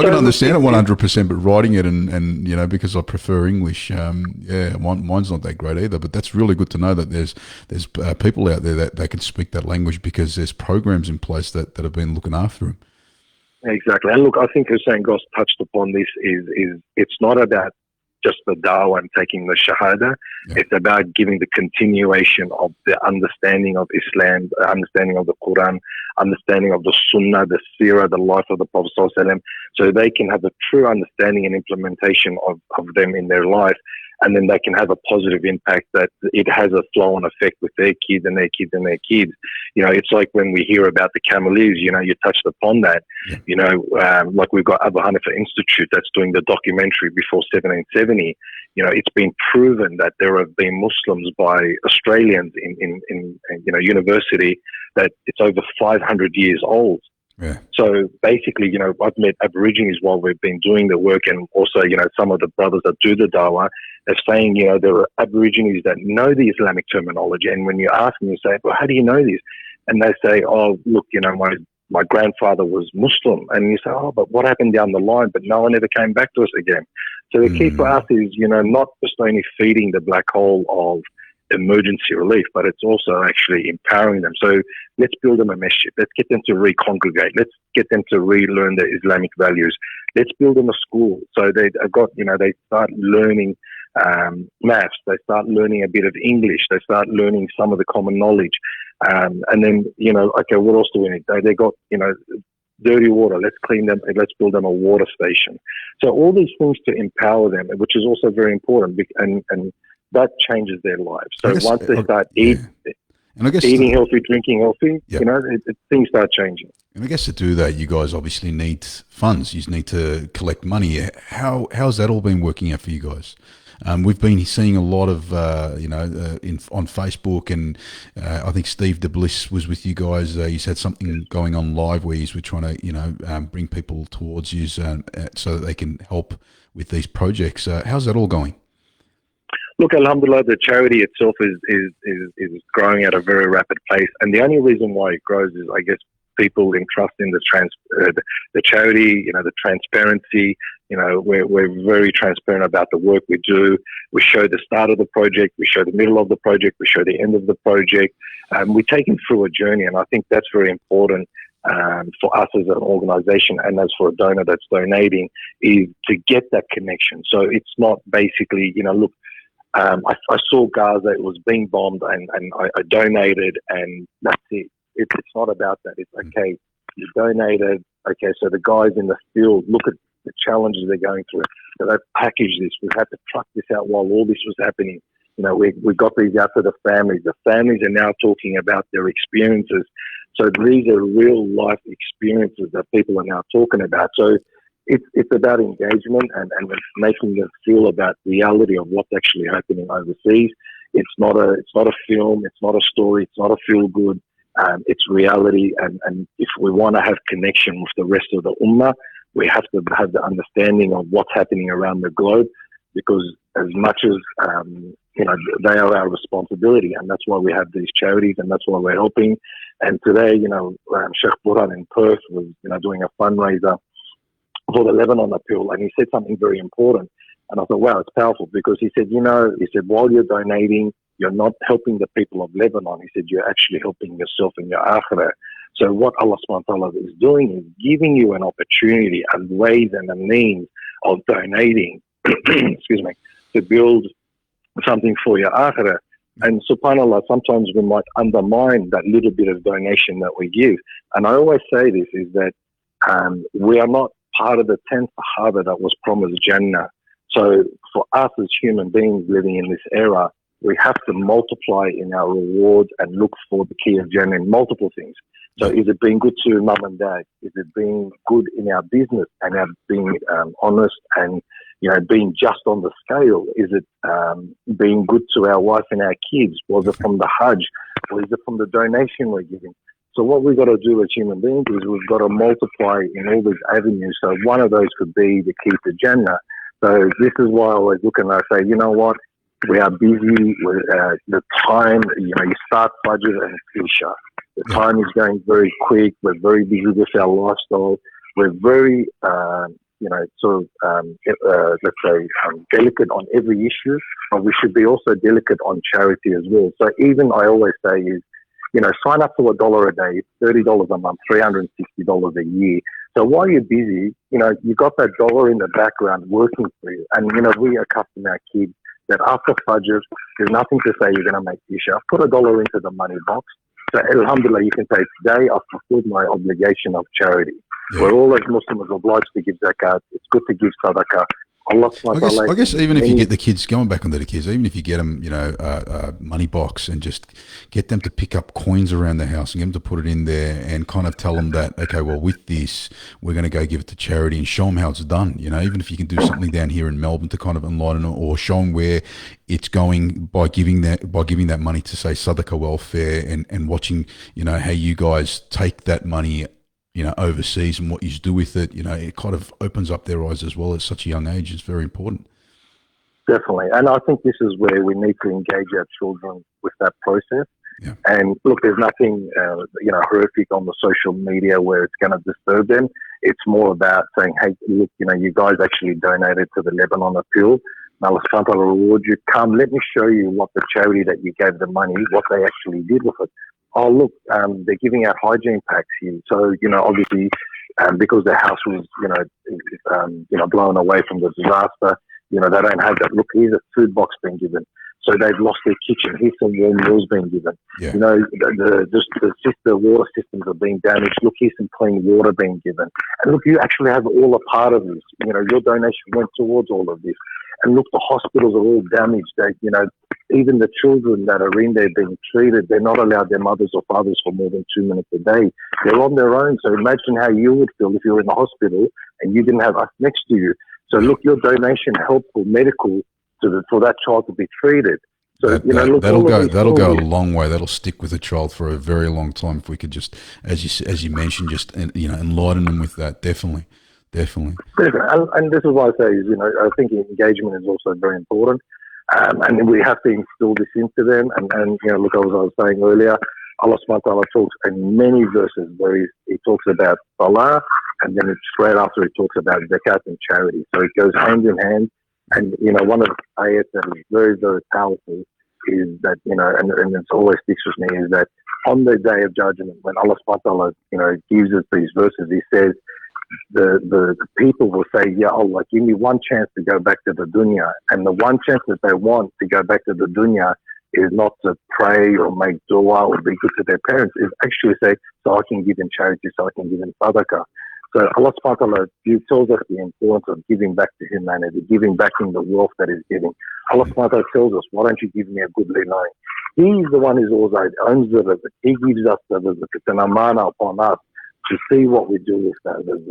can understand it 100%, but writing it and because I prefer English, mine's not that great either. But that's really good to know that there's people out there that they can speak that language, because there's programs in place that have been looking after them.
Exactly. And look, I think Hussein Goss touched upon this, is it's not about just the dawah and taking the shahada. Yeah. It's about giving the continuation of the understanding of Islam, the understanding of the Quran, understanding of the Sunnah, the Seerah, the life of the Prophet ﷺ, so they can have a true understanding and implementation of them in their life. And then they can have a positive impact, that it has a flow-on effect with their kids and their kids and their kids. It's like when we hear about the Kamalis, you touched upon that. Like we've got Abu Hanifa Institute that's doing the documentary before 1770. It's been proven that there have been Muslims by Australians in university, that it's over 500 years old. Yeah. So basically, I've met Aborigines while we've been doing the work, and also, some of the brothers that do the dawah are saying, there are Aborigines that know the Islamic terminology. And when you ask them, you say, well, how do you know this? And they say, oh, look, my grandfather was Muslim. And you say, oh, but what happened down the line? But no one ever came back to us again. So the key for us is, not just only feeding the black hole of emergency relief, but it's also actually empowering them. So let's build them a masjid. Let's get them to recongregate. Let's get them to relearn their Islamic values. Let's build them a school. So they start learning maths, they start learning a bit of English, they start learning some of the common knowledge. And then, okay, what else do we need? They got, dirty water, let's clean them, and let's build them a water station. So all these things to empower them, which is also very important, and that changes their lives. So once they start eating healthy, drinking healthy, things start changing.
And I guess to do that, you guys obviously need funds. You need to collect money. How's that all been working out for you guys? We've been seeing a lot of, on Facebook, and I think Steve DeBliss was with you guys. He's had something going on live where we're trying to, bring people towards you so that they can help with these projects. How's that all going?
Look, alhamdulillah, the charity itself is growing at a very rapid pace, and the only reason why it grows is, I guess, people entrust in the charity, the transparency. We're very transparent about the work we do. We show the start of the project, we show the middle of the project, we show the end of the project. We take them through a journey, and I think that's very important for us as an organisation, and as for a donor that's donating, is to get that connection. So it's not basically, look, I saw Gaza, it was being bombed, and I donated, and that's it. It's not about that. It's okay, you donated. Okay, so the guys in the field, look at the challenges they're going through. So they've packaged this. We've had to truck this out while all this was happening. We got these out to the families. The families are now talking about their experiences. So these are real life experiences that people are now talking about. So it's about engagement and making them feel about reality of what's actually happening overseas. It's not a film. It's not a story. It's not a feel good. It's reality. And if we want to have connection with the rest of the ummah, we have to have the understanding of what's happening around the globe, because as much as they are our responsibility, and that's why we have these charities, and that's why we're helping. And today, Sheikh Burhan in Perth was doing a fundraiser for the Lebanon appeal, and he said something very important. And I thought, wow, it's powerful, because he said, while you're donating, you're not helping the people of Lebanon. He said, you're actually helping yourself in your akhirah. So what Allah subhanahu wa ta'ala is doing is giving you an opportunity, a ways and a means of donating, excuse me, to build something for your akhirah. And subhanAllah, sometimes we might undermine that little bit of donation that we give. And I always say this, is that we are not part of the 10th Sahaba that was promised Jannah. So for us as human beings living in this era, we have to multiply in our rewards and look for the key of Jannah in multiple things. So is it being good to mum and dad? Is it being good in our business and being honest and, being just on the scale? Is it being good to our wife and our kids? Was it from the Hajj? Or is it from the donation we're giving? So what we've got to do as human beings is we've got to multiply in all these avenues. So one of those could be the key to Jannah. So this is why I always look and I say, you know what? We are busy with the time, you start Fajr and it's Isha. The time is going very quick. We're very busy with our lifestyle. We're very, let's say, delicate on every issue, but we should be also delicate on charity as well. So even I always say is, sign up to $1 a day, $30 a month, $360 a year. So while you're busy, you got that dollar in the background working for you. And, we accustom our kids that after Fajr, there's nothing to say you're going to make Isha. Put $1 into the money box. So alhamdulillah, you can say, today I've fulfilled my obligation of charity. Yeah. We're all as Muslims obliged to give zakat. It's good to give sadaqa.
I guess even if you get the kids, going back onto the kids, even if you get them, a money box and just get them to pick up coins around the house and get them to put it in there and kind of tell them that, okay, well, with this, we're going to go give it to charity and show them how it's done. Even if you can do something down here in Melbourne to kind of enlighten them, or show them where it's going by giving that money to, say, sadaqa welfare, and watching, how you guys take that money overseas and what you do with it, it kind of opens up their eyes as well at such a young age. It's very important.
Definitely. And I think this is where we need to engage our children with that process. Yeah. And look, there's nothing, horrific on the social media where it's going to disturb them. It's more about saying, hey, look, you guys actually donated to the Lebanon appeal. Now, Allah subhanahu wa ta'ala reward you. Come, let me show you what the charity that you gave the money, what they actually did with it. Oh, look, they're giving out hygiene packs here. So, obviously, because the house was, blown away from the disaster, You know, they don't have that. Look, here's a food box being given. So they've lost their kitchen. Here's some warm meals being given.
Yeah.
You know, the water systems are being damaged. Look, here's some clean water being given. And look, you actually have all a part of this. You know, your donation went towards all of this. And look, the hospitals are all damaged. They, you know, even the children that are in there being treated, they're not allowed their mothers or fathers for more than 2 minutes a day. They're on their own. So imagine how you would feel if you were in the hospital and you didn't have us next to you. So look, your donation helped for medical for that child to be treated. So
that'll go a long way. That'll stick with a child for a very long time. If we could just, as you mentioned, just enlighten them with that. Definitely.
And this is why I say, I think engagement is also very important, and we have to instill this into them. And look, as I was saying earlier, Allah subhanahu wa ta'ala talks in many verses where he talks about salah, and then straight after he talks about zakat and charity. So it goes hand in hand. And, one of the ayats that is very, very powerful is that, and it's always sticks with me, is that on the day of judgment, when Allah subhanahu wa ta'ala, gives us these verses, he says, the people will say, Ya Allah, give me one chance to go back to the dunya. And the one chance that they want to go back to the dunya is not to pray or make dua or be good to their parents, is actually say, so I can give in charity, so I can give in sadaqa. So Allah subhanahu wa ta'ala tells us the importance of giving back to humanity, giving back in the wealth that is giving. Allah subhanahu wa ta'ala tells us, why don't you give me a goodly loan? He's the one who also owns the rizq. He gives us the rizq. It's an amana upon us to see what we do with that rizq.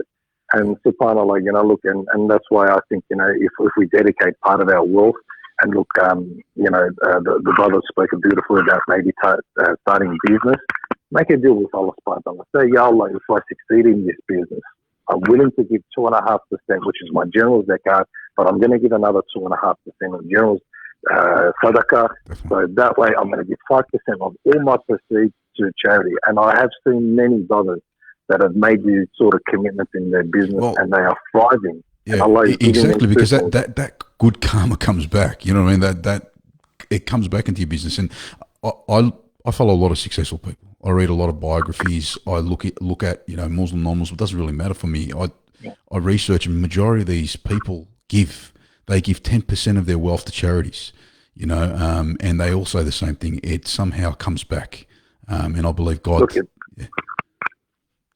And subhanAllah, look, and that's why I think, if we dedicate part of our wealth, and look, the brother spoke beautifully about maybe starting business. Make a deal with Allah subhanahu wa ta'ala. Say, Ya Allah, if I succeed in this business, I'm willing to give 2.5%, which is my general zakat, but I'm going to give another 2.5% of general sadaqa. So that way I'm going to give 5% of all my proceeds to charity. And I have seen many brothers that have made these sort of commitments in their business, and they are thriving.
Yeah, exactly, because that good karma comes back. You know what I mean? That it comes back into your business. And I follow a lot of successful people. I read a lot of biographies. I look at Muslim, non-Muslim. It doesn't really matter for me. I research, and majority of these people give 10% of their wealth to charities, and they all say the same thing. It somehow comes back, and I believe God.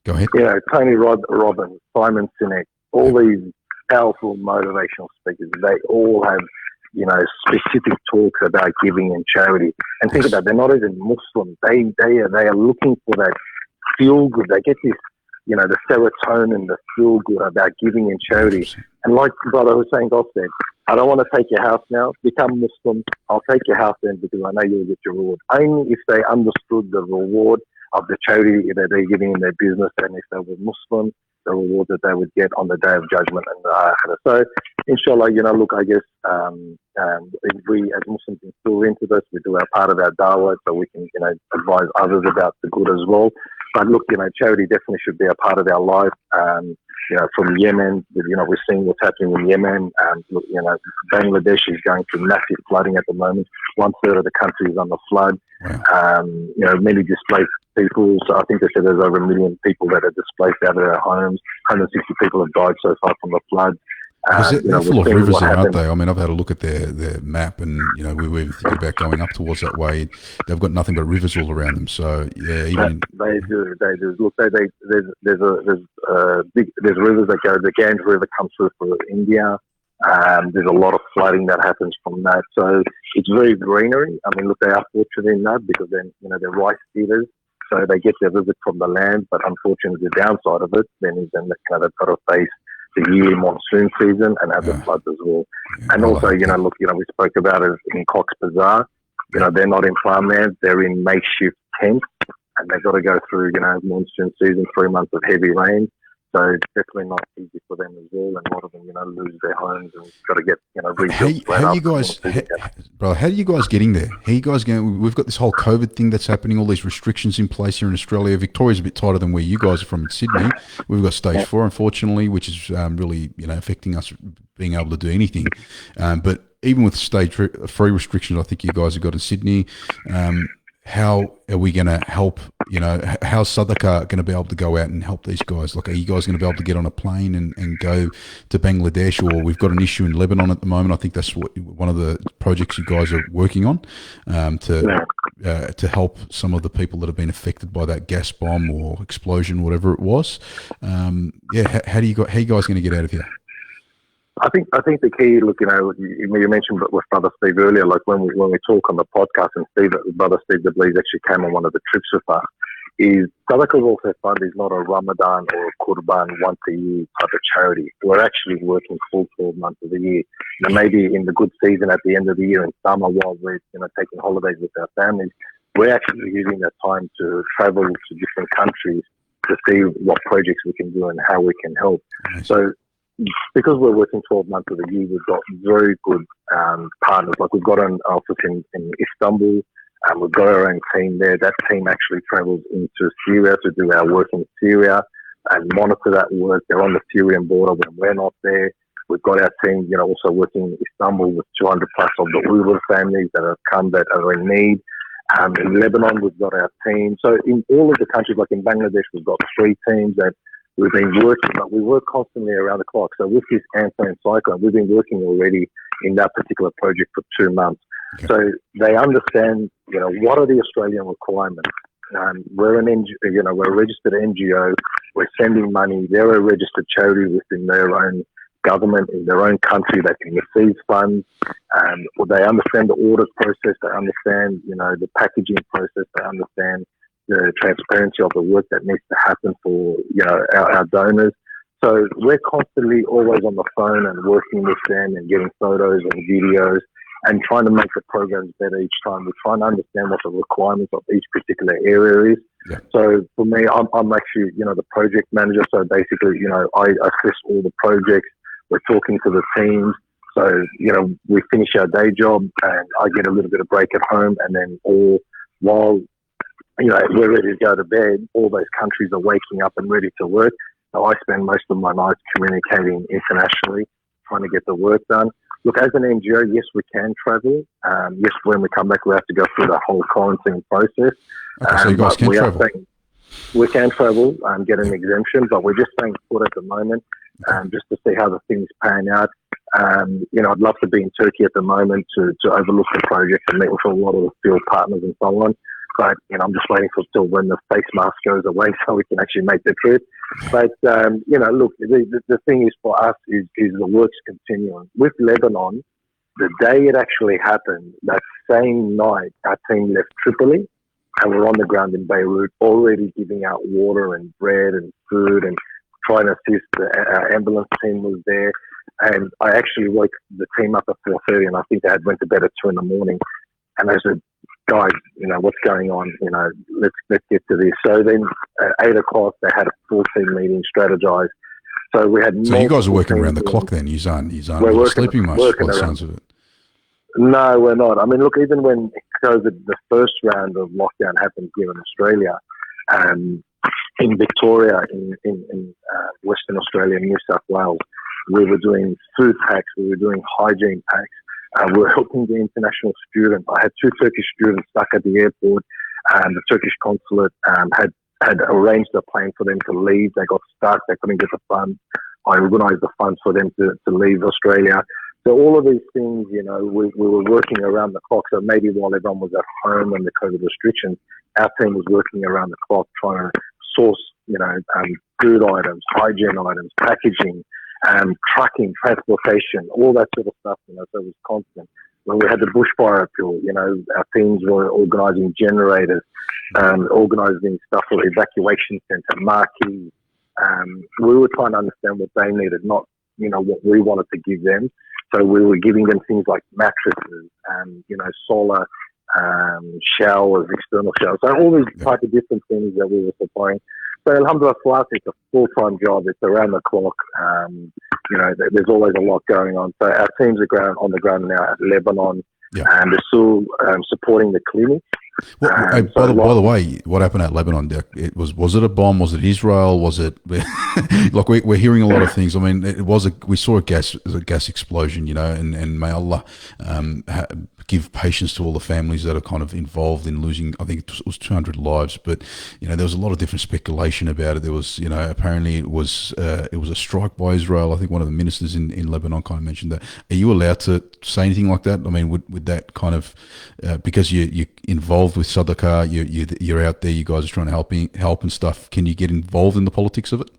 Go ahead.
Yeah, Tony Robbins, Simon Sinek, all these powerful motivational speakers, they all have specific talks about giving and charity. And think about it, they're not even Muslim. They are looking for that feel good. They get this, the serotonin, the feel good about giving and charity. And like Brother Hussein God said, I don't want to take your house now. Become Muslim. I'll take your house then because I know you'll get your reward. Only if they understood the reward of the charity that they're giving in their business, and if they were Muslim, the reward that they would get on the day of judgment and the akhirah. So, inshallah, look, I guess if we as Muslims instill into this, we do our part of our da'wah so we can, advise others about the good as well. But look, charity definitely should be a part of our life. From Yemen, we're seeing what's happening in Yemen. Look, Bangladesh is going through massive flooding at the moment. 1/3 of the country is under flood. Wow. Many displaced people. So I think they said there's over 1 million people that are displaced out of their homes. 160 people have died so far from the flood.
They're full of rivers there, aren't they? I mean, I've had a look at their map, and we were even thinking about going up towards that way. They've got nothing but rivers all around them. So yeah,
they do. Look, there's rivers that go. The Ganges River comes through for India. There's a lot of flooding that happens from that. So it's very greenery. I mean, look, they are fortunate in that because they're rice eaters. So they get their visit from the land, but unfortunately, the downside of it then is they've got to face the yearly monsoon season and have the floods as well. And also, look, we spoke about it in Cox's Bazar. They're not in farmland; they're in makeshift tents, and they've got to go through, monsoon season, 3 months of heavy rain. So it's definitely not easy for them as well, and a lot of them, lose their homes and got to get, rebuilt.
How are you guys getting there? How are you guys going? We've got this whole COVID thing that's happening, all these restrictions in place here in Australia. Victoria's a bit tighter than where you guys are from in Sydney. We've got stage 4, unfortunately, which is really, affecting us being able to do anything. But even with stage 3 restrictions, I think you guys have got in Sydney. how are we going to help? You know, how's Sadaqa going to be able to go out and help these guys? Like, are you guys going to be able to get on a plane and go to Bangladesh? Or we've got an issue in Lebanon at the moment. I think that's one of the projects you guys are working on to help some of the people that have been affected by that gas bomb or explosion, whatever it was. How are you guys going to get out of here?
I think the key, look, you mentioned with Brother Steve earlier, like when we talk on the podcast, and Brother Steve Dib actually came on one of the trips with us, is Sadaqah also fund is not a Ramadan or a Qurban once a year type of charity. We're actually working full 12 months of the year. Now, maybe in the good season at the end of the year in summer while we're taking holidays with our families, we're actually using that time to travel to different countries to see what projects we can do and how we can help.
Nice.
So because we're working 12 months of the year, we've got very good partners. Like we've got an office in Istanbul, and we've got our own team there. That team actually travels into Syria to do our work in Syria and monitor that work. They're on the Syrian border when we're not there. We've got our team, also working in Istanbul with 200 plus of the Uyghur families that have come that are in need. In Lebanon, we've got our team. So in all of the countries, like in Bangladesh, we've got 3 teams that we've been working, but we work constantly around the clock. So with this Antoine cyclone, we've been working already in that particular project for 2 months. Okay. So they understand, what are the Australian requirements. We're we're a registered NGO. We're sending money. They're a registered charity within their own government in their own country that can receive funds. They understand the audit process. They understand, the packaging process. They understand the transparency of the work that needs to happen for our donors. So we're constantly always on the phone and working with them and getting photos and videos and trying to make the programs better each time. We're trying to understand what the requirements of each particular area is. Yeah. So for me, I'm actually the project manager. So basically I assist all the projects. We're talking to the teams. So we finish our day job and I get a little bit of break at home, and then while we're ready to go to bed, all those countries are waking up and ready to work. So I spend most of my nights communicating internationally, trying to get the work done. Look, as an NGO, yes, we can travel. Yes, when we come back, we have to go through the whole quarantine process.
Okay, so you guys can travel?
We can travel and get an exemption, but we're just staying put at the moment just to see how the things pan out. I'd love to be in Turkey at the moment to overlook the project and meet with a lot of the field partners and so on. But, I'm just waiting till when the face mask goes away so we can actually make the trip. But, look, the thing is for us is the work's continuing. With Lebanon, the day it actually happened, that same night, our team left Tripoli and we're on the ground in Beirut already giving out water and bread and food and trying to assist. Our ambulance team was there. And I actually woke the team up at 4:30 and I think they had went to bed at 2 a.m. And I said, guys, what's going on? Let's get to this. So then at 8 o'clock, they had a full team meeting, strategized. So we had.
So you guys are working around the clock then? You aren't really sleeping much by the sounds of it.
No, we're not. I mean, look, even when the first round of lockdown happened here in Australia, in Victoria, in Western Australia, New South Wales, we were doing food packs, we were doing hygiene packs. We were helping the international students. I had 2 Turkish students stuck at the airport. The Turkish consulate had arranged a plane for them to leave. They got stuck. They couldn't get the funds. I organised the funds for them to leave Australia. So all of these things, we were working around the clock. So maybe while everyone was at home and the COVID restrictions, our team was working around the clock trying to source, food items, hygiene items, packaging, trucking, transportation, all that sort of stuff, so it was constant. When we had the bushfire appeal, our teams were organising generators, organising stuff for evacuation centre, marquees. We were trying to understand what they needed, not, what we wanted to give them. So we were giving them things like mattresses, solar showers, external showers. So all these type of different things that we were supplying. So alhamdulillah, for us, it's a full-time job. It's around the clock. There's always a lot going on. So our teams are on the ground now at Lebanon, and they're still supporting the clinic.
Well, hey, by the way, what happened at Lebanon? Was it a bomb? Was it Israel? Was it like we're hearing a lot of things? I mean, we saw a gas explosion, and may Allah give patience to all the families that are kind of involved in losing. I think it was 200 lives, but there was a lot of different speculation about it. There was, apparently it was a strike by Israel. I think one of the ministers in Lebanon kind of mentioned that. Are you allowed to say anything like that? I mean, would that kind of because you're involved with sadaqa, you're out there, you guys are trying to help and stuff. Can you get involved in the politics of it?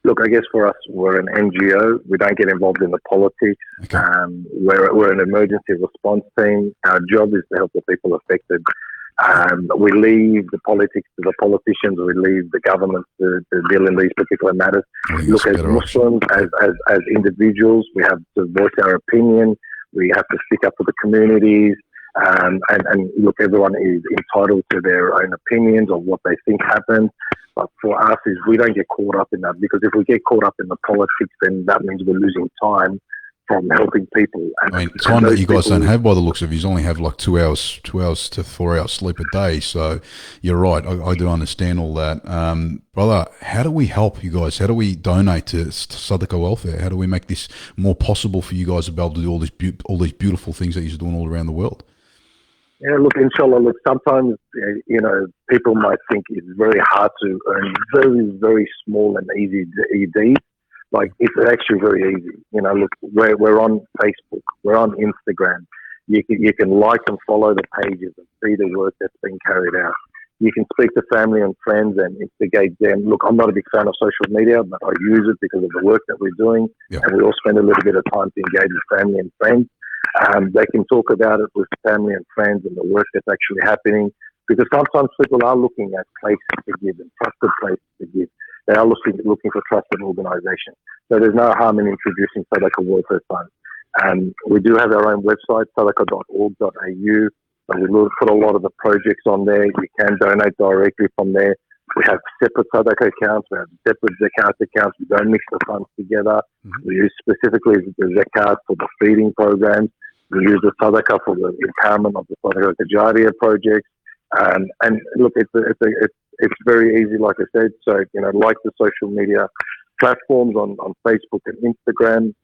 Look, I guess for us, we're an NGO. We don't get involved in the politics.
Okay.
We're an emergency response team. Our job is to help the people affected. We leave the politics to the politicians. We leave the government to deal in these particular matters. Look, as Muslims, as individuals, we have to voice our opinion. We have to stick up for the communities. And look, everyone is entitled to their own opinions of what they think happened. But for us, we don't get caught up in that, because if we get caught up in the politics, then that means we're losing time from helping people. And,
I mean, time that you guys don't have by the looks of it. You only have like 2 hours to 4 hours sleep a day. So you're right. I do understand all that. Brother, how do we help you guys? How do we donate to Sadaqa Welfare? How do we make this more possible for you guys to be able to do all these beautiful things that you're doing all around the world?
Yeah, look, inshallah, sometimes, people might think it's very hard to earn very, very small and easy deeds. Like, it's actually very easy. Look, we're on Facebook, we're on Instagram. You can like and follow the pages and see the work that's being carried out. You can speak to family and friends and instigate them. Look, I'm not a big fan of social media, but I use it because of the work that we're doing. Yeah. And we all spend a little bit of time to engage with family and friends. They can talk about it with family and friends and the work that's actually happening, because sometimes people are looking at places to give and trusted places to give. They are looking for trusted organisations. So there's no harm in introducing Sadaqa Welfare Fund. We do have our own website, sadaqa.org.au. We will put a lot of the projects on there. You can donate directly from there. We have separate Sadaqa accounts. We have separate Zakat accounts. We don't mix the funds together. Mm-hmm. We use specifically the Zakat for the feeding programs. We use the Sadaqa for the empowerment of the Sadaqa Tijariyah projects. And look, it's very easy, like I said. So, like the social media platforms on Facebook and Instagram,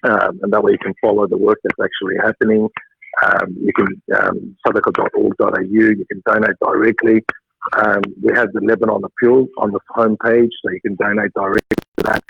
and that way you can follow the work that's actually happening. You can, sadaqa.org.au, you can donate directly. We have the Lebanon Appeal on the homepage, so you can donate directly to that.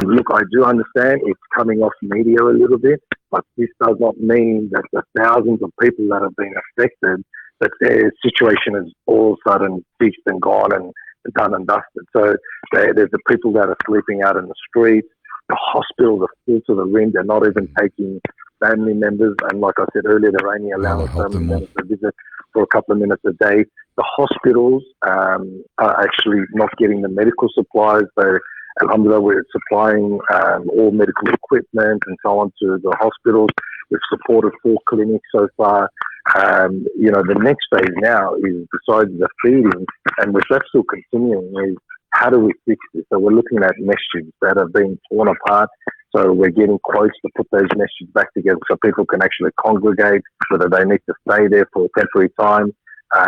Look, I do understand it's coming off media a little bit, but this does not mean that the thousands of people that have been affected, that their situation is all of a sudden fixed and gone and done and dusted. So there's the people that are sleeping out in the streets. The hospitals are full to the rim. They're not even taking family members. And like I said earlier, they're only allowing family members to visit for a couple of minutes a day. The hospitals are actually not getting the medical supplies. So, alhamdulillah, we're supplying all medical equipment and so on to the hospitals. We've supported 4 clinics so far. The next phase now is, besides the feeding, and which that's still continuing, is how do we fix this? So we're looking at masjids that have been torn apart. So we're getting quotes to put those masjids back together so people can actually congregate, whether they need to stay there for a temporary time.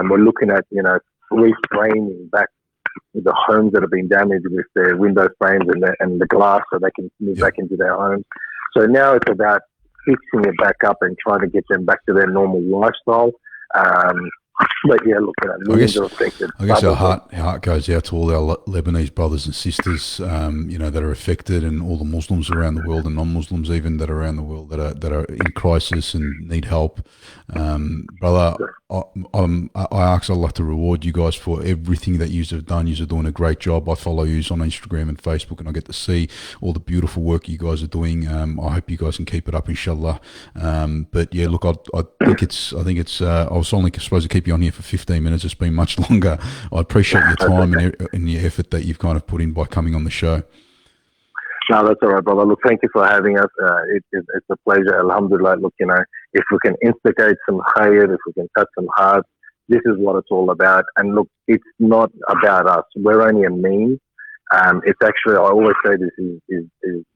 We're looking at, reframing back the homes that have been damaged with their window frames and the glass, so they can move back into their homes. So now it's about fixing it back up and trying to get them back to their normal lifestyle. But yeah, look, millions are affected.
I guess our heart goes out to all our Lebanese brothers and sisters, that are affected, and all the Muslims around the world and non-Muslims even that are around the world that are in crisis and need help. Brother, I ask Allah to reward you guys for everything that you have done. You're doing a great job. I follow you on Instagram and Facebook, and I get to see all the beautiful work you guys are doing. I hope you guys can keep it up, inshallah. But yeah, look, I think it's. I was only supposed to keep you on here for 15 minutes. It's been much longer. I appreciate your time and your effort that you've kind of put in by coming on the show.
No, that's all right, brother. Look, thank you for having us. It's a pleasure. Alhamdulillah. Look, if we can instigate some khayr, if we can touch some hearts, this is what it's all about. And look, it's not about us. We're only a means. It's actually, I always say this is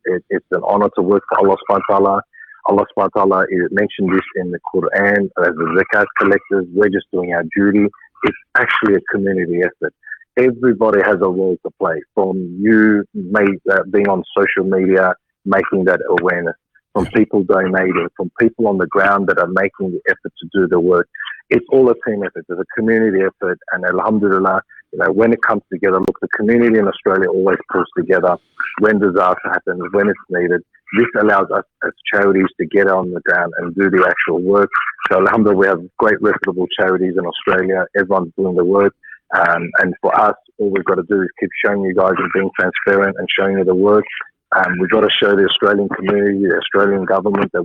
it's an honor to work for Allah subhanahu wa ta'ala. Allah subhanahu wa ta'ala mentioned this in the Quran as the zakat collectors. We're just doing our duty. It's actually a community effort. Everybody has a role to play, from you being on social media, making that awareness, from people donating, from people on the ground that are making the effort to do the work. It's all a team effort. It's a community effort. And alhamdulillah, when it comes together, look, the community in Australia always pulls together when disaster happens, when it's needed. This allows us as charities to get on the ground and do the actual work. So alhamdulillah, we have great reputable charities in Australia. Everyone's doing the work. And for us, all we've got to do is keep showing you guys and being transparent and showing you the work. We've got to show the Australian community, the Australian government, that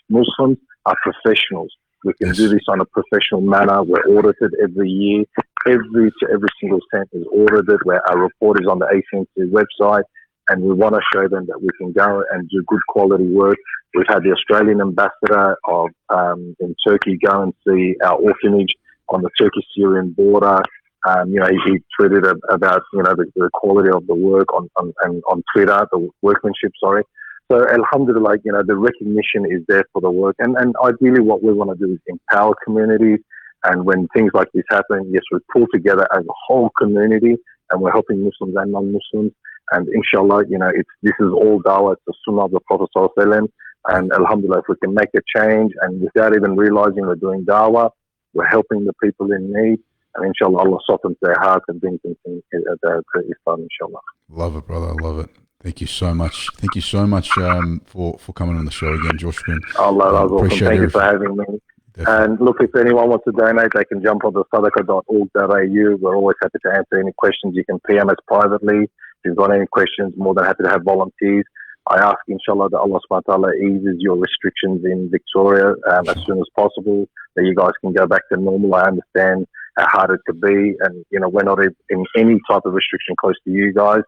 Muslims are professionals. We can do this on a professional manner. We're audited every year. Every single cent is audited, where our report is on the ACNC website. And we want to show them that we can go and do good quality work. We've had the Australian ambassador in Turkey go and see our orphanage on the Turkish-Syrian border. He tweeted about the quality of the work on Twitter, the workmanship. Sorry. So alhamdulillah, the recognition is there for the work, and ideally what we want to do is empower communities. And when things like this happen, yes, we pull together as a whole community, and we're helping Muslims and non-Muslims. And inshallah, this is all dawah. It's the sunnah of the Prophet sallallahu alaihi wasallam. And alhamdulillah, if we can make a change, and without even realizing we're doing dawah, we're helping the people in need. And inshallah, Allah softens their hearts and brings them to Islam, inshallah.
Love it, brother. I love it. Thank you so much. Thank you so much for coming on the show again, Joshua.
Allah, awesome. Thank you for having me. Definitely. And look, if anyone wants to donate, they can jump on the sadaqa.org.au. We're always happy to answer any questions. You can PM us privately. If you've got any questions, more than happy to have volunteers. I ask, inshallah, that Allah subhanahu wa ta'ala eases your restrictions in Victoria as soon as possible, that you guys can go back to normal. I understand how hard it could be, and we're not in any type of restriction close to you guys,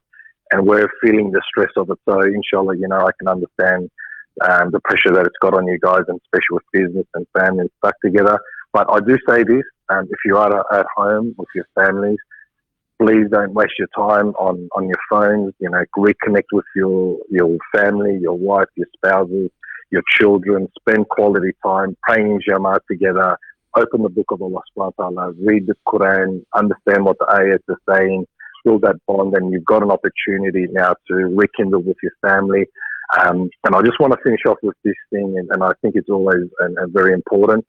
and we're feeling the stress of it. So inshallah, I can understand the pressure that it's got on you guys, and especially with business and family stuck together. But I do say this, if you are at home with your families, please don't waste your time on your phones. Reconnect with your family, your wife, your spouses, your children. Spend quality time praying in Jama'at together. Open the book of Allah subhanahu wa ta'ala, read the Quran, understand what the ayats are saying, build that bond, and you've got an opportunity now to rekindle with your family. And I just want to finish off with this thing, and I think it's always very important.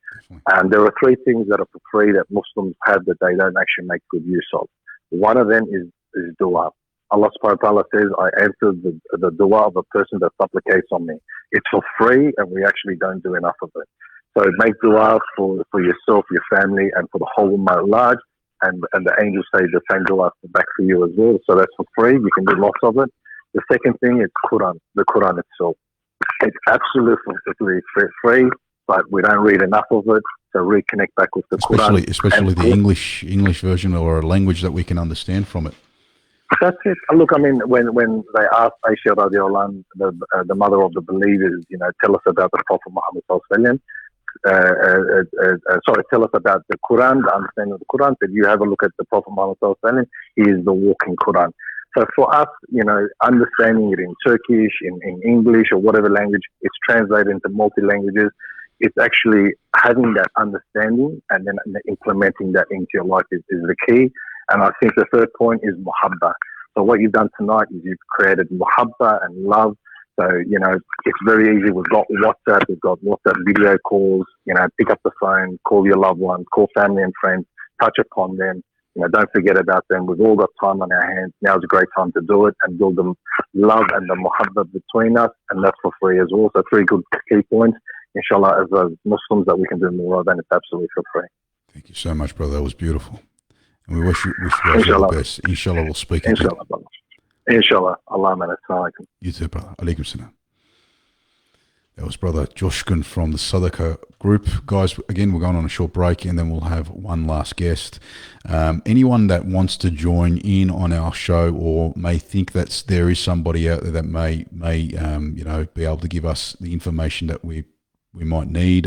There are three things that are for free that Muslims have that they don't actually make good use of. One of them is dua. Allah subhanahu wa ta'ala says, I answer the dua of a person that supplicates on me. It's for free, and we actually don't do enough of it. So make dua for yourself, your family, and for the whole ummah at large. And the angels say the same dua back for you as well. So that's for free. You can do lots of it. The second thing is Quran, the Quran itself. It's absolutely free, but we don't read enough of it. So reconnect back with the Quran.
Especially the English version, or a language that we can understand from it.
That's it. Look, I mean, when they asked Aisha radiallahu anha, the mother of the believers, tell us about the Prophet Muhammad sallallahu alaihi wasallam. Tell us about the Quran, the understanding of the Quran. Said, you have a look at the Prophet Muhammad sallallahu alaihi wasallam. He is the walking Quran. So for us, understanding it in Turkish, in English, or whatever language, it's translated into multi-languages. It's actually having that understanding and then implementing that into your life is the key. And I think the third point is muhabba. So what you've done tonight is you've created muhabba and love. So, it's very easy. We've got WhatsApp, video calls, pick up the phone, call your loved ones, call family and friends, touch upon them. Don't forget about them. We've all got time on our hands. Now's a great time to do it and build the love and the muhabba between us. And that's for free as well. So 3 good key points, inshallah, as Muslims, that we can do more of, and it's absolutely for free.
Thank you so much, brother. That was beautiful. And we wish you guys all the best. Inshallah, we'll speak again.
Inshallah, brother. Inshallah. Allah, man. Assalamu alaikum.
You too, brother. Alaikum salam. That was brother Joshkun from the Sadaqa group. Guys, again, we're going on a short break, and then we'll have one last guest. Anyone that wants to join in on our show, or may think that there is somebody out there that may be able to give us the information that we might need,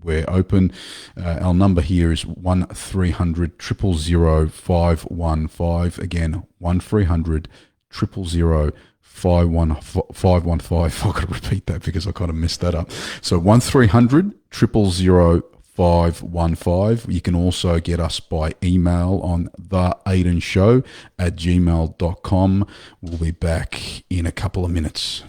we're open. Our number here is 1300 000 515. Again, 1300 000 515. I've got to repeat that because I kind of messed that up. So 1300 000 515. You can also get us by email on theaydinshow@gmail.com. We'll be back in a couple of minutes.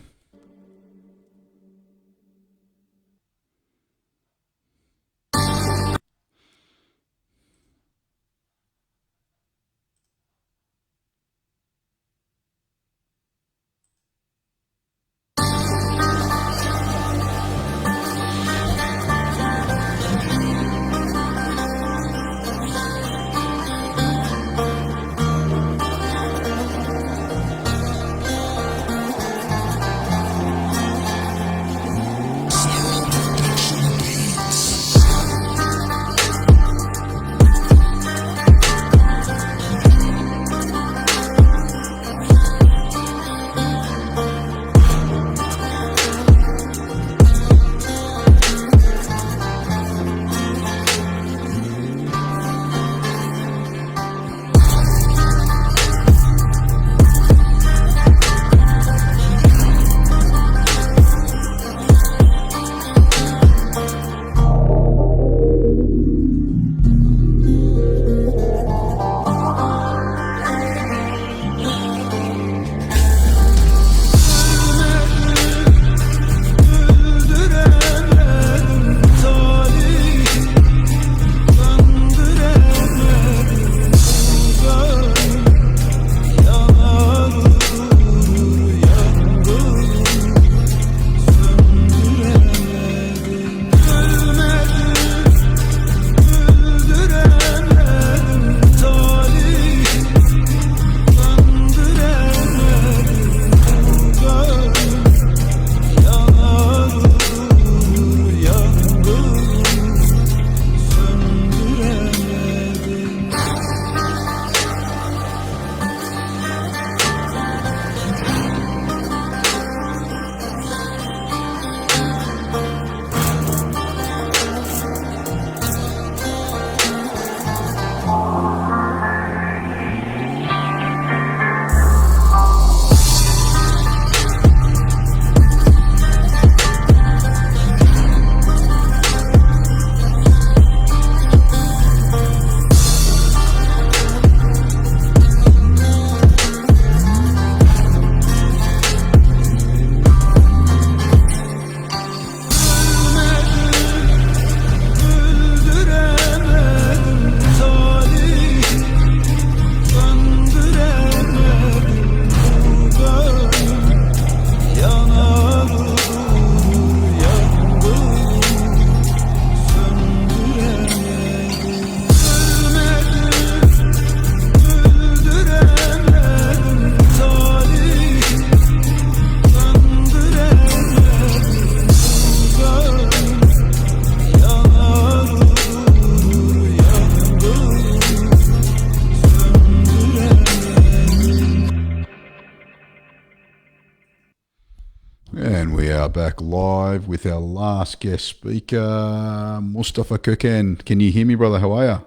And we are back live with our last guest speaker, Mustafa Köken. Can you hear me, brother? How are you?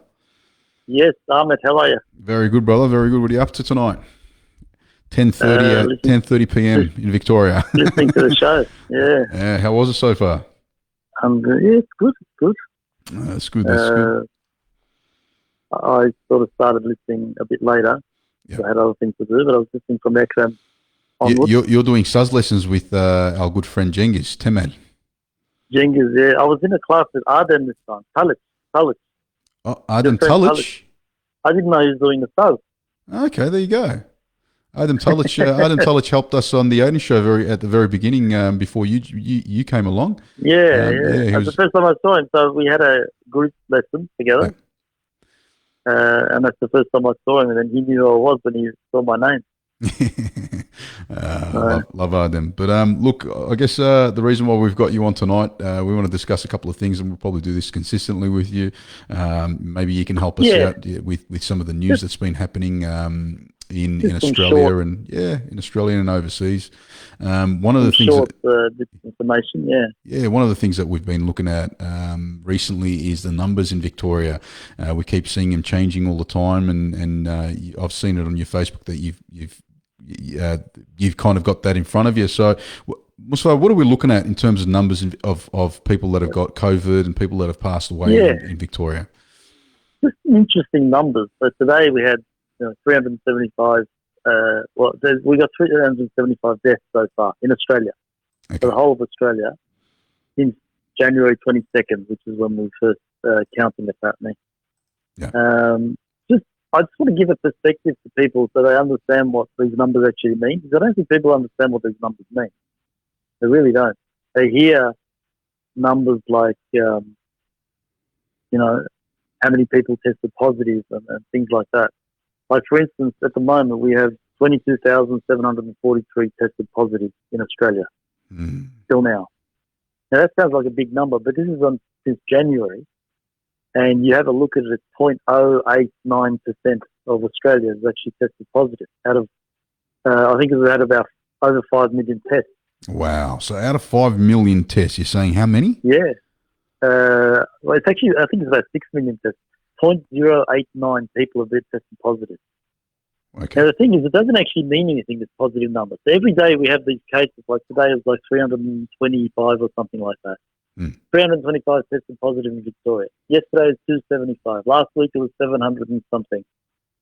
Yes, Ahmed, how are you?
Very good, brother. Very good. What are you up to tonight? 10:30 p.m. in Victoria.
Listening to the show, yeah.
Yeah. How was it so far?
Yeah, it's good. It's good.
That's good. That's good.
I sort of started listening a bit later.
Yeah.
So I had other things to do, but I was listening from Ekrem.
You're doing saz lessons with our good friend Cengiz Temel.
Cengiz, yeah. I was in a class with Aydin this time. Talich.
Oh, Aydin Talich?
I didn't know he was doing the saz.
Okay, there you go. Aydin Talich helped us on the Aydin show at the very beginning before you came along.
Yeah. That's the first time I saw him. So we had a group lesson together. And that's the first time I saw him. And then he knew who I was when he saw my name.
Love Aydin. But look, I guess the reason why we've got you on tonight, we want to discuss a couple of things, and we'll probably do this consistently with you. Maybe you can help us out with some of the news that's been happening in Australia in Australia and overseas. One of the things
information,
one of the things that we've been looking at recently is the numbers in Victoria. We keep seeing them changing all the time, and I've seen it on your Facebook that you've you've kind of got that in front of you. So, Mustafa, what are we looking at in terms of numbers of people that have got COVID and people that have passed away in Victoria?
Just interesting numbers. So today we had 375. We got 375 deaths so far in Australia.
Okay.
For the whole of Australia since January 22nd, which is when we first counting apparently.
Yeah.
I just want to give a perspective to people so they understand what these numbers actually mean. Because I don't think people understand what these numbers mean. They really don't. They hear numbers like, how many people tested positive and things like that. Like, for instance, at the moment, we have 22,743 tested positive in Australia till now. Now, that sounds like a big number, but this is since January. And you have a look at it, 0.089% of Australia is actually tested positive out of, I think it was out of about over 5 million tests.
Wow. So out of 5 million tests, you're saying how many?
Yeah. Well, it's actually, I think it's about 6 million tests. 0.089 people have been tested positive.
Okay.
Now, the thing is, it doesn't actually mean anything, this positive number. So every day we have these cases, like today it was like 325 or something like that. 325 tested positive in Victoria. Yesterday it was 275. Last week it was 700 and something.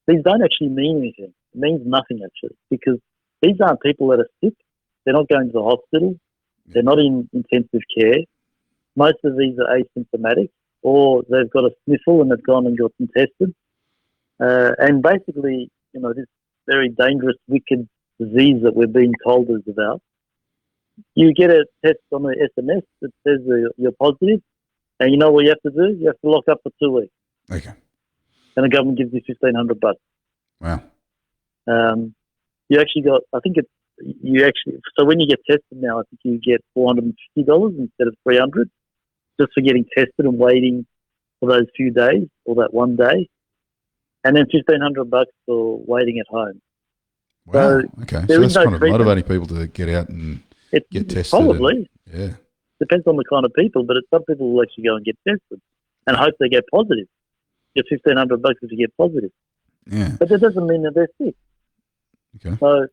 These don't actually mean anything. It means nothing, actually, because these aren't people that are sick. They're not going to the hospital. They're not in intensive care. Most of these are asymptomatic, or they've got a sniffle and they've gone and got them tested. And basically, this very dangerous, wicked disease that we're being told is about. You get a test on an SMS that says you're positive, and you know what you have to do? You have to lock up for 2 weeks.
Okay.
And the government gives you $1,500.
Wow.
You actually got, so when you get tested now, I think you get $450 instead of $300, just for getting tested and waiting for those few days or that one day, and then $1,500 for waiting at home.
Wow.
So
okay. So that's kind of motivating people to get out and get tested.
Probably.
Yeah.
Depends on the kind of people, but some people will actually go and get tested and hope they get positive. Get $1,500 if you get positive.
Yeah.
But that doesn't mean that they're sick.
Okay.
So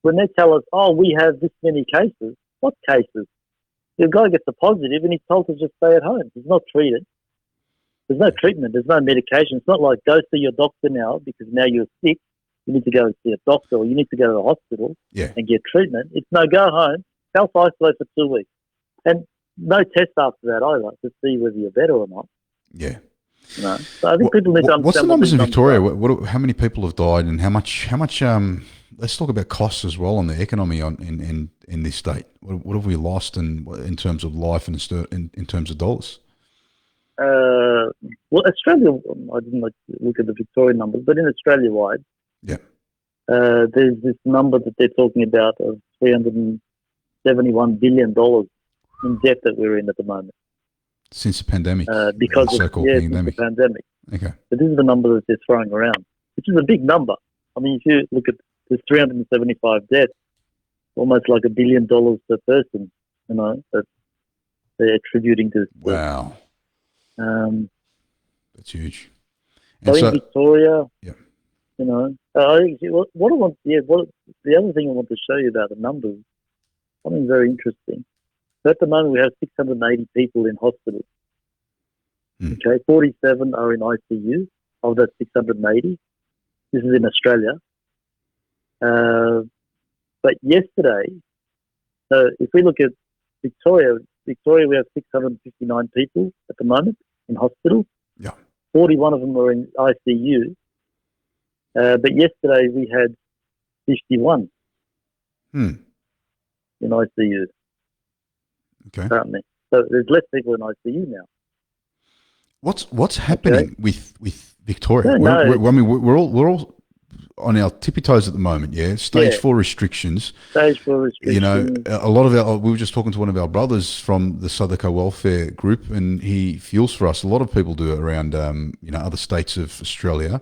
when they tell us, we have this many cases, what cases? The guy gets a positive and he's told to just stay at home. He's not treated. There's no treatment. There's no medication. It's not like go see your doctor now because now you're sick. You need to go and see a doctor, or you need to go to the hospital and get treatment. It's no, go home, self-isolate for 2 weeks. And no test after that either to see whether you're better or not.
Yeah.
So I think people need to understand.
What's the numbers in Victoria? How many people have died, and how much? Let's talk about costs as well on the economy in this state. What have we lost in terms of life and in terms of dollars?
Well, Australia, I didn't look at the Victorian numbers, but in Australia-wide, there's this number that they're talking about of $371 billion in debt that we're in at the moment.
Since the pandemic,
because
the so-called pandemic.
Since the pandemic.
Okay.
But this is the number that they're throwing around, which is a big number. I mean, if you look at this 375 deaths, almost like $1 billion per person, that they're attributing to.
Wow. That's huge.
And so in Victoria,
yeah.
what I want, the other thing I want to show you about the numbers, something very interesting. So at the moment, we have 680 people in hospital. Okay, 47 are in ICU of that 680. This is in Australia. But yesterday, so if we look at Victoria, we have 659 people at the moment in hospital.
Yeah.
41 of them are in ICU. But yesterday we had 51 in ICU.
Okay.
Apparently. So there's less people in ICU now.
What's happening with Victoria?
We're
all on our tippy toes at the moment. Yeah. Stage 4 restrictions.
Stage 4 restrictions.
A lot of we were just talking to one of our brothers from the Sadaqa welfare group, and he feels for us. A lot of people do it around other states of Australia,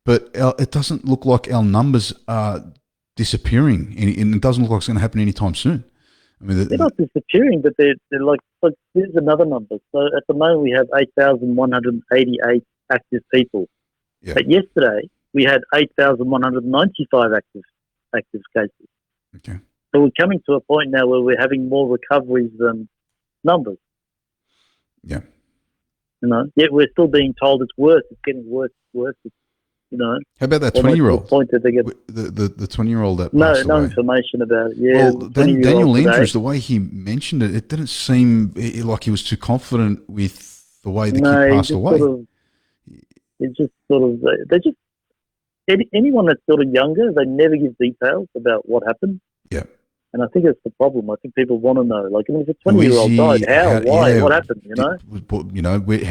but it doesn't look like our numbers are disappearing, and it doesn't look like it's going to happen anytime soon. I mean,
they're not disappearing, but they're like here's another number. So at the moment we have 8,188 active people.
Yeah.
But yesterday we had 8,195 active. active cases.
Okay.
So we're coming to a point now where we're having more recoveries than numbers.
Yeah.
Yet we're still being told it's worse. It's getting worse. It's,
How about that
almost to the
20-year-old?
point that they get
The 20-year-old that
no
passed away.
information about it. Yeah.
Well, Daniel
today.
Andrews, the way he mentioned it, it didn't seem like he was too confident with the way the kid passed away.
Anyone that's sort of younger, they never give details about what happened.
Yeah.
And I think that's the problem. I think people want to know. Like, if a 20-year-old died, how? Why?
Yeah,
what happened?
How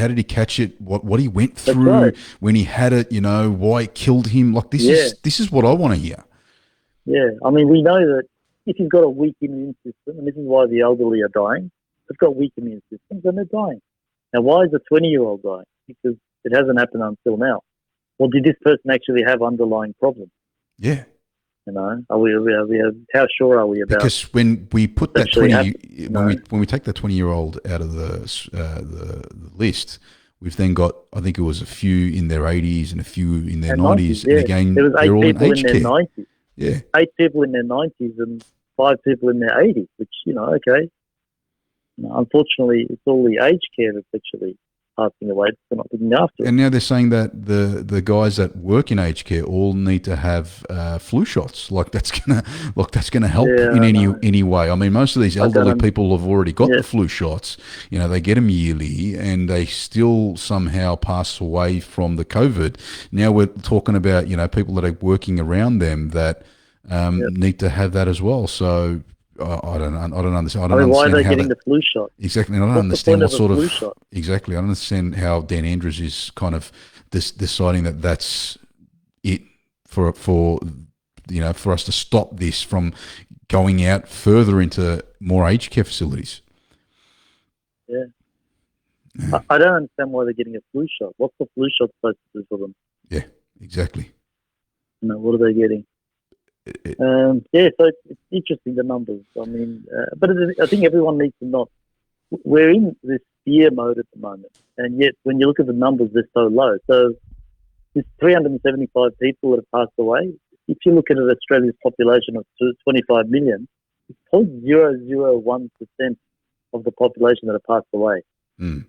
did he catch it? What he went
That's
through
right.
when he had it? Why it killed him? Like this is what I want to hear.
Yeah. I mean, we know that if you've got a weak immune system, and this is why the elderly are dying, they've got weak immune systems and they're dying. Now, why is a 20-year-old dying? Because it hasn't happened until now. Well, did this person actually have underlying problems?
Yeah.
Are we how sure are we about?
Because when we put that
actually
20, when we take that 20-year-old out of the list, we've then got, I think it was a few in their 80s and a few in their 90s,
yeah.
and again
there was 8
they're all in
people
aged
in their
care.
90s.
Yeah.
8 people in their 90s and 5 people in their 80s, which okay. Unfortunately, it's all the aged care that's actually passing away. They're not looking after it.
And now they're saying that the guys that work in aged care all need to have flu shots. Like that's gonna help in any way. I mean, most of these elderly people have already got the flu shots. They get them yearly, and they still somehow pass away from the COVID. Now we're talking about people that are working around them that need to have that as well. So. I don't understand.
Why are they getting the flu shot?
Exactly. I don't understand what sort of exactly. I don't understand how Dan Andrews is kind of deciding that that's it for us to stop this from going out further into more aged care facilities.
Yeah. I don't understand why they're getting a flu shot. What's the flu shot supposed to do for them?
Yeah, exactly.
What are they getting? So it's interesting, the numbers. I mean, but I think everyone needs to know we're in this fear mode at the moment, and yet when you look at the numbers, they're so low. So there's 375 people that have passed away. If you look at Australia's population of 25 million, it's 0.001% of the population that have passed away in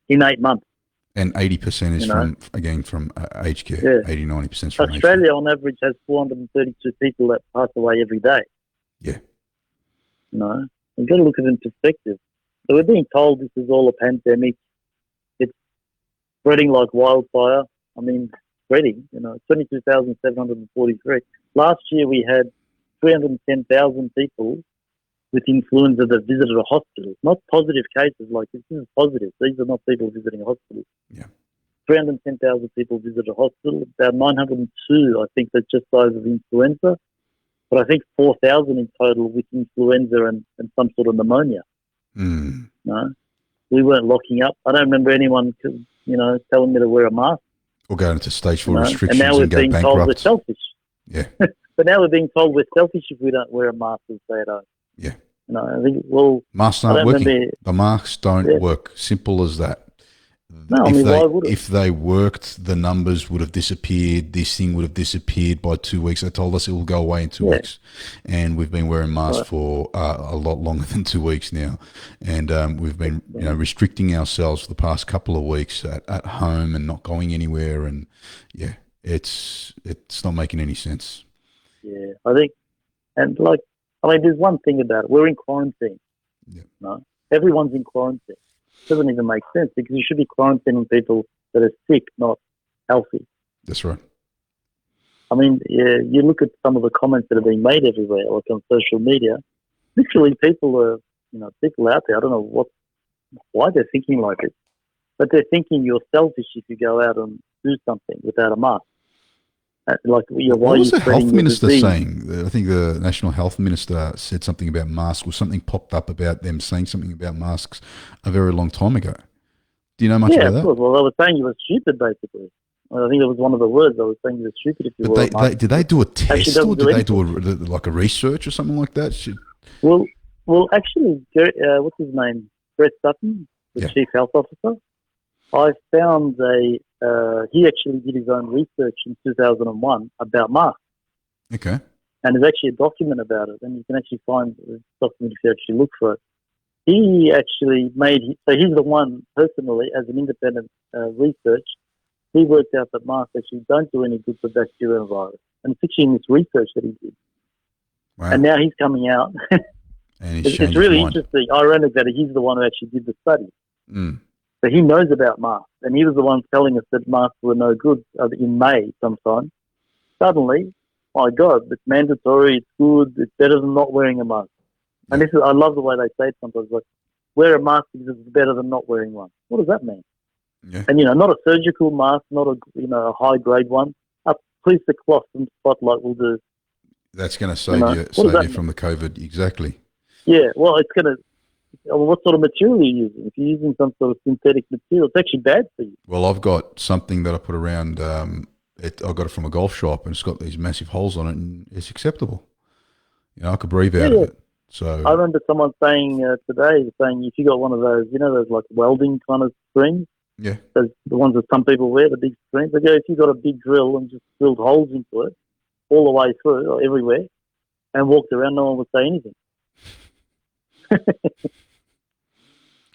8 months.
And 80% is from aged care. Yeah. 80-90% from
Australia on average has 432 people that pass away every day.
Yeah.
We've got to look at it in perspective. So we're being told this is all a pandemic. It's spreading like wildfire. I mean, spreading, 22,743. Last year we had 310,000 people with influenza that visited a hospital. Not positive cases, like this is positive. These are not people visiting a hospital.
Yeah.
310,000 people visited a hospital. About 902, I think, that just died of influenza. But I think 4,000 in total with influenza and some sort of pneumonia. No, we weren't locking up. I don't remember anyone, telling me to wear a mask.
Or go into stage 4 restrictions
and now we're
go
being
bankrupt.
told we're selfish.
Yeah.
But now we're being told we're selfish if we don't wear a mask and stay at home.
Yeah.
I think,
masks aren't working. The masks don't work. Simple as that.
No, why would it?
If they worked, the numbers would have disappeared. This thing would have disappeared by 2 weeks. They told us it will go away in 2 weeks, and we've been wearing masks for a lot longer than 2 weeks now, and we've been restricting ourselves for the past couple of weeks at home and not going anywhere, and it's not making any sense.
Yeah, I think, and there's one thing about it. We're in quarantine.
Yeah.
No, everyone's in quarantine. It doesn't even make sense because you should be quarantining people that are sick, not healthy.
That's right.
I mean, you look at some of the comments that are being made everywhere, like on social media. Literally, people out there. I don't know why they're thinking like it, but they're thinking you're selfish if you go out and do something without a mask. What
was the health minister saying? I think the National Health Minister said something about masks, or something popped up about them saying something about masks a very long time ago. Do you know much about that?
Yeah, well, they were saying you were stupid, basically. I think it was one of the words. They were saying you were stupid if you wore a mask.
Did they do a test, or did they do a research or something like that?
Well, actually, what's his name? Brett Sutton, the Chief Health Officer. I found he actually did his own research in 2001 about masks.
Okay.
and there's actually a document about it, and you can actually find the document if you actually look for it. He actually so he's the one personally, as an independent research, he worked out that masks actually don't do any good for bacteria and virus. And it's actually in this research that he did.
Wow.
And now he's coming out.
And
it's really interesting, ironic that he's the one who actually did the study.
Mm.
So he knows about masks, and he was the one telling us that masks were no good in May sometime. Suddenly, my God, it's mandatory, it's good, it's better than not wearing a mask. And I love the way they say it sometimes, like, wear a mask because it's better than not wearing one. What does that mean?
Yeah.
And, not a surgical mask, not a high-grade one. A piece of cloth and spotlight will do.
That's going to save you from the COVID, exactly.
Yeah, well, it's going to... what sort of material are you using? If you're using some sort of synthetic material, it's actually bad for you.
Well, I've got something that I put around... I got it from a golf shop, and it's got these massive holes on it, and it's acceptable. I could breathe out of it. So
I remember someone saying today, if you got one of those, those like welding kind of screens,
yeah,
those, the ones that some people wear, the big screens. They go, if you got a big drill and just drilled holes into it all the way through or everywhere, and walked around, no one would say anything.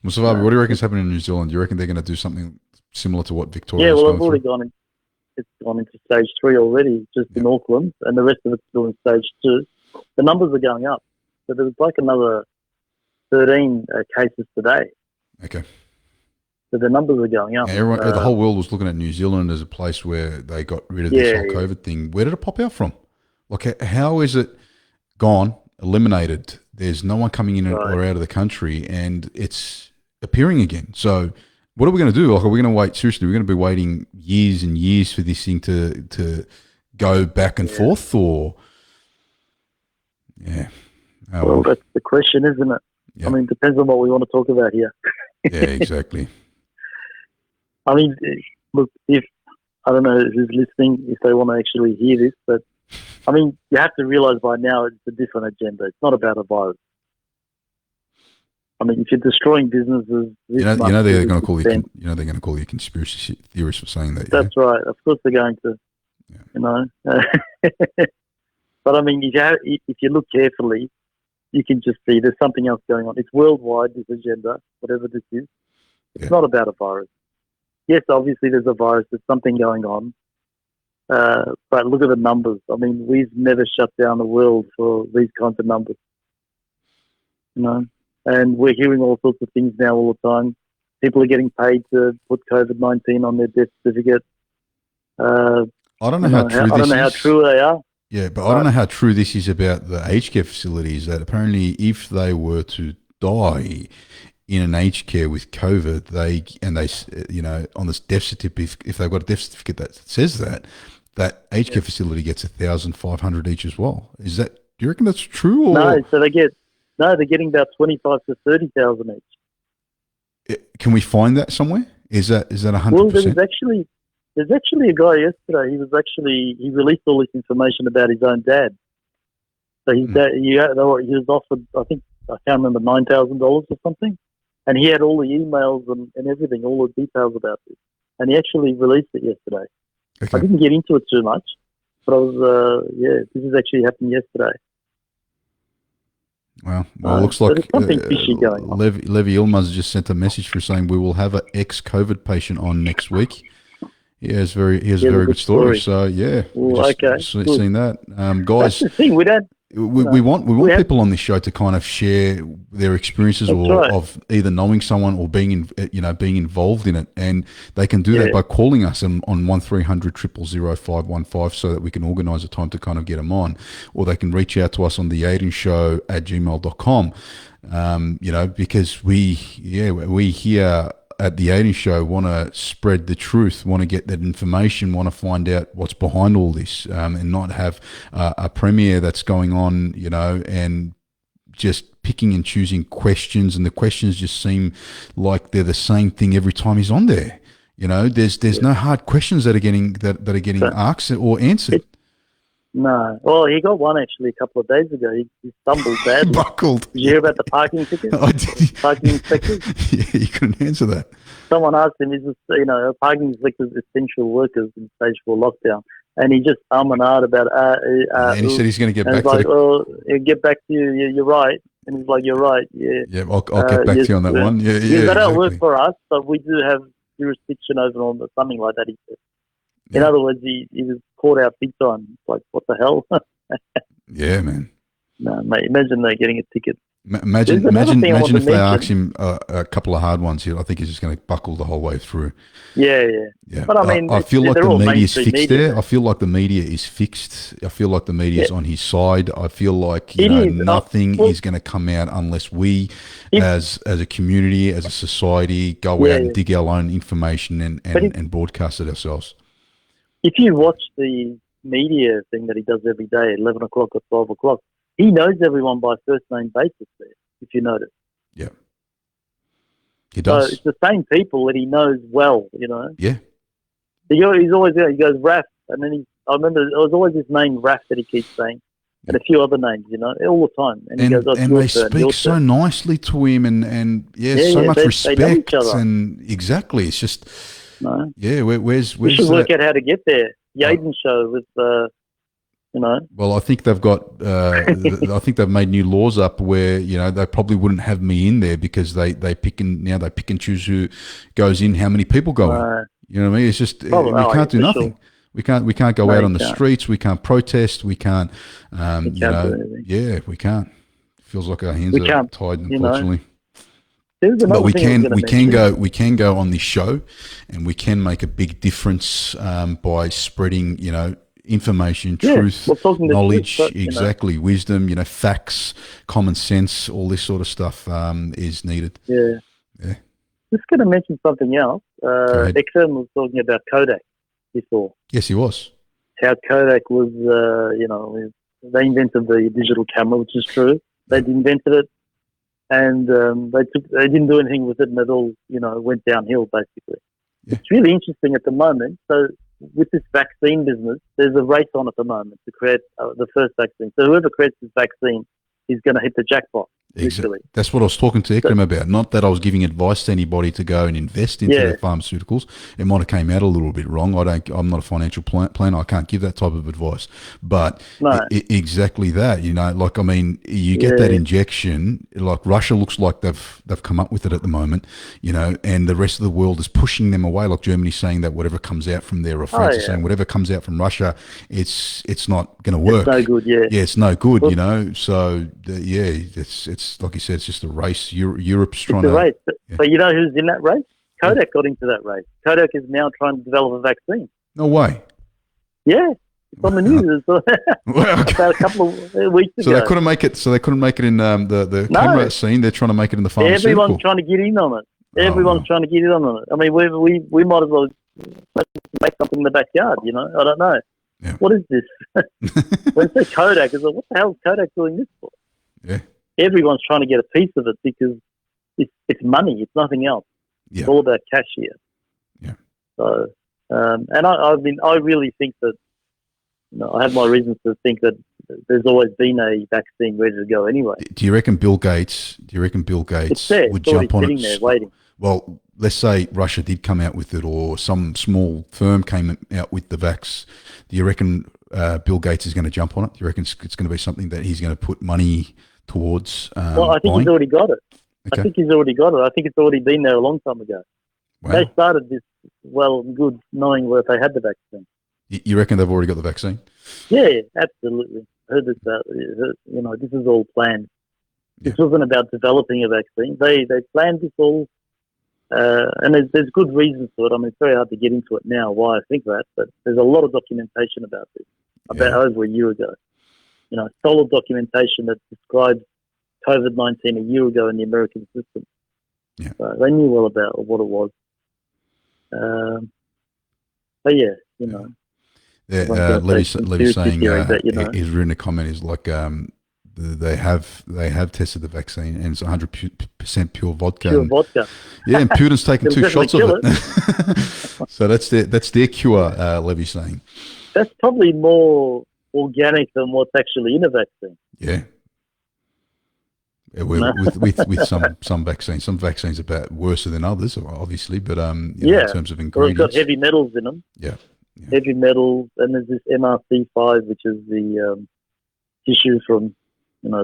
Musawabi, what do you reckon is happening in New Zealand? Do you reckon they're going to do something similar to what Victoria?
Yeah, well, I've already gone into stage 3 already, just in Auckland, and the rest of it's still in stage 2. The numbers are going up. So there was like another 13 cases today.
Okay.
So the numbers are going up.
Yeah, the whole world was looking at New Zealand as a place where they got rid of this whole COVID thing. Where did it pop out from? Like, how is it gone, eliminated? There's no one coming in or out of the country, and it's appearing again. So what are we going to do? Like, are we going to wait? Seriously, we're going to be waiting years and years for this thing to go back and forth, or
well, that's the question, isn't it? Yeah. I mean, it depends on what we want to talk about here.
Yeah, exactly.
I mean, look, I don't know who's listening, if they want to actually hear this, but I mean, you have to realize by now it's a different agenda. It's not about a virus. I mean, if you're destroying businesses,
they're going to call you. They're going to call you conspiracy theorists for saying that.
That's right. Of course, they're going to. Yeah. But I mean, if you look carefully, you can just see there's something else going on. It's worldwide, this agenda, whatever this is. It's not about a virus. Yes, obviously there's a virus. There's something going on. But look at the numbers. I mean, we've never shut down the world for these kinds of numbers. And we're hearing all sorts of things now all the time. People are getting paid to put COVID-19 on their death certificate.
I don't know how
true they are.
Yeah, but I don't know how true this is about the aged care facilities, that apparently if they were to die in an aged care with COVID, they on this death certificate, if they've got a death certificate that says that aged care facility gets $1,500 each as well. Is that, do you reckon that's true? Or?
No, so they're getting about 25 to 30,000 each.
Can we find that somewhere? Is that 100%?
Well, there's actually a guy yesterday. He released all this information about his own dad. So his dad, he was offered, I can't remember, $9,000 or something, and he had all the emails and everything, all the details about this, and he actually released it yesterday. Okay. I didn't get into it too much, but I was this is actually happened yesterday.
Well, it looks like
something fishy going on.
Levi Ilmaz just sent a message for saying we will have an ex-COVID patient on next week. He has a very good story. So seen that, guys.
That's the thing.
We want people on this show to kind of share their experiences of either knowing someone or being involved in it, and they can do that by calling us on 1300 000 515 so that we can organise a time to kind of get them on, or they can reach out to us on the Aydin Show at gmail.com. Because we here at the Aydin Show want to spread the truth, want to get that information, want to find out what's behind all this, and not have a premiere that's going on, and just picking and choosing questions, and the questions just seem like they're the same thing every time he's on there. There's no hard questions that are getting asked or answered.
No. Well, he got one actually a couple of days ago. He stumbled badly.
Buckled.
Did you hear about the parking tickets?
I did.
Parking inspectors?
Yeah, you couldn't answer that.
Someone asked him, is this, parking inspectors essential workers in stage 4 lockdown? and he just and ahhed about
and he said he's going to get back
to
to
well, he'll get back to you. You're right. And he's like, you're right. Yeah.
Yeah, I'll get back to you on that one. Yeah,
they don't
exactly.
work for us, but we do have jurisdiction over them, or something like that. He said. In other words, he was caught out big time. It's like, what the hell?
Yeah, man.
No, mate. Imagine they're getting a ticket.
Imagine if they ask him a couple of hard ones here. I think he's just going to buckle the whole way through.
Yeah. But I mean,
I feel like the media is fixed
media.
there. I feel like the media is fixed. I feel like the media is on his side. I feel like nothing is going to come out unless we, as a community, as a society, go out and dig our own information and broadcast it ourselves.
If you watch the media thing that he does every day at 11 o'clock or 12 o'clock, he knows everyone by first name basis there, if you notice.
Yeah. He does.
So it's the same people that he knows well, you know.
Yeah.
He's always there. He goes, Raf. And then I remember it was always his name, Raf, that he keeps saying. And a few other names, you know, all the time. And he goes,
they speak so nicely to him and so much respect.
They know each other.
And exactly. It's just, where's
we should work out how to get there. The Aydin show with, you know.
Well, I think they've got, I think they've made new laws up where, you know, they probably wouldn't have me in there because they pick and choose who goes in, how many people go in. You know what I mean? It's just, we can't do nothing. Sure. We can't go out on the streets. We can't protest. We can't, we can't. It feels like our hands are tied, unfortunately. But we can go on this show, and we can make a big difference by spreading, you know, information, truth, knowledge, wisdom, you know, facts, common sense, all this sort of stuff is needed.
Yeah. Just going to mention something else. Ekrem was talking about Kodak before.
Yes, he was.
How Kodak was, you know, they invented the digital camera, which is true. They invented it, and they didn't do anything with it, and it all, you know, went downhill basically. Yeah. It's really interesting at the moment. So with this vaccine business, there's a race on at the moment to create the first vaccine. So whoever creates this vaccine is going to hit the jackpot.
Exactly. That's what I was talking to Ekrem about. Not that I was giving advice to anybody to go and invest into the pharmaceuticals. It might have came out a little bit wrong. I'm not a financial planner. I can't give that type of advice. But exactly that. You know, like, I mean, you get that injection. Like Russia looks like they've come up with it at the moment. You know, and the rest of the world is pushing them away. Like Germany's saying that whatever comes out from there, or France is saying whatever comes out from Russia, it's not going to work.
It's no good. Yeah,
it's no good. You know, so it's like you said, it's just a race. Europe's trying to race.
But you know who's in that race? Kodak got into that race. Kodak is now trying to develop a vaccine.
No way.
Yeah, it's on the news. About a couple of weeks ago.
So they couldn't make it. So they couldn't make it in the camera scene. They're trying to make it in the pharmaceutical.
Everyone's trying to get in on it. Everyone's trying to get in on it. I mean, we might as well make something in the backyard. You know, I don't know. Yeah. What is this? When they say Kodak, it's like, what the hell is Kodak doing this for?
Yeah.
Everyone's trying to get a piece of it because it's money. It's nothing else. Yeah. It's all about cash here.
Yeah.
So, and I really think that, you know, I have my reasons to think that there's always been a vaccine ready to go anyway.
Do you reckon Bill Gates would jump on it?
There waiting.
Well, let's say Russia did come out with it, or some small firm came out with the vax. Do you reckon Bill Gates is going to jump on it? Do you reckon it's going to be something that he's going to put money towards?
Well, I think he's already got it. Okay. I think he's already got it. I think it's already been there a long time ago. Wow. They started this well and good knowing where they had the vaccine.
You reckon they've already got the vaccine?
Yeah, absolutely. I heard this, you know, this is all planned. Yeah. This wasn't about developing a vaccine. They planned this all, and there's good reasons for it. I mean, it's very hard to get into it now why I think that, but there's a lot of documentation about this, about over a year ago. You know, solid documentation that describes COVID-19 a year ago in the American system. Yeah. So they knew well about what it was. But yeah, you know.
Yeah, Levy's saying he's written a comment. Is like they have tested the vaccine and it's 100% pure vodka.
Pure vodka.
Yeah, and Putin's taken 2 shots of it. So that's their cure. Levy's saying
that's probably more organic than what's actually in a vaccine.
Yeah. With some vaccines. Some vaccines are worse than others, obviously, but in terms of ingredients.
Well, it's got heavy metals in them.
Yeah.
heavy metals, and there's this MRC5, which is the tissue from,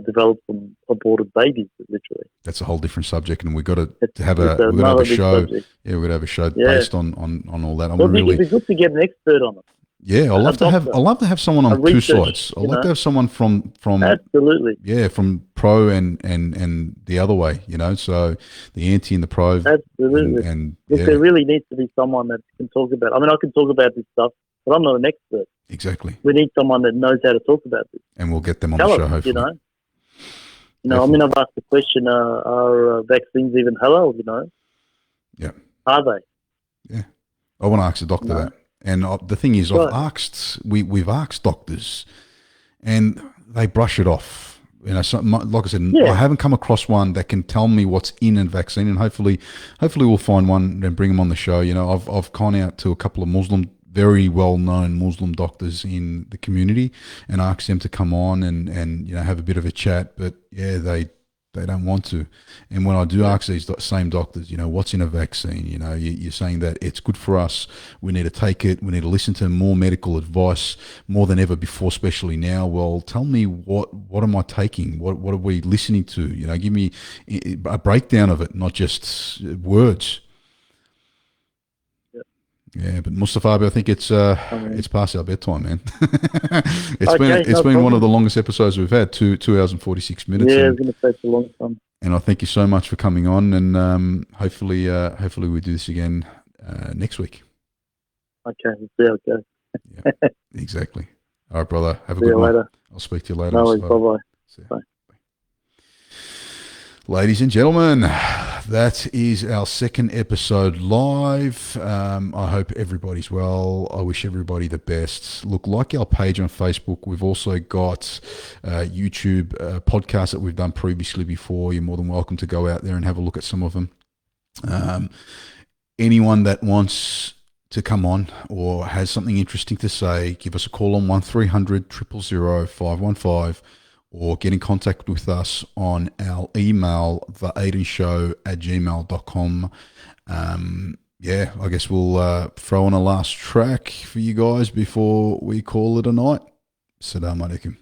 developed from aborted babies, literally.
That's a whole different subject, and we've got to have a show.
Subject.
Yeah, we're going to have a show based on all that.
It'd be good to get an expert on it.
Yeah, I'd love to have someone on two sides. I'd like to have someone from
absolutely.
Yeah, from pro and the other way, so the anti and the pro.
Absolutely. Look, there really needs to be someone that can talk about. I mean, I can talk about this stuff, but I'm not an expert.
Exactly.
We need someone that knows how to talk about this.
And we'll get them on the show, hopefully.
I mean, I've asked the question: are vaccines even halal?
Yeah.
Are they?
Yeah. I want to ask the doctor that. And the thing is, we've asked doctors, and they brush it off. Like I said, I haven't come across one that can tell me what's in a vaccine, and hopefully we'll find one and bring them on the show. I've gone out to a couple of very well-known Muslim doctors in the community and asked them to come on and have a bit of a chat, but they don't want to. And when I do ask these same doctors, what's in a vaccine? You're saying that it's good for us. We need to take it. We need to listen to more medical advice more than ever before, especially now. Well, tell me what am I taking? What are we listening to? Give me a breakdown of it, not just words. Yeah, but Mustafa, I think it's past our bedtime, man. It's been one of the longest episodes we've had, 2 hours and 46 minutes.
Yeah, it's going to take a long time.
And I thank you so much for coming on, and hopefully we do this again next week.
Okay, we'll see how it goes.
Yeah, exactly. All right, brother. Have a good one. Later. I'll speak to you later.
No, bye-bye. Bye.
Ladies and gentlemen, that is our second episode live. I hope everybody's well. I wish everybody the best. Look, like our page on Facebook. We've also got YouTube podcasts that we've done previously before. You're more than welcome to go out there and have a look at some of them. Anyone that wants to come on or has something interesting to say, give us a call on 1300 000 515. Or get in contact with us on our email, theaydinshow@gmail.com. I guess we'll throw in a last track for you guys before we call it a night. Assalamu alaikum.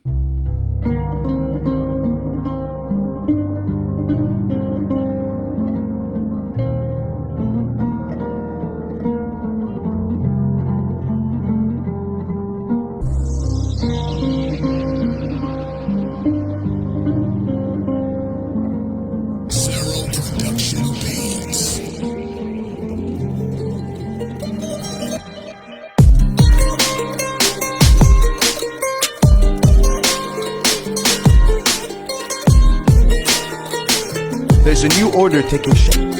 There's a new order taking shape.